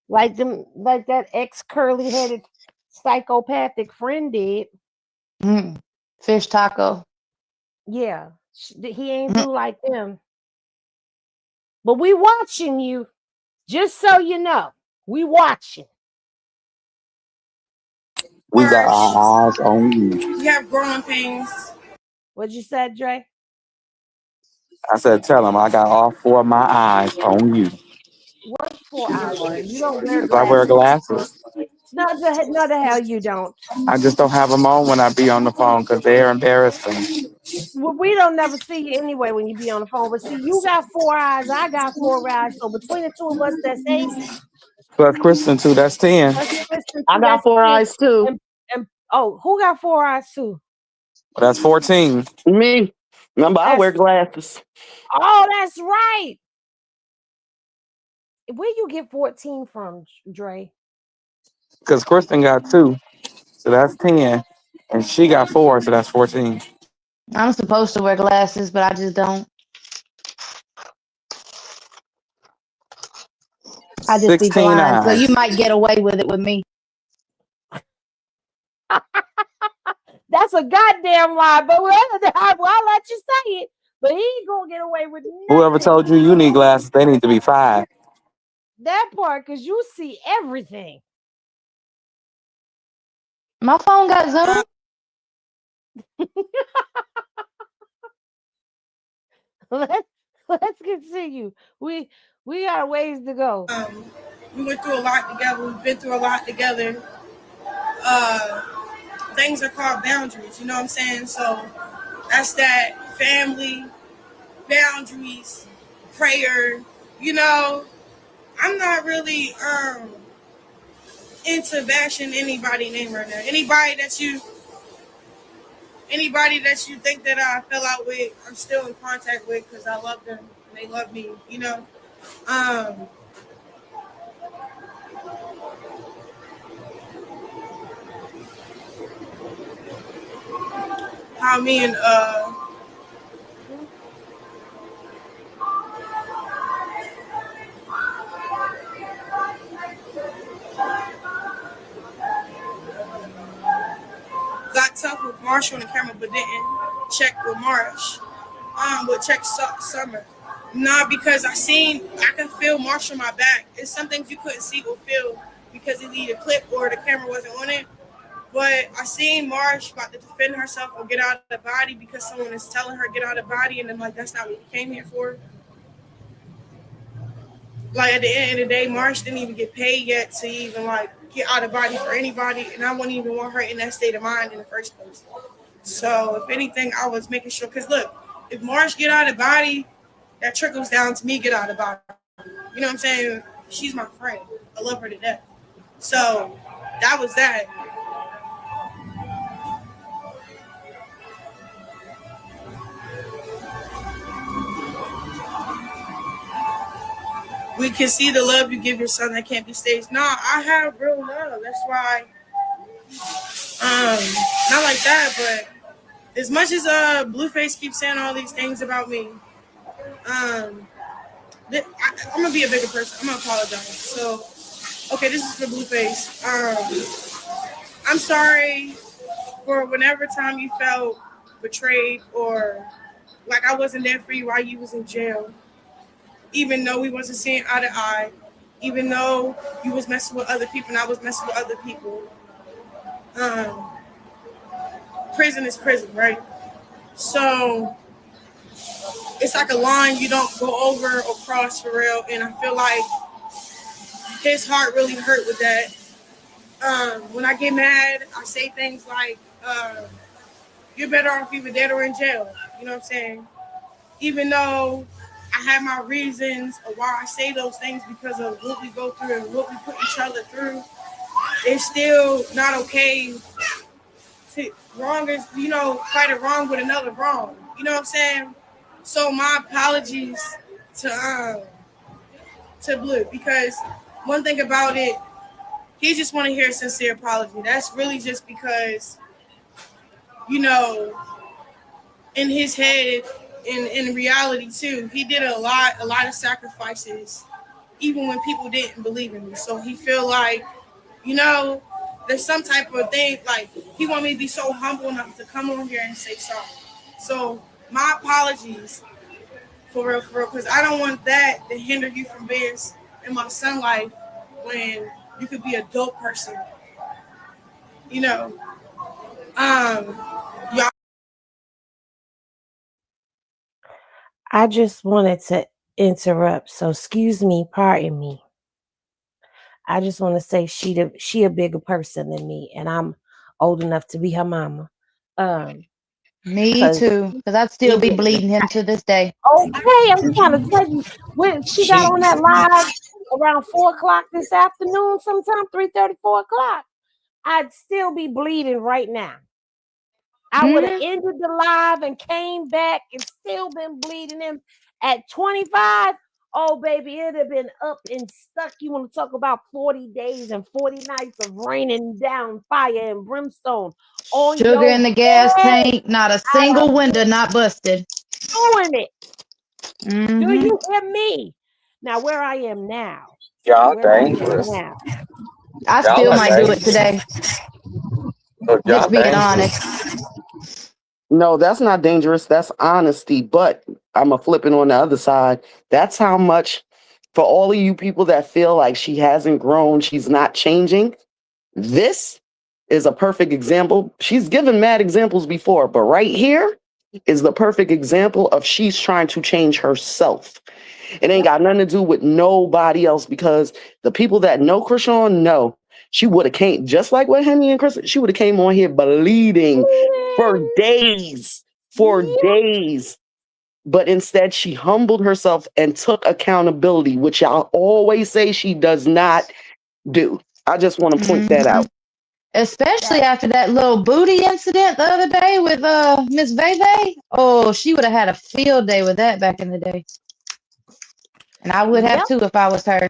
like that ex curly headed psychopathic friend did. Fish taco. Yeah, he ain't do like them. But we watching you, just so you know. We watching. We got our eyes on you. You have growing pains. What'd you say, Dre? I said, tell him I got all 4 of my eyes on you. What 4 eyes on you? You don't wear 'Cause I wear glasses. glasses. No, the hell you don't. I just don't have them on when I be on the phone because they're embarrassing. Well, we don't never see you anyway when you be on the phone. But see, you got 4 eyes, I got 4 eyes. So between the two of us, that's 8. Plus Kristen too, that's 10. Let's listen I to got that's 4 10. eyes too. And who got 4 eyes too? That's 14. Me. Remember, I wear glasses. That's right. Where you get 14 from, Dre? Because Kristen got 2, so that's 10. And she got 4, so that's 14. I'm supposed to wear glasses, but I just don't. I just be 16 blind, so you eyes. might get away with it with me. That's a goddamn lie, but I'll let you say it. But he ain't gonna get away with nothing. Whoever told you you need glasses, they need to be 5. That part, because you see everything. My phone got Zoom. Let's continue. We got a ways to go. We went through a lot together. We've been through a lot together. Things are called boundaries. You know what I'm saying? So that's that family, boundaries, prayer. I'm not really into bashing anybody's name right now. Anybody that you think that I fell out with, I'm still in contact with because I love them and they love me. How me and talked with Marshall on the camera, but didn't check with Marsh. But check Summer. Not because I can feel Marshall on my back. It's some things you couldn't see or feel because it either clipped or the camera wasn't on it. But I seen Marsh about to defend herself or get out of the body because someone is telling her get out of the body, and I'm like, that's not what we came here for. Like at the end of the day, Marsh didn't even get paid yet to even like get out of body for anybody, and I wouldn't even want her in that state of mind in the first place. So if anything, I was making sure because look, if Marsh get out of body, that trickles down to me get out of body. You know what I'm saying? She's my friend. I love her to death. So that was that. We can see the love you give your son that can't be staged. Nah, I have real love. That's why, not like that, but as much as Blueface keeps saying all these things about me, I'm gonna be a bigger person. I'm gonna apologize. So, okay, this is for Blueface. I'm sorry for whenever time you felt betrayed or like I wasn't there for you while you was in jail, even though we wasn't seeing eye to eye, even though you was messing with other people and I was messing with other people. Um, Prison is prison, right? So it's like a line you don't go over or cross for real. And I feel like his heart really hurt with that. When I get mad, I say things like, you're better off either dead or in jail. You know what I'm saying? Even though I have my reasons of why I say those things because of what we go through and what we put each other through, it's still not okay to wrong is, fight a wrong with another wrong. You know what I'm saying? So my apologies to Blue because one thing about it, he just want to hear a sincere apology. That's really just because, you know, in his head, in reality too, he did a lot of sacrifices, even when people didn't believe in me. So he feel like, there's some type of thing like he want me to be so humble enough to come on here and say sorry. So my apologies for real, because I don't want that to hinder you from being in my son life when you could be a dope person. You know, y'all. I just wanted to interrupt. So excuse me, pardon me. I just want to say she a bigger person than me, and I'm old enough to be her mama. Me too, because I'd still be bleeding him to this day. Okay, I'm trying to tell you when she got on that live around 4:00 this afternoon, sometime 3:30, 4:00. I'd still be bleeding right now. I would have ended the live and came back and still been bleeding him at 25. Oh, baby, it'd have been up and stuck. You want to talk about 40 days and 40 nights of raining down fire and brimstone on Sugar your in the gas head. tank, not a single window not busted. Doing it. Mm-hmm. Do you hear me? Now, where I am now. Y'all dangerous. I still might do it today. Just being honest. No, that's not dangerous. That's honesty. But I'm a flipping on the other side. That's how much for all of you people that feel like she hasn't grown, she's not changing. This is a perfect example. She's given mad examples before, but right here is the perfect example of she's trying to change herself. It ain't got nothing to do with nobody else because the people that know Chrisean know she would have came just like what Henny and Chris. She would have came on here bleeding for days, days. But instead, she humbled herself and took accountability, which y'all always say she does not do. I just want to point that out. Especially after that little booty incident the other day with Miss Veve. Oh, she would have had a field day with that back in the day. And I would have too if I was her.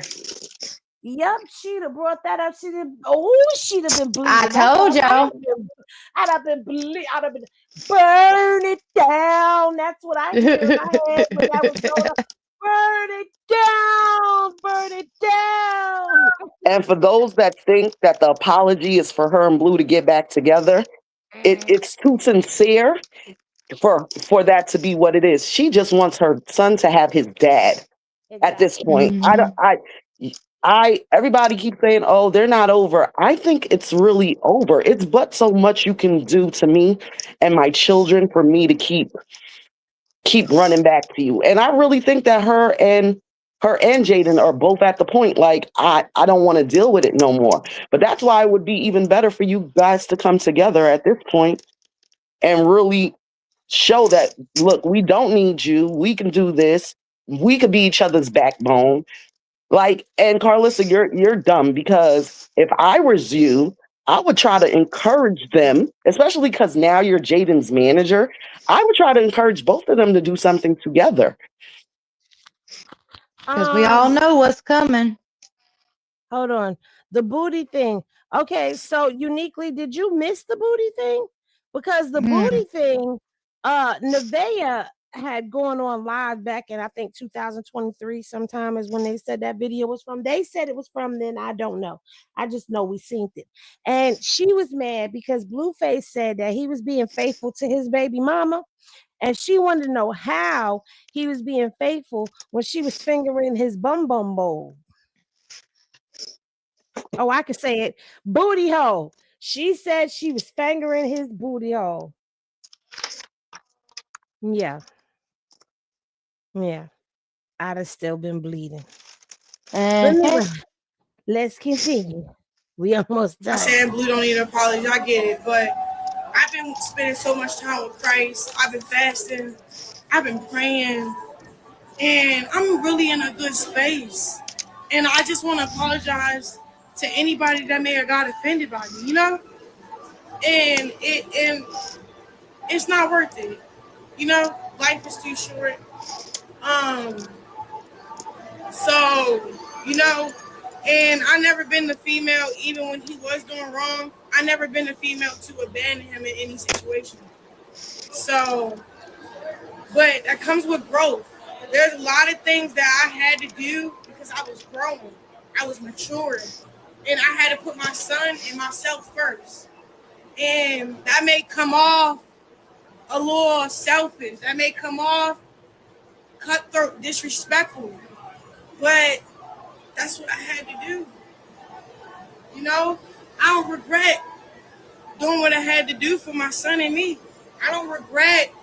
Yep, she'd have brought that up. She'd have been bleeding. I told y'all. I'd have been bleeding. I'd have been burn it down. That's what I hear in my head when that was going up. Burn it down. And for those that think that the apology is for her and Blue to get back together, It's too sincere for that to be what it is. She just wants her son to have his dad at this Exactly. point. I don't Mhm. I everybody keeps saying, "Oh, they're not over." I think it's really over. It's but so much you can do to me and my children for me to keep running back to you. And I really think that her and Jaden are both at the point like I don't want to deal with it no more. But that's why it would be even better for you guys to come together at this point and really show that look, we don't need you. We can do this. We could be each other's backbone. Like, and Carlissa, you're dumb because if I was you, I would try to encourage them, especially because now you're Jaden's manager. I would try to encourage both of them to do something together. Because we all Um, know what's coming. Hold on. The booty thing. Okay, so uniquely, did you miss the booty thing? Because the Hmm. booty thing, Nevaeh had gone on live back in I think 2023 sometime is when they said that video was from. They said it was from then. I don't know. I just know we synced it. And she was mad because Blueface said that he was being faithful to his baby mama. And she wanted to know how he was being faithful when she was fingering his bum bum bowl. Oh, I could say it. Booty hole. She said she was fingering his booty hole. Yeah. Yeah. I'd have still been bleeding. But Uh-huh. anyway, let's continue. We almost I done. said Blue don't need an apology. I get it, but I've been spending so much time with Christ. I've been fasting. I've been praying, and I'm really in a good space. And I just want to apologize to anybody that may have got offended by me, and it's not worth it. Life is too short. Um, so you know, and I never been the female, even when he was doing wrong. I never been the female to abandon him in any situation. So, but that comes with growth. There's a lot of things that I had to do because I was growing, I was maturing, and I had to put my son and myself first. And that may come off a little selfish. That may come off cutthroat, disrespectful. But that's what I had to do. I don't regret doing what I had to do for my son and me. I don't regret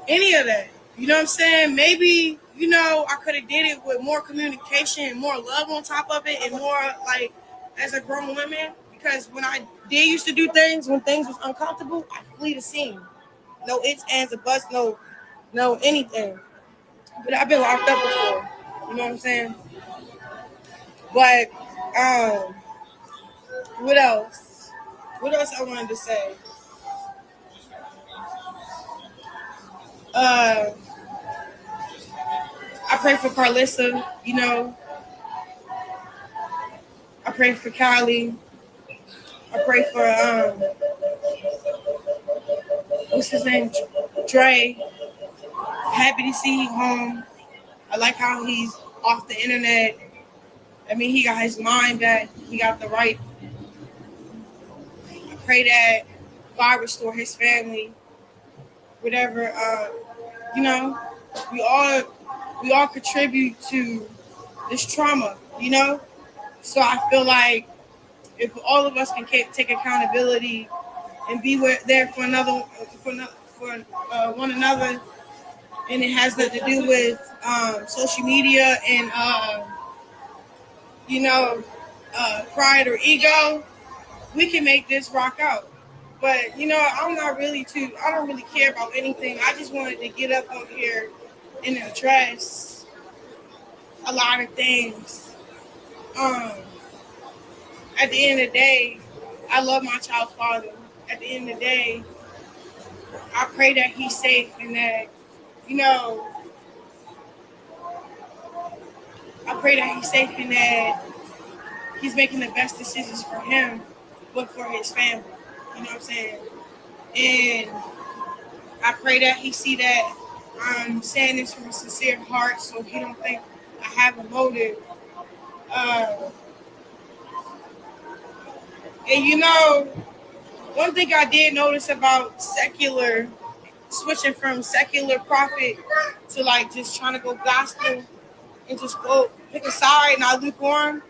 any of that. You know what I'm saying? Maybe, I could have did it with more communication and more love on top of it and more like as a grown woman. Because when I did used to do things, when things was uncomfortable, I flee the scene. No ifs, ands, or buts, no anything. But I've been locked up before. You know what I'm saying? But what else? What else I wanted to say? Uh, I pray for Karlissa. I pray for Kylie. I pray for what's his name? Dre. Happy to see him home. I like how he's off the internet. I mean, he got his mind back. He got the right. I pray that God restore his family. Whatever. You know, we all contribute to this trauma. So I feel like if all of us can take accountability and be there for one another, and it has nothing to do with social media and pride or ego, we can make this rock out. But I don't really care about anything. I just wanted to get up on here and address a lot of things. Um, at the end of the day, I love my child's father. At the end of the day, I pray that he's safe and that, you know, I pray that he's safe and that he's making the best decisions for him, but for his family. You know what I'm saying? And I pray that he see that I'm saying this from a sincere heart, so he don't think I have a motive. Uh, and one thing I did notice about secular, switching from secular prophet to like just trying to go gospel and just go pick a side, not lukewarm.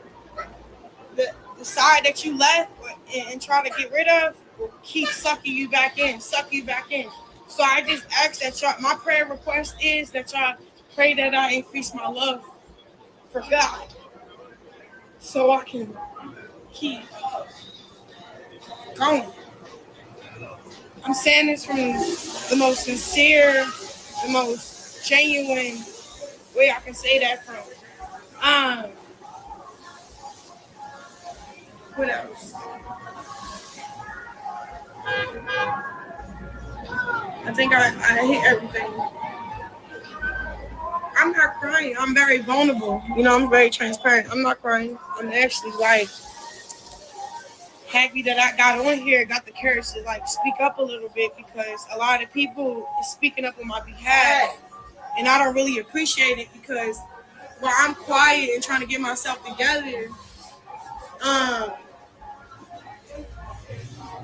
The side that you left and try to get rid of will keep sucking you back in, suck you back in. So I just ask that y'all, my prayer request is that y'all pray that I increase my love for God so I can keep going. I'm saying this from the most sincere, the most genuine way I can say that from. Um, what else? I think I hit everything. I'm not crying. I'm very vulnerable. You know, I'm very transparent. I'm not crying. I'm actually like happy that I got on here, got the courage to like speak up a little bit because a lot of people is speaking up on my behalf, and I don't really appreciate it because while I'm quiet and trying to get myself together, um,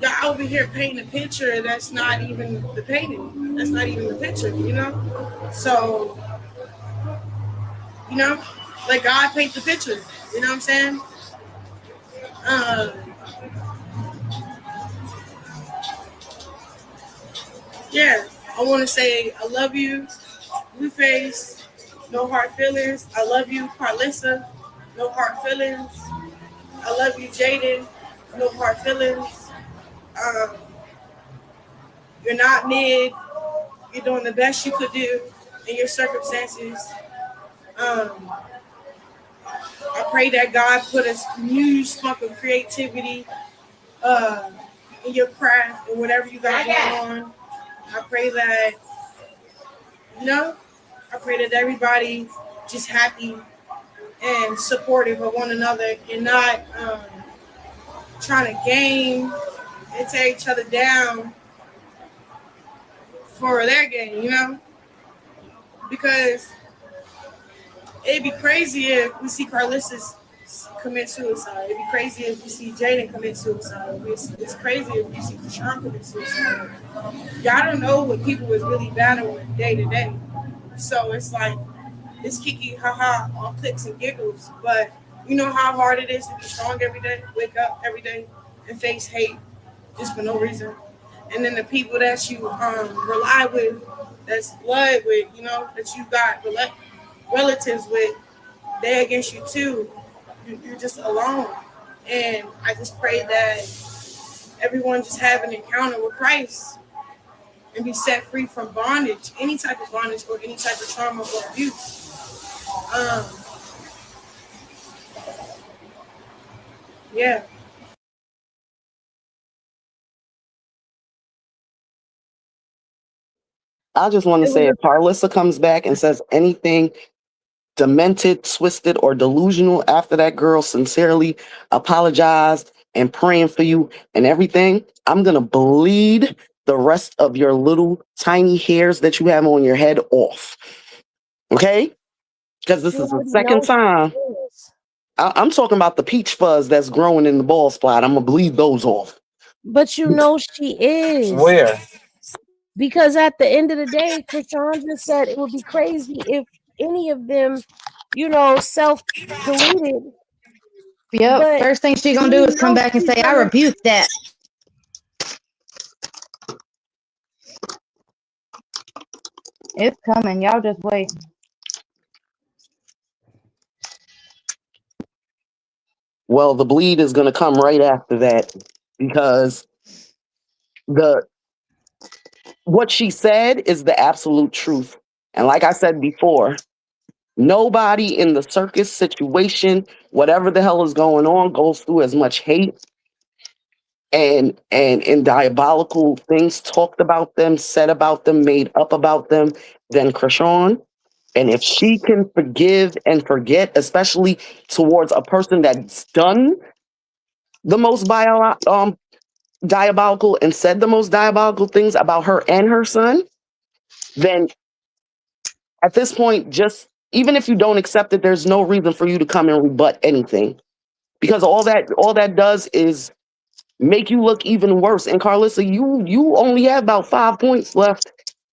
y'all over here painting a picture that's not even the painting. That's not even the picture, you know? So, you know, like God paint the picture. You know what I'm saying? Um, yeah, I want to say I love you, Blueface, no hard feelings. I love you, Karlissa, no hard feelings. I love you, Jaidyn, no hard feelings. Um, you're not mid. You're doing the best you could do in your circumstances. Um, I pray that God put a new spark of creativity uh, in your craft and whatever you got going on. I pray that, you know, I pray that everybody just happy and supportive of one another and not trying to game and tear each other down for their game, you know? Because it'd be crazy if we see Karlissa commit suicide. It'd be crazy if we see Jaidyn commit suicide. It's crazy if we see Chrisean commit suicide. Y'all don't know what people was really battling day to day. So it's like, it's kiki, haha, all clicks and giggles. But you know how hard it is to be strong every day, wake up every day, and face hate just for no reason. And then the people that you rely with, that's blood with, you know, that you got relatives with, they against you too. You're just alone. And I just pray that everyone just have an encounter with Christ and be set free from bondage, any type of bondage or any type of trauma or abuse. Um, yeah. I just want to It was say if a Karlissa comes back and says anything demented, twisted, or delusional after that girl sincerely apologized and praying for you and everything, I'm going to bleed the rest of your little tiny hairs that you have on your head off. Okay? Because she this is the already second knows who time. she is. I'm talking about the peach fuzz that's growing in the ball spot. I'm going to bleed those off. But you know she is. Where? Because at the end of the day, Chrisean just said it would be crazy if any of them, you know, self-deleted. Yep. But First thing she gonna do you is come know back and she's say, "I gonna rebuke that." It's coming. Y'all just wait. Well, the bleed is going to come right after that because the what she said is the absolute truth. And like I said before, nobody in the circus situation, whatever the hell is going on, goes through as much hate and diabolical things talked about them, said about them, made up about them than Chrisean. And if she can forgive and forget, especially towards a person that's done the most diabolical and said the most diabolical things about her and her son, then at this point, just even if you don't accept it, there's no reason for you to come and rebut anything because all that does is make you look even worse. And Karlissa, you only have about 5 points left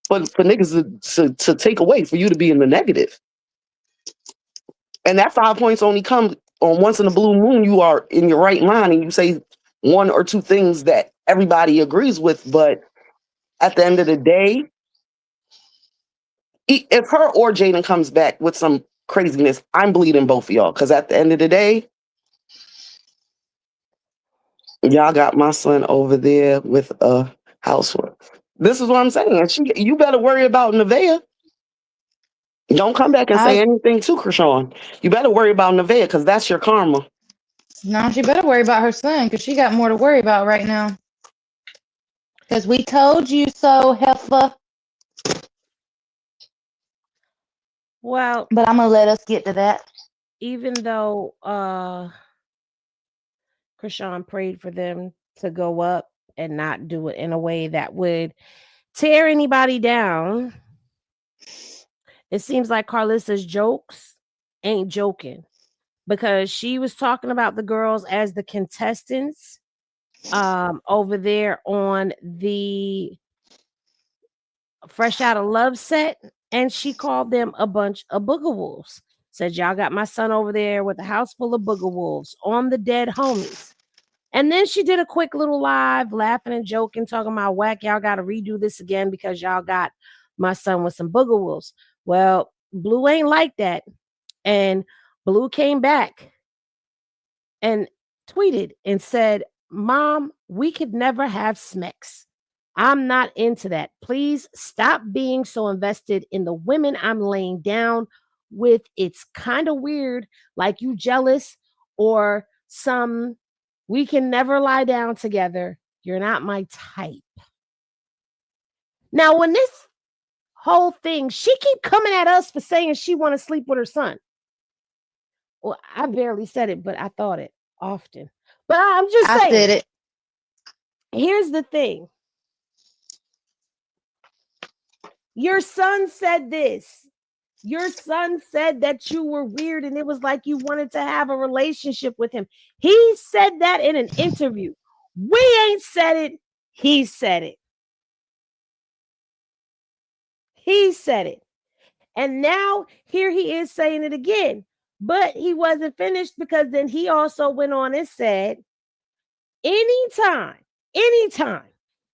for niggas to take away for you to be in the negative. And that 5 points only comes on once in a blue moon. You are in your right mind and you say one or two things that everybody agrees with. But at the end of the day, if her or Jaidyn comes back with some craziness, I'm bleeding both of y'all. Because at the end of the day, y'all got my son over there with a housework. This is what I'm saying. You better worry about Nevaeh. Don't come back and say anything to Chrisean. You better worry about Nevaeh because that's your karma. No, she better worry about her son because she got more to worry about right now. Because we told you so, heifer. Well, but I'm gonna let us get to that. Even though Chrisean prayed for them to go up and not do it in a way that would tear anybody down, it seems like Karlissa's jokes ain't joking, because she was talking about the girls as the contestants over there on the Fresh Out of Love set, and she called them a bunch of booger wolves. Said, y'all got my son over there with a house full of booger wolves on the dead homies. And then she did a quick little live laughing and joking, talking about whack, y'all got to redo this again because y'all got my son with some booger wolves. Well, Blue ain't like that. And Blue came back and tweeted and said, Mom, we could never have Smex. I'm not into that. Please stop being so invested in the women I'm laying down with. It's kind of weird, like you jealous or some we can never lie down together. You're not my type. Now, when this whole thing, she keep coming at us for saying she want to sleep with her son. Well, I barely said it, but I thought it often. But I'm just saying. I said it. Here's the thing. Your son said this. Your son said that you were weird and it was like you wanted to have a relationship with him. He said that in an interview. We ain't said it. He said it. He said it. And now here he is saying it again. But he wasn't finished, because then he also went on and said, anytime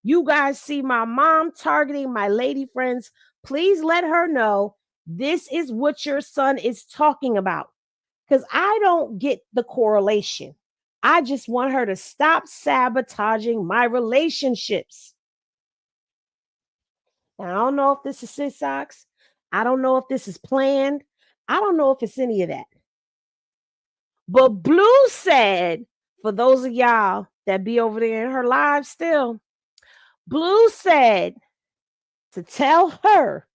you guys see my mom targeting my lady friends, please let her know this is what your son is talking about. Because I don't get the correlation. I just want her to stop sabotaging my relationships. Now, I don't know if this is sis socks. I don't know if this is planned. I don't know if it's any of that. But Blue said, for those of y'all that be over there in her live still, Blue said to tell her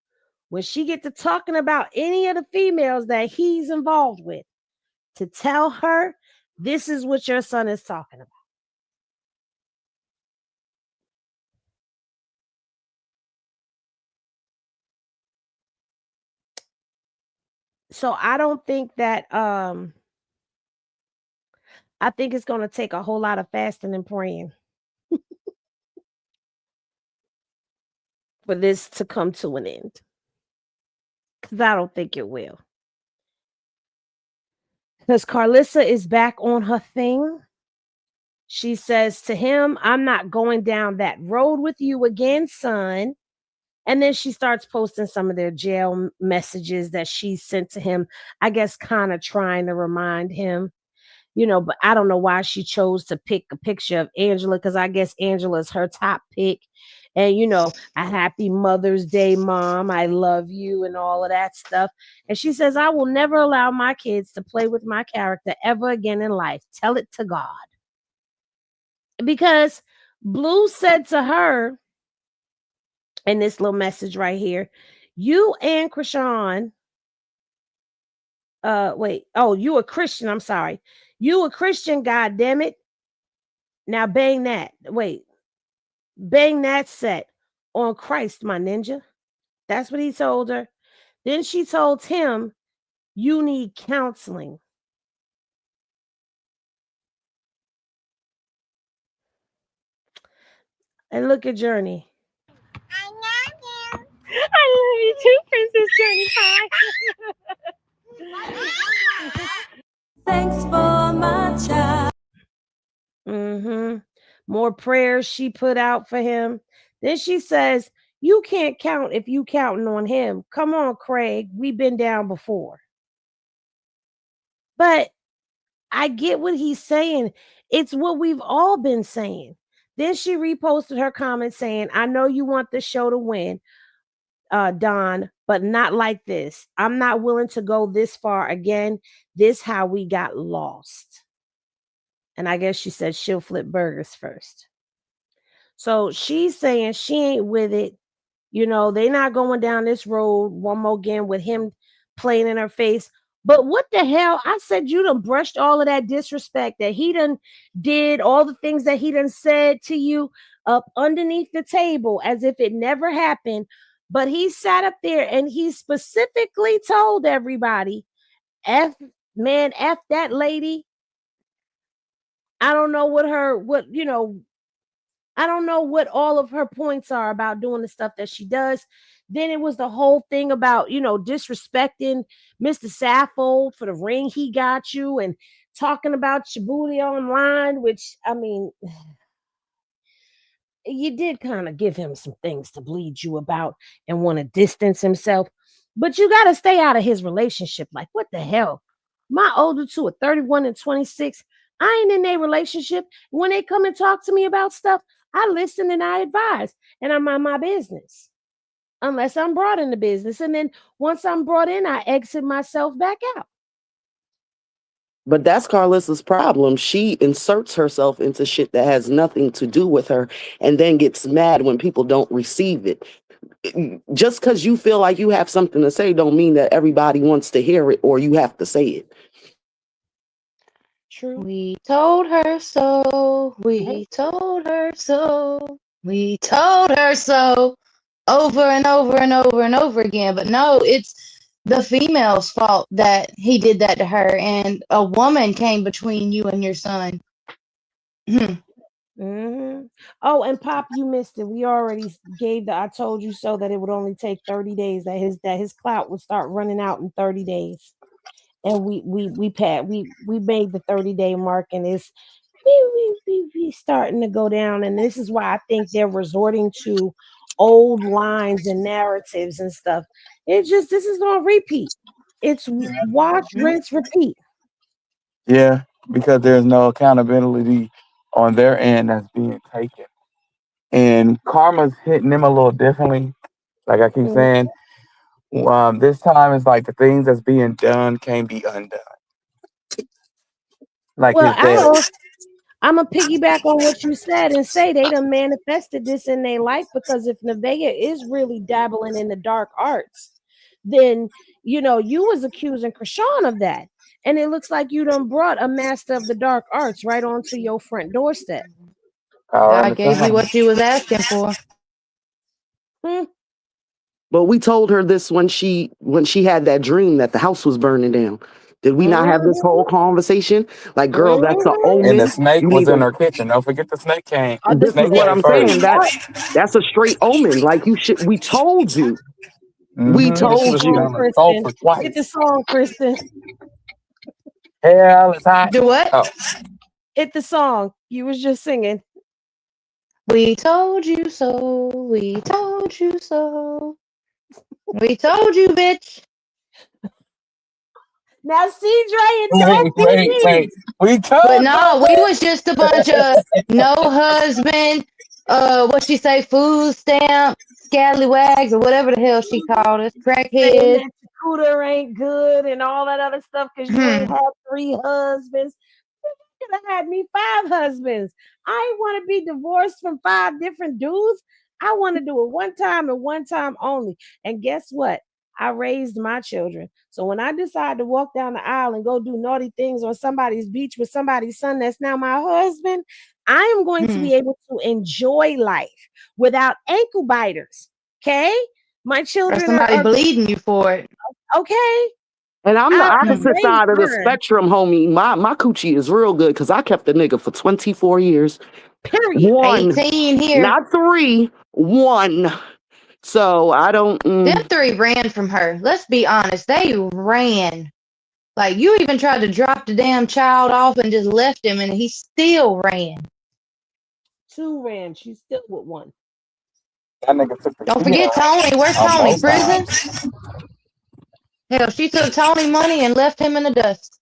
when she get to talking about any of the females that he's involved with, to tell her this is what your son is talking about. So I don't think that I think it's going to take a whole lot of fasting and praying for this to come to an end. Because I don't think it will. Because Karlissa is back on her thing. She says to him, I'm not going down that road with you again, son. And then she starts posting some of their jail messages that she sent to him, I guess kind of trying to remind him, but I don't know why she chose to pick a picture of Angela, because I guess Angela's her top pick. And, a happy Mother's Day, Mom. I love you and all of that stuff. And she says, I will never allow my kids to play with my character ever again in life. Tell it to God. Because Blue said to her, in this little message right here, you and Chrisean, you a Christian, I'm sorry. You a Christian, God damn it. Now bang that set on Christ, my ninja. That's what he told her. Then she told him, you need counseling. And look at Journey. I love you too, Princess Journey Pie. Thanks for my child. More prayers she put out for him. Then she says, "You can't count if you counting on him. Come on, Craig. We've been down before." But I get what he's saying. It's what we've all been saying. Then she reposted her comment saying, "I know you want the show to win, Don, but not like this. I'm not willing to go this far again. This how we got lost." And I guess she said she'll flip burgers first. So she's saying she ain't with it. You know, they not going down this road one more again with him playing in her face. But what the hell? I said you done brushed all of that disrespect that he done did, all the things that he done said to you up underneath the table as if it never happened. But he sat up there and he specifically told everybody, F that lady. I don't know I don't know what all of her points are about doing the stuff that she does. Then it was the whole thing about, disrespecting Mr. Saffold for the ring he got you and talking about your booty online, which, I mean, you did kind of give him some things to bleed you about and want to distance himself. But you got to stay out of his relationship. Like, what the hell? My older two are 31 and 26. I ain't in their relationship. When they come and talk to me about stuff, I listen and I advise, and I mind my business. Unless I'm brought in the business. And then once I'm brought in, I exit myself back out. But that's Karlissa's problem. She inserts herself into shit that has nothing to do with her and then gets mad when people don't receive it. Just because you feel like you have something to say don't mean that everybody wants to hear it or you have to say it. True. We told her so. We told her so. We told her so. Over and over and over and over again. But no, it's the female's fault that he did that to her, and a woman came between you and your son. Oh, and Pop, you missed it. We already gave the I told you so that it would only take 30 days, that his clout would start running out in 30 days. And we made the 30-day mark, and it's we starting to go down. And this is why I think they're resorting to old lines and narratives and stuff. This is gonna repeat. It's watch, rinse, repeat. Yeah, because there's no accountability on their end that's being taken. And karma's hitting them a little differently. Like I keep saying, this time it's like the things that's being done can't be undone. Like his dad. I'm going to piggyback on what you said and say they done manifested this in their life, because if Nevaeh is really dabbling in the dark arts, then, you was accusing Chrisean of that. And it looks like you done brought a master of the dark arts right onto your front doorstep. God gave you what you was asking for. But we told her this when she had that dream that the house was burning down. Did we not have this whole conversation? Like, girl, that's an omen. And the snake was in her kitchen. Don't forget the snake came. This is what I'm saying. That's a straight omen. Like, we told you. We told you. Get the song, Kristen. Hell, it's hot. Do what? Oh. Hit the song. You was just singing. We told you so. We told you so. We told you, bitch. Now, CJ and wait. We told. But no, we was just a bunch of no husband. What she say? Food stamp, scallywags, or whatever the hell she called us. Crackheads. Scooter ain't good and all that other stuff because you ain't had 3 husbands. You could have had me 5 husbands. I ain't want to be divorced from 5 different dudes. I want to do it one time and one time only. And guess what? I raised my children. So when I decide to walk down the aisle and go do naughty things on somebody's beach with somebody's son that's now my husband, I am going to be able to enjoy life without ankle biters. Okay? My children or somebody bleeding you for it. Okay. And I'm the opposite side of the spectrum, homie. My coochie is real good because I kept the nigga for 24 years. Period. 1, 18 here. not 3, 1. So I don't. Them 3 ran from her. Let's be honest. They ran. Like, you even tried to drop the damn child off and just left him, and he still ran. 2 ran. She's still with 1. That nigga took the Don't key forget Tony. Where's on Tony? both Prison? sides. Hell, she took Tony money and left him in the dust.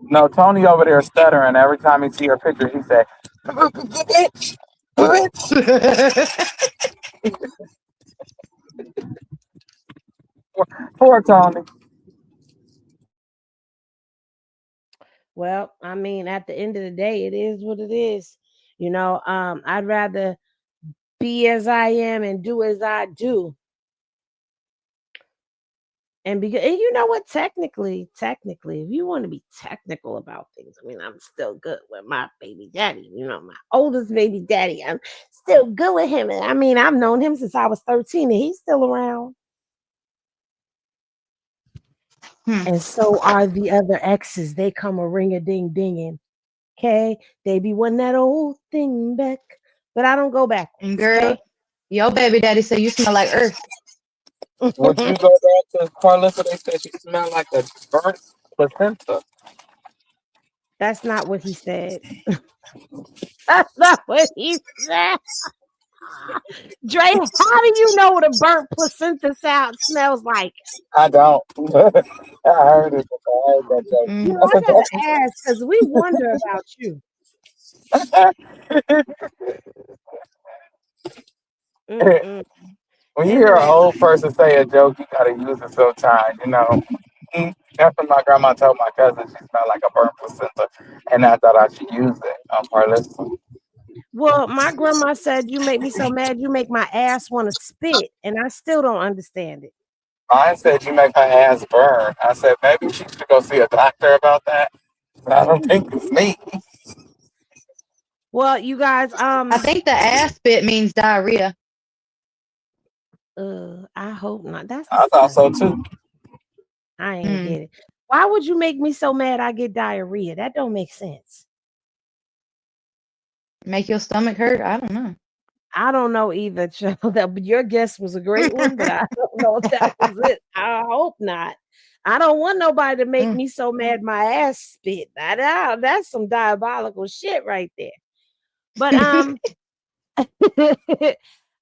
No, Tony over there stuttering. Every time he see her picture, he said, "Bitch, bitch." Poor Tony. Well, I mean, at the end of the day, it is what it is. You know, I'd rather be as I am and do as I do. And you know what? Technically, if you want to be technical about things, I mean, I'm still good with my baby daddy. You know, my oldest baby daddy. I'm still good with him. And I mean, I've known him since I was 13, and he's still around. And so are the other exes. They come a ring a ding dinging. Okay, they be wanting that old thing back, but I don't go back. And girl, your baby daddy said you smell like earth. Would you go back to Karlissa? They said she smelled like a burnt placenta. That's not what he said. That's not what he said. Dre, how do you know what a burnt placenta smells like? I don't. I heard it before. I heard that joke. You know, I gotta ask because we wonder about you. When you hear an old person say a joke, you gotta use it sometimes, you know. That's what my grandma told my cousin. She smelled like a burnt placenta, and I thought I should use it on Karlissa. Well, my grandma said, "You make me so mad, you make my ass want to spit," and I still don't understand it. Mine said you make her ass burn. I said maybe she should go see a doctor about that. But I don't think it's me. Well, you guys, I think the ass spit means diarrhea. I hope not. I thought so too. I ain't get it. Why would you make me so mad I get diarrhea? That don't make sense. Make your stomach hurt? I don't know. I don't know either, Joe. Your guess was a great one, but I don't know if that was it. I hope not. I don't want nobody to make me so mad my ass spit. That's some diabolical shit right there. But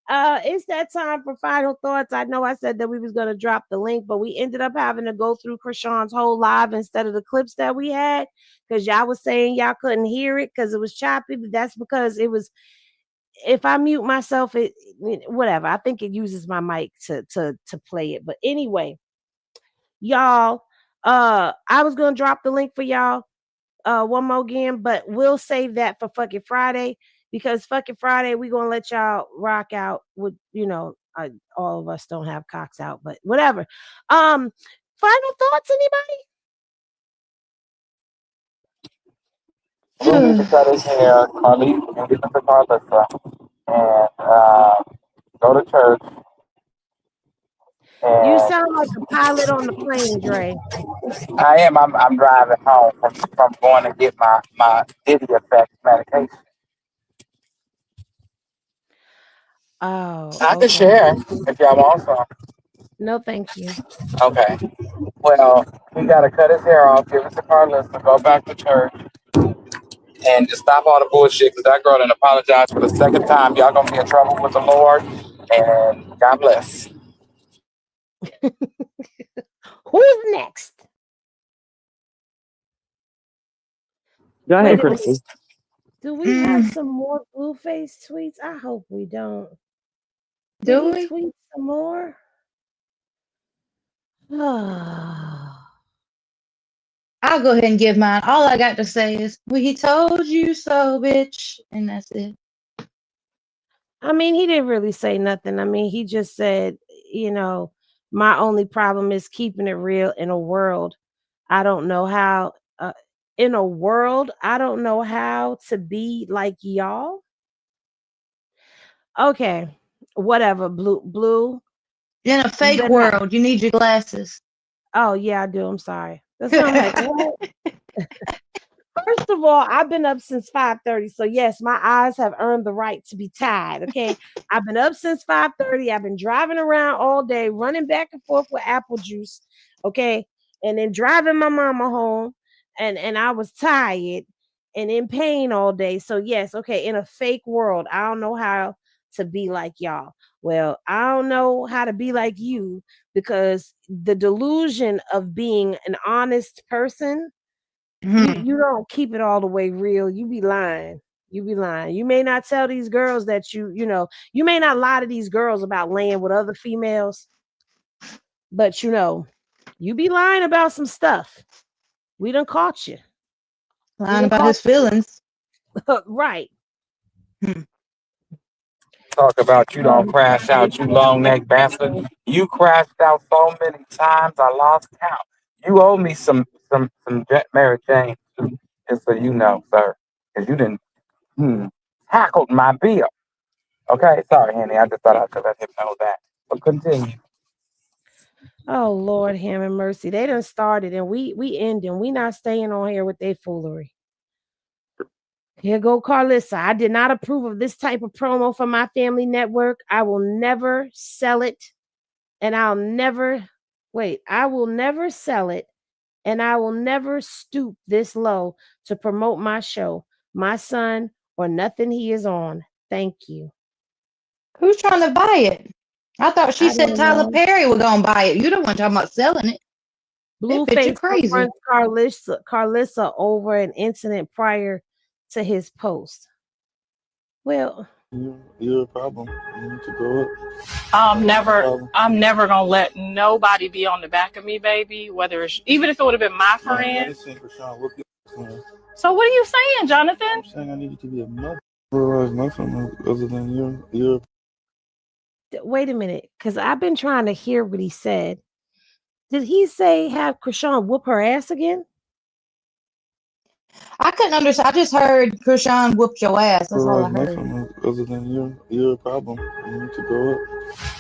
it's that time for final thoughts. I know I said that we was gonna drop the link, but we ended up having to go through Chrisean's whole live instead of the clips that we had because y'all was saying y'all couldn't hear it because it was choppy. But that's because it was. If I mute myself, it whatever. I think it uses my mic to play it. But anyway, y'all, I was gonna drop the link for y'all one more again, but we'll save that for fucking Friday because fucking Friday we gonna let y'all rock out with all of us don't have cocks out, but whatever. Final thoughts, anybody? We need to cut his hair, Carly, and get him to Karlissa, and go to church. You sound like a pilot on the plane, Dre. I am. I'm driving home from going to get my Diddy effect medication. Oh, I can share if y'all want some. No, thank you. Okay. Well, he got to cut his hair off, give it to Karlissa, go back to church, and just stop all the bullshit. Because that girl didn't apologize for the second time. Y'all gonna be in trouble with the Lord, and God bless. Who's next? Go ahead, Chrissy. Do we have some more Blueface tweets? I hope we don't. Do we tweet some more? I'll go ahead and give mine. All I got to say is, "We told you so, bitch," and that's it. I mean, he didn't really say nothing. I mean, he just said, my only problem is keeping it real in a world. I don't know how. In a world, I don't know how to be like y'all. Okay, whatever. Blue. In a fake world, you need your glasses. Oh yeah, I do. I'm sorry. That's not like what? First of all, I've been up since 5:30. So yes, my eyes have earned the right to be tied. Okay. I've been up since 5:30. I've been driving around all day, running back and forth with apple juice. Okay. And then driving my mama home. And I was tired and in pain all day. So yes, okay, in a fake world, I don't know how to be like y'all. Well, I don't know how to be like you because the delusion of being an honest person, you don't keep it all the way real. You be lying. You be lying. You may not tell these girls that you may not lie to these girls about laying with other females, but you be lying about some stuff. We done caught you. Lying about his feelings. Right. Talk about you don't crash out, you long neck bastard. You crashed out so many times I lost count. You owe me some Mary Jane, just so you know, sir, because you didn't tackled my bill. Okay, sorry, Henny. I just thought I could let him know that. But continue. Oh Lord, have mercy. They done started and we ending. We not staying on here with their foolery. Here go Karlissa. I did not approve of this type of promo for my family network. I will never sell it. And I will never sell it. And I will never stoop this low to promote my show, my son, or nothing he is on. Thank you. Who's trying to buy it? I thought she said Tyler Perry was gonna buy it. You don't want to talk about selling it. Blueface crazy. confronts Karlissa over an incident prior to his post. Well, you're a problem. You need to grow up. I'm never gonna let nobody be on the back of me, baby. Whether it's, even if it would have been my friend. So what are you saying, Jonathan? I'm saying I need you to be a mother. Realize nothing other than you're. Wait a minute, because I've been trying to hear what he said. Did he say have Chrisean whoop her ass again? I couldn't understand. I just heard Chrisean whooped your ass. That's all I heard. Nothing other than you're a problem. You need to grow up.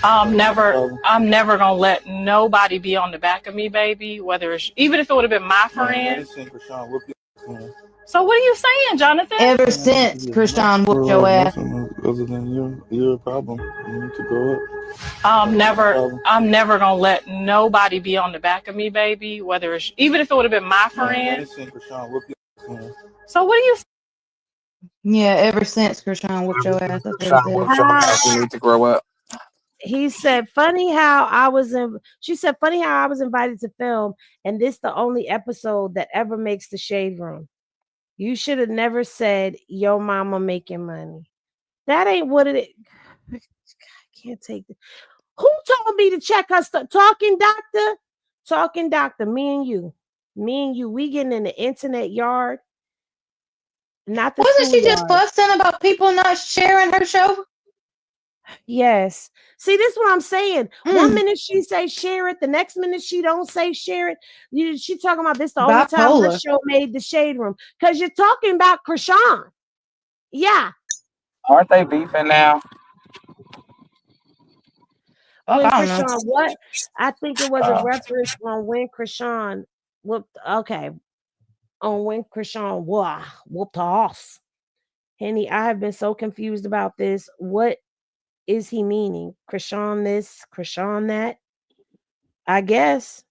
I'm never gonna let nobody be on the back of me, baby. Whether it's, even if it would have been my friend. So what are you saying, Jonathan? Ever since Chrisean whooped your ass. Other than you're a problem. You need to grow up. I'm never gonna let nobody be on the back of me, baby. Whether it's, even if it would have been my friend. So what are you? Yeah, ever since Chrisean whooped your ass. That's what he You need to grow up. He said, funny how I was invited to film, and this the only episode that ever makes the shade room. You should have never said your mama making money. That ain't what it is. I can't take it. Who told me to check us? Talking doctor, me and you, we getting in the internet yard. Not the Wasn't she just yard. fussing about people not sharing her show? Yes. See, this is what I'm saying. 1 minute she say share it, the next minute she don't say share it. She talking about this the only time her show made the shade room because you're talking about Chrisean. Yeah. Aren't they beefing now? When Chrisean, what? I think it was a reference on when Chrisean whooped. Okay, on when Chrisean whooped her ass. Henny, I have been so confused about this. What is he meaning? Chrisean this, Chrisean that? I guess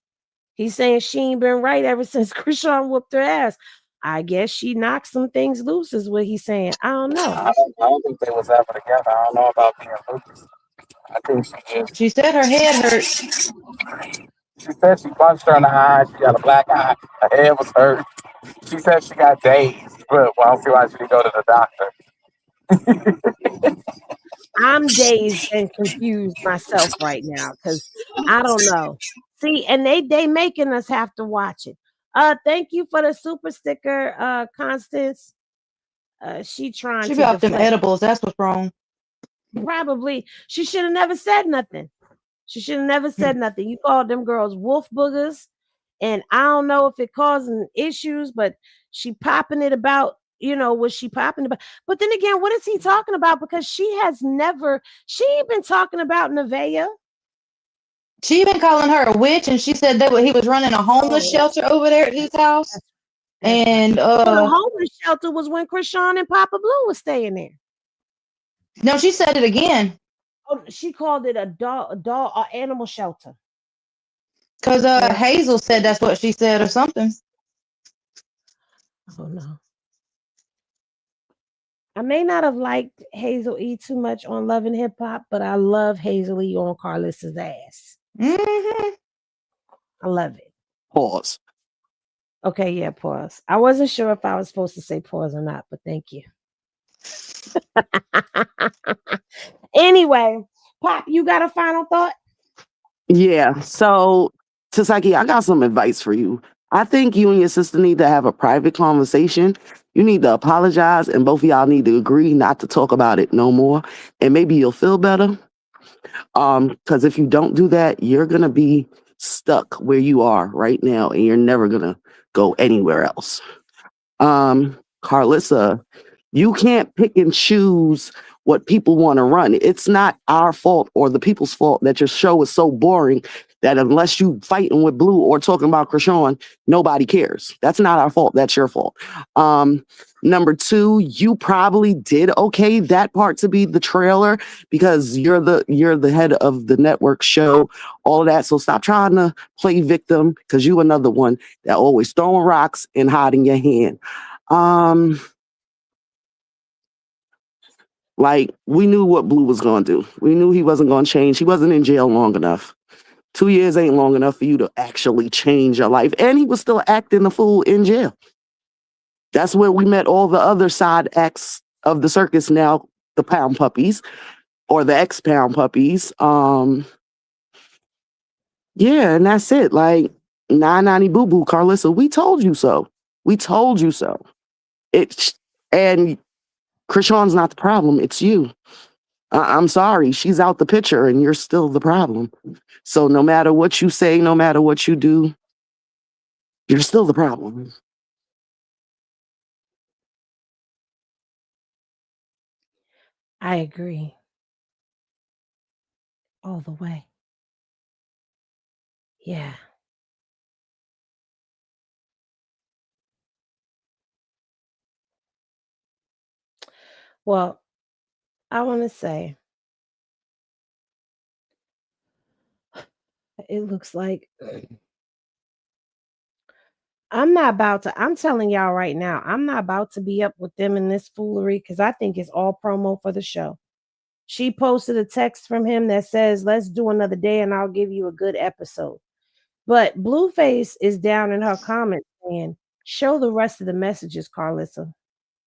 he's saying she ain't been right ever since Chrisean whooped her ass. I guess she knocked some things loose, is what he's saying. I don't know. I don't think they was ever together. I don't know about being loose. I think she said her head hurt. She said she punched her in the eye. She got a black eye. Her head was hurt. She said she got dazed. Well, I don't see why she didn't go to the doctor. I'm dazed and confused myself right now because I don't know. See, and they making us have to watch it. Thank you for the super sticker, Constance. She be off them edibles. That's what's wrong. Probably. She should have never said nothing. You called them girls wolf boogers, and I don't know if it causing issues, but she popping it about. Was she popping about? But then again, what is he talking about? Because she ain't been talking about Nevaeh. She been calling her a witch, and she said that he was running a homeless shelter over there at his house. And the homeless shelter was when Chrisean and Papa Blue was staying there. No, she said it again. Oh, she called it a animal shelter. Because Hazel said that's what she said or something. Oh no. I may not have liked Hazel E too much on Love and Hip Hop, but I love Hazel E on Karlissa's ass. Mm-hmm. I love it. Pause. Okay, yeah, pause. I wasn't sure if I was supposed to say pause or not, but thank you. Anyway, Pop, you got a final thought? Yeah. So, Tesehki, I got some advice for you. I think you and your sister need to have a private conversation. You need to apologize, and both of y'all need to agree not to talk about it no more. And maybe you'll feel better. Because if you don't do that, you're gonna be stuck where you are right now, and you're never gonna go anywhere else. Karlissa, you can't pick and choose what people want to run. It's not our fault or the people's fault that your show is so boring that unless you fighting with Blue or talking about Chrisean, nobody cares. That's not our fault. That's your fault. Number two, you probably did okay that part to be the trailer because you're the head of the network show, all of that. So stop trying to play victim because you another one that always throwing rocks and hiding your hand. Like we knew what Blue was gonna do. We knew he wasn't gonna change. He wasn't in jail long enough. 2 years ain't long enough for you to actually change your life. And he was still acting the fool in jail. That's where we met all the other side acts of the circus now, the pound puppies or the ex-pound puppies. Yeah, and that's it. Like 990 boo boo, Karlissa, we told you so. We told you so. And Chrisean's not the problem. It's you. I'm sorry. She's out the picture and you're still the problem. So no matter what you say, no matter what you do, you're still the problem. I agree. All the way. Yeah. Well, I want to say it looks like I'm telling y'all right now, I'm not about to be up with them in this foolery because I think it's all promo for the show. She posted a text from him that says, let's do another day and I'll give you a good episode. But Blueface is down in her comments saying, show the rest of the messages, Karlissa.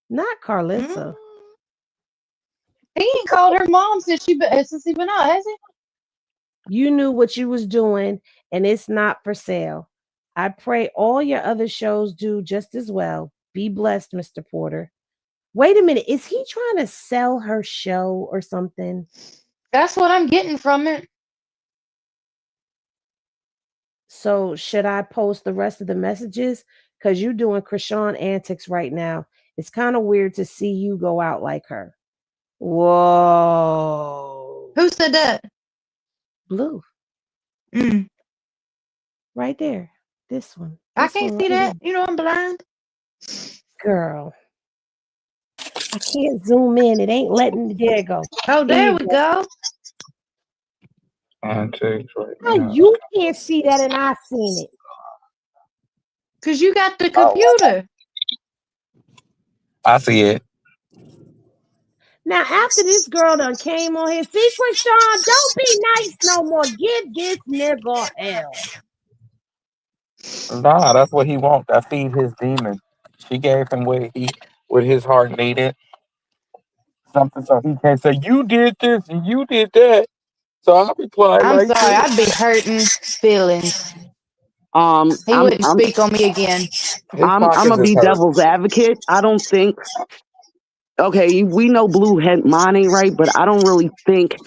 Not Karlissa. He ain't called her mom since he been out, has he? You knew what you was doing and it's not for sale. I pray all your other shows do just as well. Be blessed, Mr. Porter. Wait a minute. Is he trying to sell her show or something? That's what I'm getting from it. So should I post the rest of the messages? Because you're doing Chrisean antics right now. It's kind of weird to see you go out like her. Whoa. Who said that? Blue. Right there. This one. I can't see that. You know I'm blind. Girl. I can't zoom in. It ain't letting. There it go. Oh, there we go. Antics right How now. you can't see that and I seen it? Because you got the computer. I see it. Now, after this girl done came on here, see, Chrisean, don't be nice no more. Give this nigga hell. Nah, that's what he wants. I feed his demons. She gave him what his heart needed. Something so he can't say, you did this and you did that. So I replied I'm like sorry. this. I'd be hurting feelings. He I'm wouldn't speak on me again. I'm gonna be devil's advocate. I don't think. Okay, we know Blue had mine ain't right, but I don't really think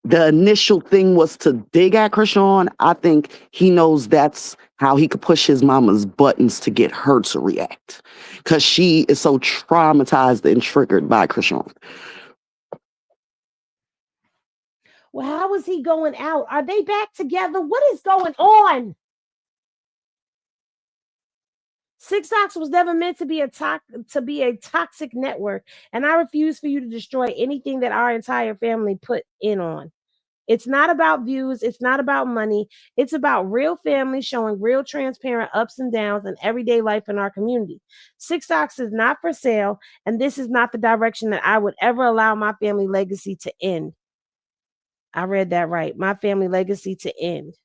the initial thing was to dig at Chrisean. I think he knows that's how he could push his mama's buttons to get her to react, because she is so traumatized and triggered by Chrisean. Well, how is he going out? Are they back together? What is going on? TikTok was never meant to be a toxic network, and I refuse for you to destroy anything that our entire family put in on. It's not about views. It's not about money. It's about real families showing real transparent ups and downs in everyday life in our community. TikTok is not for sale, and this is not the direction that I would ever allow my family legacy to end. I read that right. My family legacy to end.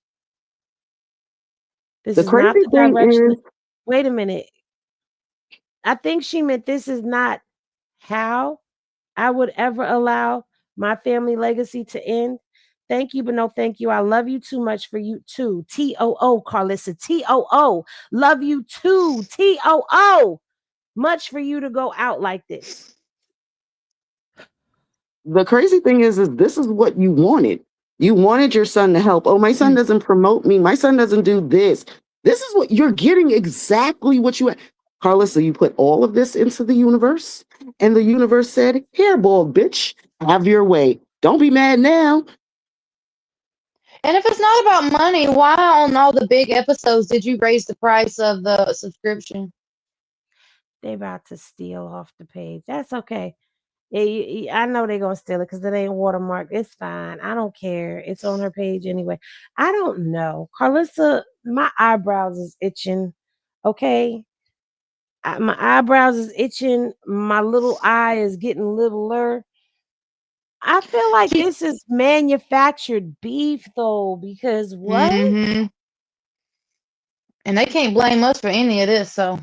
This The is not crazy the thing direction. is, Wait a minute. I think she meant this is not how I would ever allow my family legacy to end. Thank you, but no thank you. I love you too much for you too. TOO, Karlissa. TOO. Love you too. TOO. Much for you to go out like this. the crazy thing is this is what you wanted. You wanted your son to help. Oh, my son doesn't promote me. My son doesn't do this. This is what you're getting, exactly what you. Karlissa, you put all of this into the universe, and the universe said, "Hairball, bitch, have your way. Don't be mad now." And if it's not about money, why on all the big episodes did you raise the price of the subscription? They about to steal off the page. That's okay. I know they're gonna steal it because it ain't watermarked. It's fine. I don't care. It's on her page anyway. I don't know. Karlissa, my eyebrows is itching. Okay. My eyebrows is itching. My little eye is getting littler. I feel like this is manufactured beef though, because what? Mm-hmm. And they can't blame us for any of this, so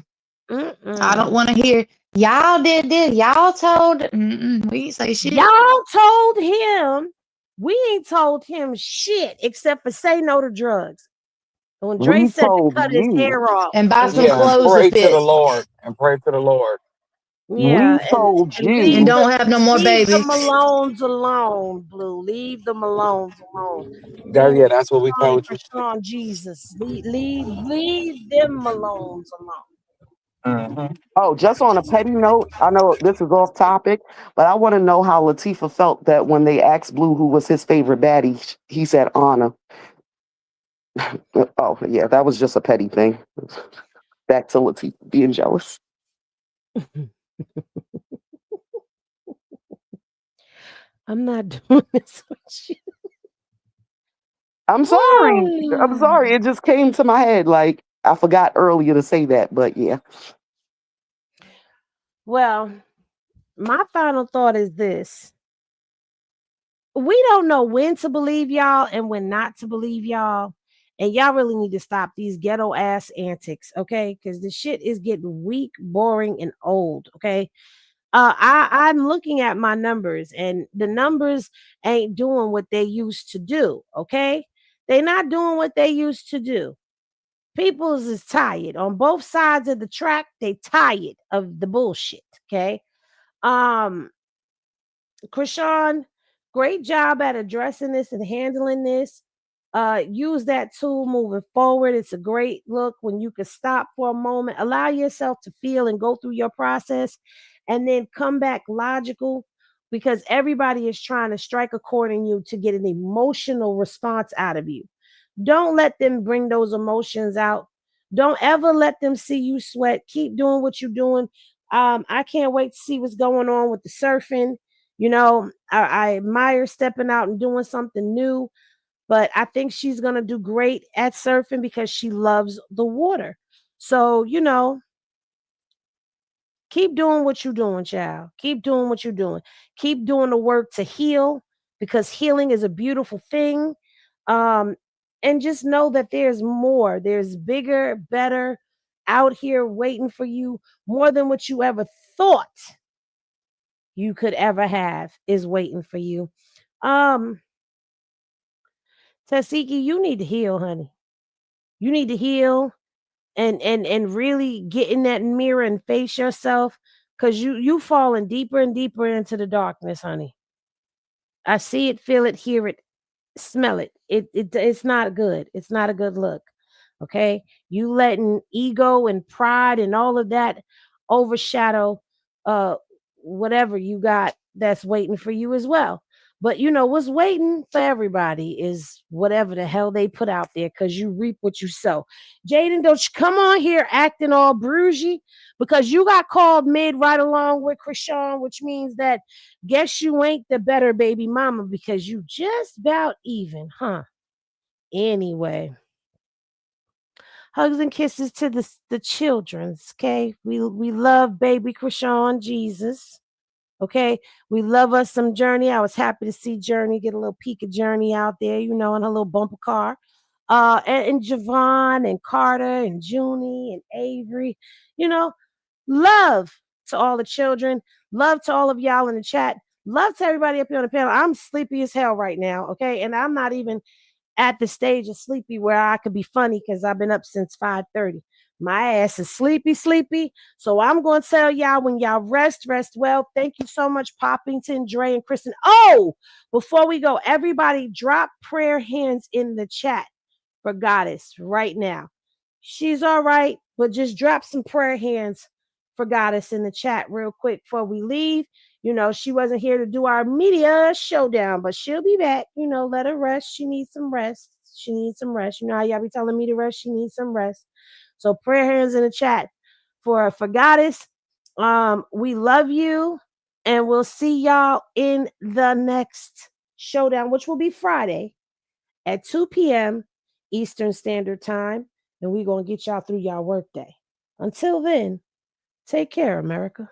I don't want to hear y'all did this. Y'all told. We ain't say shit. Y'all told him. We ain't told him shit except for say no to drugs. When Dre We said to told cut his you. hair off And buy some Yeah, and clothes pray to to the fit. Lord. And pray to the Lord. Yeah, We told and you. And don't have no more leave the babies. Malones alone, Blue. Leave the Malones alone. That's what we Leave told you. Chrisean Jesus. Leave them Malones alone. Oh, just on a petty note, I know this is off topic, but I want to know how Latifah felt that when they asked Blue who was his favorite baddie, he said Anna. Oh, yeah, that was just a petty thing. Back to Latifah being jealous. I'm not doing this with you. I'm sorry. I'm sorry. It just came to my head. Like, I forgot earlier to say that, but yeah. Well, my final thought is this. We don't know when to believe y'all and when not to believe y'all. And y'all really need to stop these ghetto ass antics, okay? Because the shit is getting weak, boring, and old, okay? I'm looking at my numbers, and the numbers ain't doing what they used to do, okay? They're not doing what they used to do. People's is tired. On both sides of the track, they tired of the bullshit, okay? Um, Chrisean, great job at addressing this and handling this. Use that tool moving forward. It's a great look when you can stop for a moment, allow yourself to feel and go through your process, and then come back logical because everybody is trying to strike a chord in you to get an emotional response out of you. Don't let them bring those emotions out. Don't ever let them see you sweat. Keep doing what you're doing. I can't wait to see what's going on with the surfing. You know, I admire stepping out and doing something new, but I think she's going to do great at surfing because she loves the water. So, you know, keep doing what you're doing, child. Keep doing what you're doing. Keep doing the work to heal because healing is a beautiful thing. Um, and just know that there's more, there's bigger, better out here waiting for you, more than what you ever thought you could ever have is waiting for you. Um, Tesehki, you need to heal, honey. You need to heal and really get in that mirror and face yourself because you falling deeper and deeper into the darkness, honey. I see it, feel it, hear it, smell it. It's not good. It's not a good look. Okay. You letting ego and pride and all of that overshadow uh whatever you got that's waiting for you as well. But what's waiting for everybody is whatever the hell they put out there, because you reap what you sow. Jaidyn, don't you come on here acting all bougie, because you got called mid right along with Chrisean, which means that guess you ain't the better baby mama, because you just about even, huh? Anyway, hugs and kisses to the children's, okay? We love baby Chrisean Jesus. Okay, we love us some Journey. I was happy to see Journey get a little peek of Journey out there, in her little bumper car. And Javon and Carter and Junie and Avery, love to all the children. Love to all of y'all in the chat. Love to everybody up here on the panel. I'm sleepy as hell right now, okay? And I'm not even at the stage of sleepy where I could be funny because I've been up since 5:30. My ass is sleepy. So I'm going to tell y'all, when y'all rest well. Thank you so much, Poppington, Dre, and Kristen. Oh, before we go, everybody drop prayer hands in the chat for Goddess right now. She's all right, but just drop some prayer hands for Goddess in the chat real quick before we leave. She wasn't here to do our media showdown, but she'll be back. Let her rest. She needs some rest. How y'all be telling me to rest? She needs some rest. So prayer hands in the chat for Goddess. We love you, and we'll see y'all in the next showdown, which will be Friday at 2 p.m. Eastern Standard Time, and we're going to get y'all through y'all workday. Until then, take care, America.